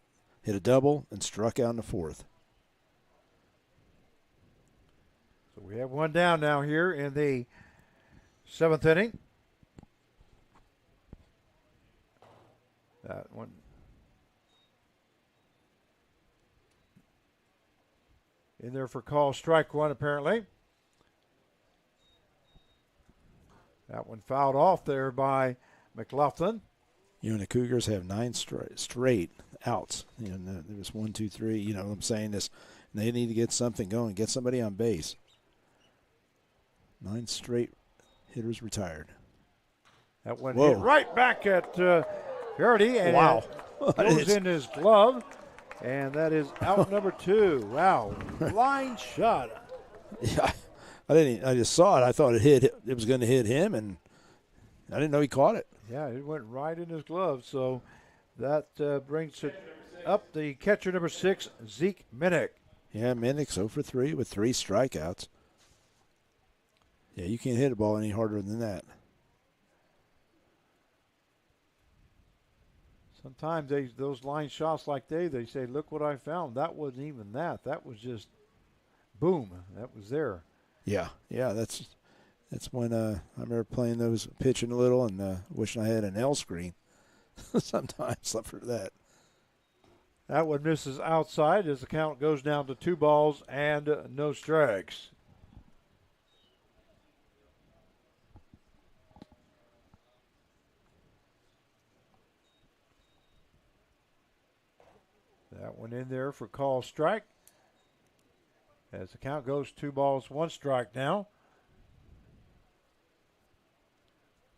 hit a double, and struck out in the 4th. So we have 1 down now here in the 7th inning. That one. In there for call strike 1, apparently. That one fouled off there by Mclaughlin. And the Cougars have 9 straight outs. There was 1, 2, 3. You know what I'm saying? They need to get something going, get somebody on base. 9 straight hitters retired. That one hit right back at Beggarty, and wow. It goes in his glove, and that is out number 2. Wow, line shot. Yeah, I just saw it. I thought it was going to hit him, and I didn't know he caught it. Yeah, it went right in his glove. So that brings it up. The catcher number 6, Zeke Minnick. Yeah, Minnick's 0 for 3 with 3 strikeouts. Yeah, you can't hit a ball any harder than that. Sometimes those line shots like they say, look what I found. That wasn't even that. That was just boom. That was there. Yeah, that's when I remember playing those, pitching a little, and wishing I had an L screen sometimes for that. That one misses outside as the count goes down to 2 balls and no strikes. That one in there for call strike. As the count goes 2 balls, 1 strike now.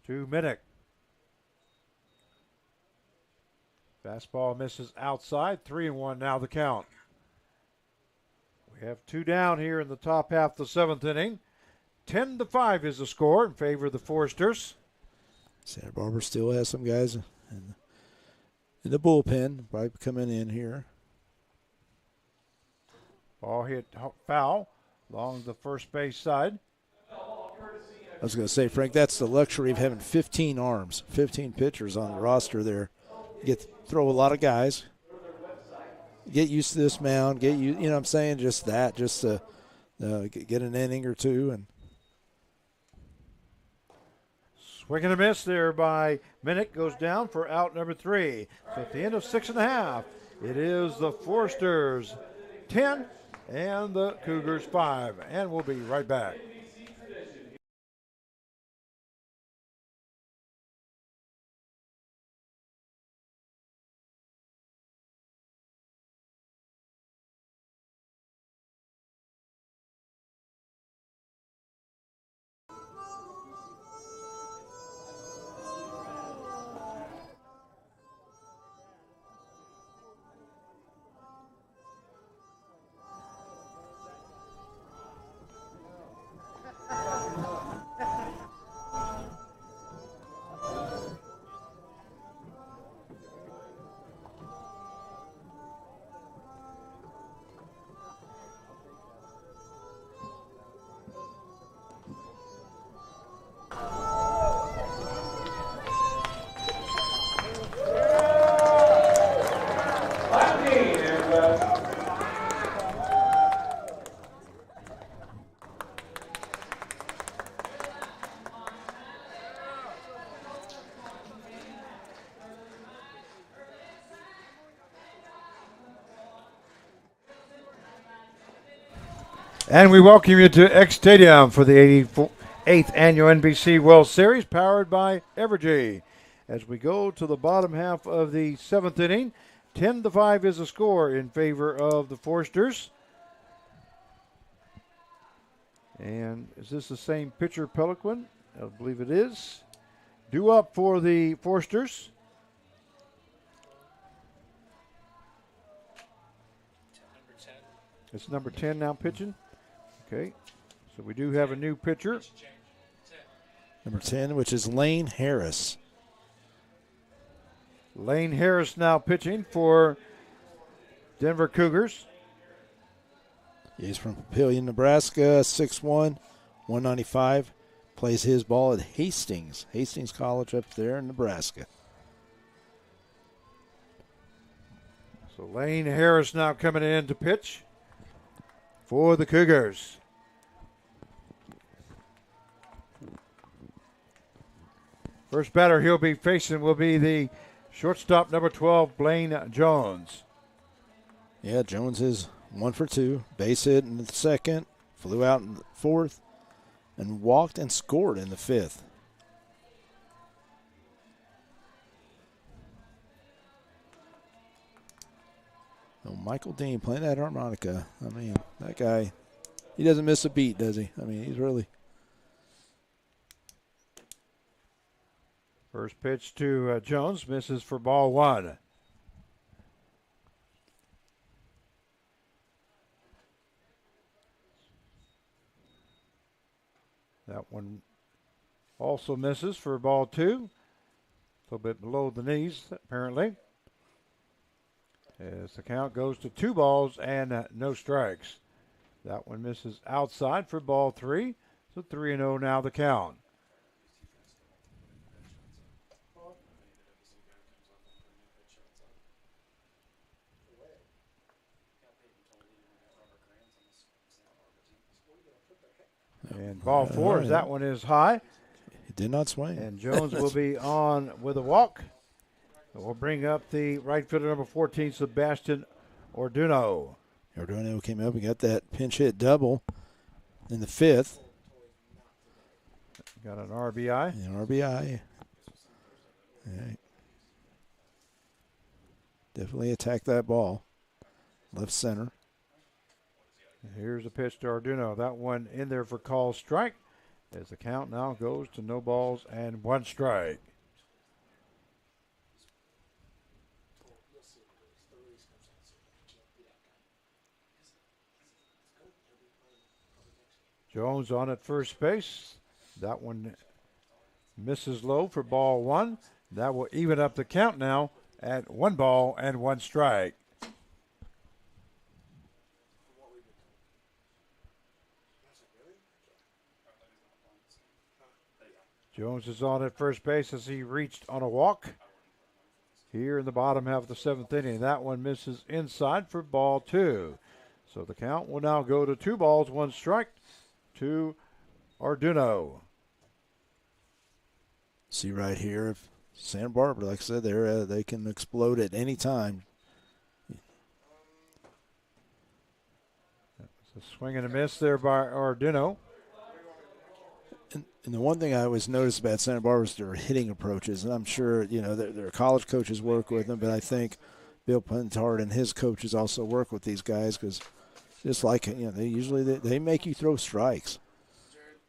To Minnick. Fastball misses outside. 3-1 now the count. We have 2 down here in the top half of the 7th inning. 10-5 is the score in favor of the Foresters. Santa Barbara still has some guys in the bullpen, probably coming in here. Ball hit foul along the first base side. I was going to say, Frank, that's the luxury of having 15 arms, 15 pitchers on the roster there. You get to throw a lot of guys. Get used to this mound. You know what I'm saying? Just to get an inning or 2. And swing and a miss there by Minnick, goes down for out number 3. So at the end of 6.5, it is the Foresters 10 and the Cougars 5. And we'll be right back. And we welcome you to X Stadium for the 88th Annual NBC World Series, powered by Evergy. As we go to the bottom half of the 7th inning, 10-5 is the score in favor of the Foresters. And is this the same pitcher, Pelican? I believe it is. Due up for the Foresters. It's number 10 now pitching. Okay, so we do have a new pitcher. Number 10, which is Lane Harris. Lane Harris now pitching for Denver Cougars. He's from Papillion, Nebraska, 6'1", 195. Plays his ball at Hastings College up there in Nebraska. So Lane Harris now coming in to pitch for the Cougars. First batter he'll be facing will be the shortstop, number 12, Blaine Jones. Yeah, Jones is 1 for 2. Base hit in the 2nd, flew out in the 4th, and walked and scored in the 5th. Oh, Michael Dean playing that harmonica. I mean, that guy, he doesn't miss a beat, does he? I mean, he's really. First pitch to Jones, misses for ball one. That one also misses for ball two. A little bit below the knees, apparently. As the count goes to 2 balls and no strikes. That one misses outside for ball three. So 3-0 now the count. And ball four, as that one is high. He did not swing. And Jones will be on with a walk. We'll bring up the right fielder, number 14, Sebastian Orduno. Orduno came up and got that pinch hit double in the 5th. Got an RBI. An RBI. All right. Definitely attack that ball. Left center. Here's a pitch to Orduno. That one in there for call strike. As the count now goes to no balls and 1 strike. Jones on at first base. That one misses low for ball one. That will even up the count now at 1 ball and 1 strike. Jones is on at first base as he reached on a walk here in the bottom half of the 7th inning. That one misses inside for ball two. So the count will now go to 2 balls, 1 strike to Orduno. See right here, if Santa Barbara, like I said, they can explode at any time. That's a swing and a miss there by Orduno. And the one thing I always notice about Santa Barbara is their hitting approaches, and I'm sure their college coaches work with them, but I think Bill Puntard and his coaches also work with these guys because just like they usually they make you throw strikes.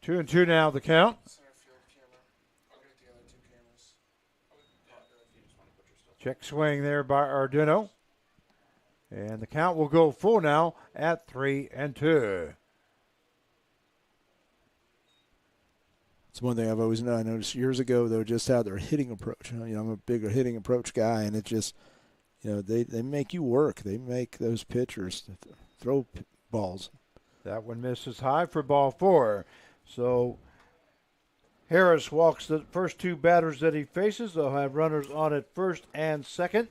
2-2 now the count. Check swing there by Orduno, and the count will go full now at 3-2. It's one thing I've always known. I noticed years ago, though, just how their hitting approach. I'm a bigger hitting approach guy, and it just, they make you work. They make those pitchers throw balls. That one misses high for ball four. So Harris walks the first 2 batters that he faces. They'll have runners on at first and second.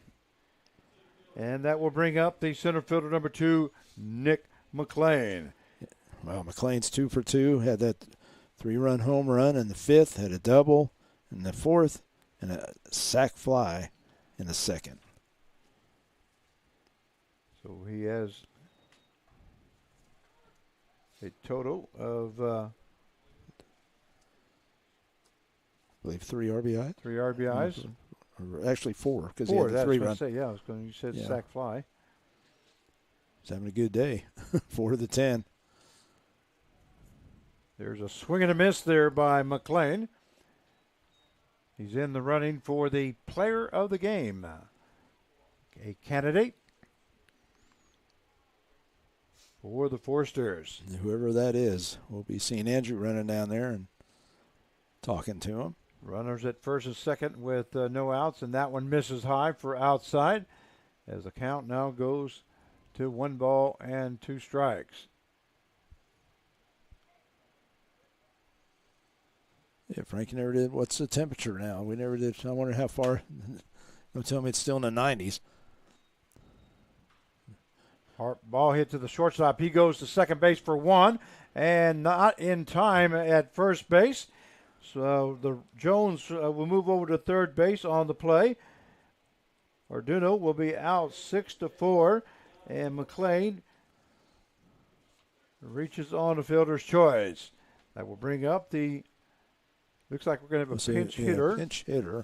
And that will bring up the center fielder, number 2, Nick Mclean. Well, McLean's 2 for 2. Had that 3-run home run in the 5th, had a double in the 4th, and a sac fly in the 2nd. So he has a total of, I believe 3 RBI. 3 RBIs. Or actually 4, because he 4, had the 3-run. You said sac fly. He's having a good day. 4 to the 10. There's a swing and a miss there by Mclean. He's in the running for the player of the game. A candidate for the Forsters. Whoever that is, we'll be seeing Andrew running down there and talking to him. Runners at first and second with no outs, and that one misses high for outside as the count now goes to 1 ball and 2 strikes. Yeah, Frankie never did. What's the temperature now? We never did. I wonder how far. Don't tell me it's still in the 90s. Ball hit to the shortstop. He goes to second base for 1 and not in time at first base. So the Jones will move over to third base on the play. Orduno will be out 6-4, and Mclean reaches on the fielder's choice. That will bring up the. Looks like we're going to have a pinch hitter. Pinch hitter.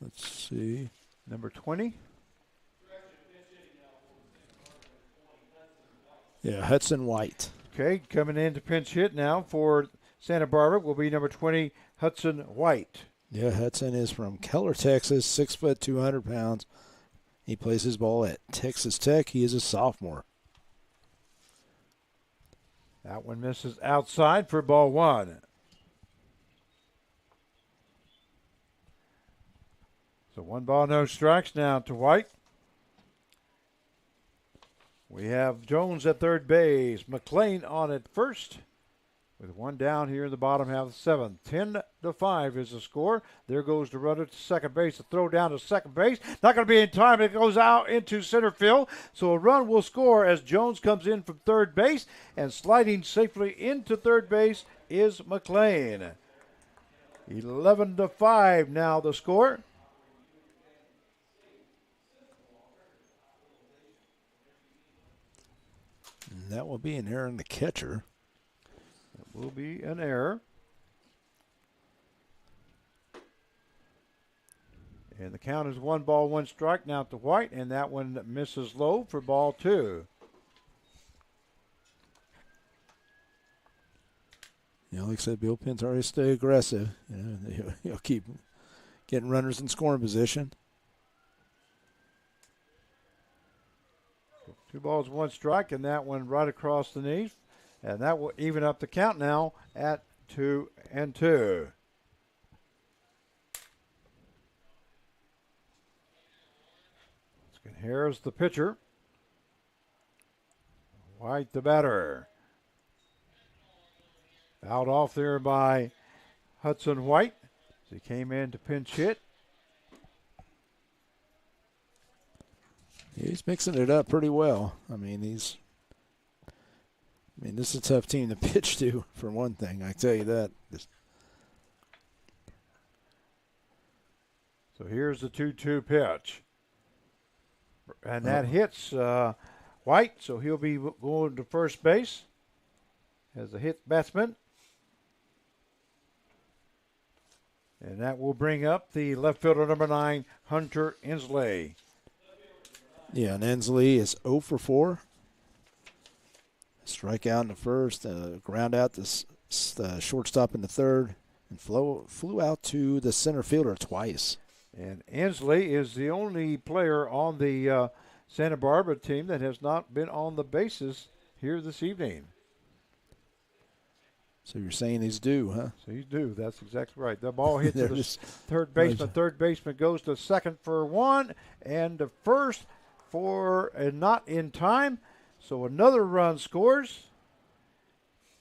Let's see. Number 20. Yeah, Hudson White. Okay, coming in to pinch hit now for Santa Barbara will be number 20, Hudson White. Yeah, Hudson is from Keller, Texas, 6 foot, 200 pounds. He plays his ball at Texas Tech. He is a sophomore. That one misses outside for ball one. So 1 ball, no strikes now to White. We have Jones at third base. Mclean on at first with 1 down here in the bottom half of the 7th. 10-5 is the score. There goes the runner to second base. The throw down to second base. Not going to be in time. It goes out into center field. So a run will score as Jones comes in from third base. And sliding safely into third base is Mclean. 11-5 now the score. And that will be an error in the catcher. It will be an error. And the count is 1 ball, 1 strike now to White, and that one misses low for ball 2. You know, like I said, Bill Penn's already stay aggressive. You know, he'll keep getting runners in scoring position. 2 balls, 1 strike, and that one right across the knees. And that will even up the count now at 2-2. Here's the pitcher. White the batter. Out off there by Hudson White. He came in to pinch hit. He's mixing it up pretty well. I mean, this is a tough team to pitch to, for one thing. I tell you that. So here's the 2-2 pitch. And that hits White, so he'll be going to first base as a hit batsman. And that will bring up the left fielder, number 9, Hunter Inslee. Yeah, and Inslee is 0 for 4. Strike out in the first, ground out the shortstop in the third, and flew out to the center fielder twice. And Inslee is the only player on the Santa Barbara team that has not been on the bases here this evening. So you're saying he's due, huh? So he's due. That's exactly right. The ball hits the third baseman. Third baseman goes to second for 1 and to first for not in time. So another run scores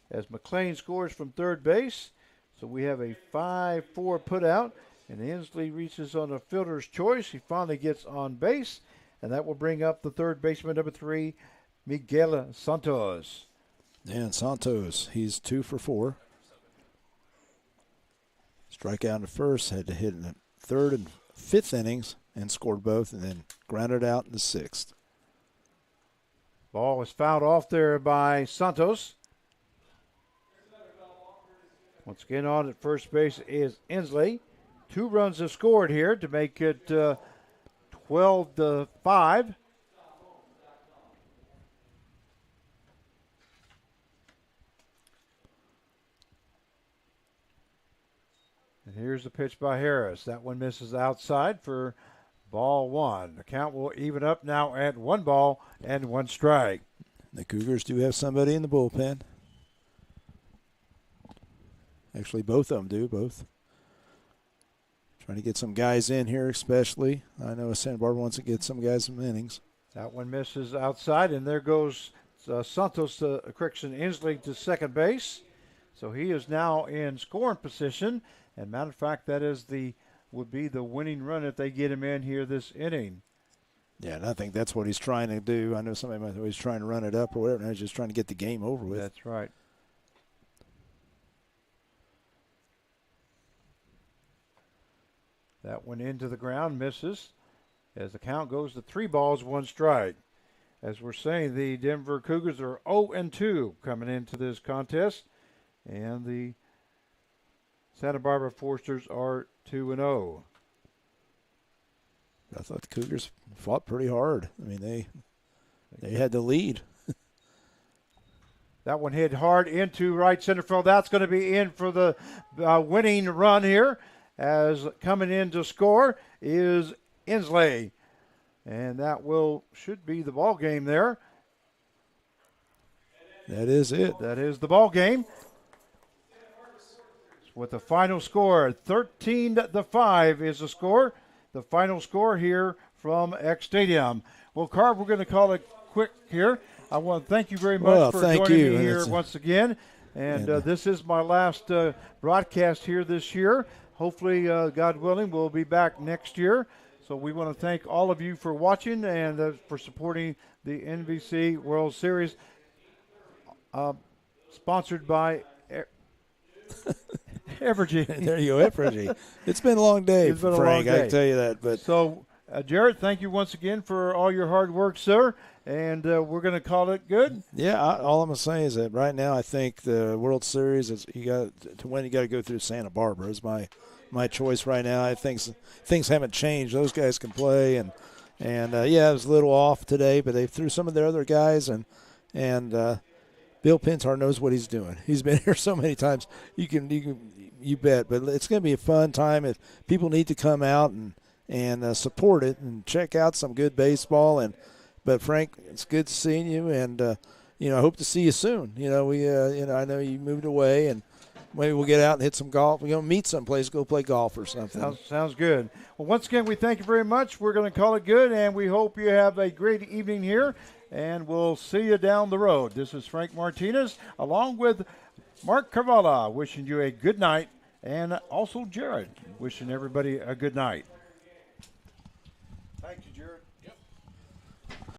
as Mclean scores from third base. So we have a 5-4 put out. And Inslee reaches on a fielder's choice. He finally gets on base. And that will bring up the third baseman, number 3, Miguel Santos. And Santos, he's 2 for 4. Strike out in the first, had to hit in the third and fifth innings and scored both, and then grounded out in the sixth. Ball was fouled off there by Santos. Once again on at first base is Inslee. 2 runs have scored here to make it 12-5. And here's the pitch by Harris. That one misses outside for ball 1. The count will even up now at 1 ball and 1 strike. The Cougars do have somebody in the bullpen. Actually, both of them do, both. Trying to get some guys in here, especially. I know Santa Barbara wants to get some guys some innings. That one misses outside, and there goes Santos, Inslee to second base. So he is now in scoring position. And matter of fact, that is would be the winning run if they get him in here this inning. Yeah, and I think that's what he's trying to do. I know somebody might think he's trying to run it up or whatever, and he's just trying to get the game over with. That's right. That one into the ground, misses, as the count goes to 3 balls, 1 strike. As we're saying, the Denver Cougars are 0-2 coming into this contest, and the Santa Barbara Forsters are 2-0. I thought the Cougars fought pretty hard. I mean, they had the lead. That one hit hard into right center field. That's going to be in for the winning run here. As coming in to score is Inslee. And that should be the ball game there. That is it. That is the ball game. With the final score, 13-5 is the score. The final score here from X Stadium. Well, Carv, we're going to call it quick here. I want to thank you very much for joining me here once again. And this is my last broadcast here this year. Hopefully, God willing, we'll be back next year. So we want to thank all of you for watching and for supporting the NBC World Series, sponsored by Evergy. There you go, Evergy. It's been a long day, Frank, I can tell you that. But so, Jarrett, thank you once again for all your hard work, sir. And we're going to call it good. Yeah, all I'm going to say is that right now I think the World Series, you got to go through Santa Barbara is my choice right now. I think things haven't changed. Those guys can play. And yeah, it was a little off today, but they threw some of their other guys. And Bill Pintar knows what he's doing. He's been here so many times. You bet. But it's going to be a fun time. If people need to come out and support it and check out some good baseball. But Frank, it's good seeing you, and I hope to see you soon. I know you moved away, and maybe we'll get out and hit some golf. We're going to meet someplace, go play golf or something. Sounds good. Well, once again, we thank you very much. We're going to call it good, and we hope you have a great evening here, and we'll see you down the road. This is Frank Martinez, along with Mark Carvala, wishing you a good night, and also Jared, wishing everybody a good night.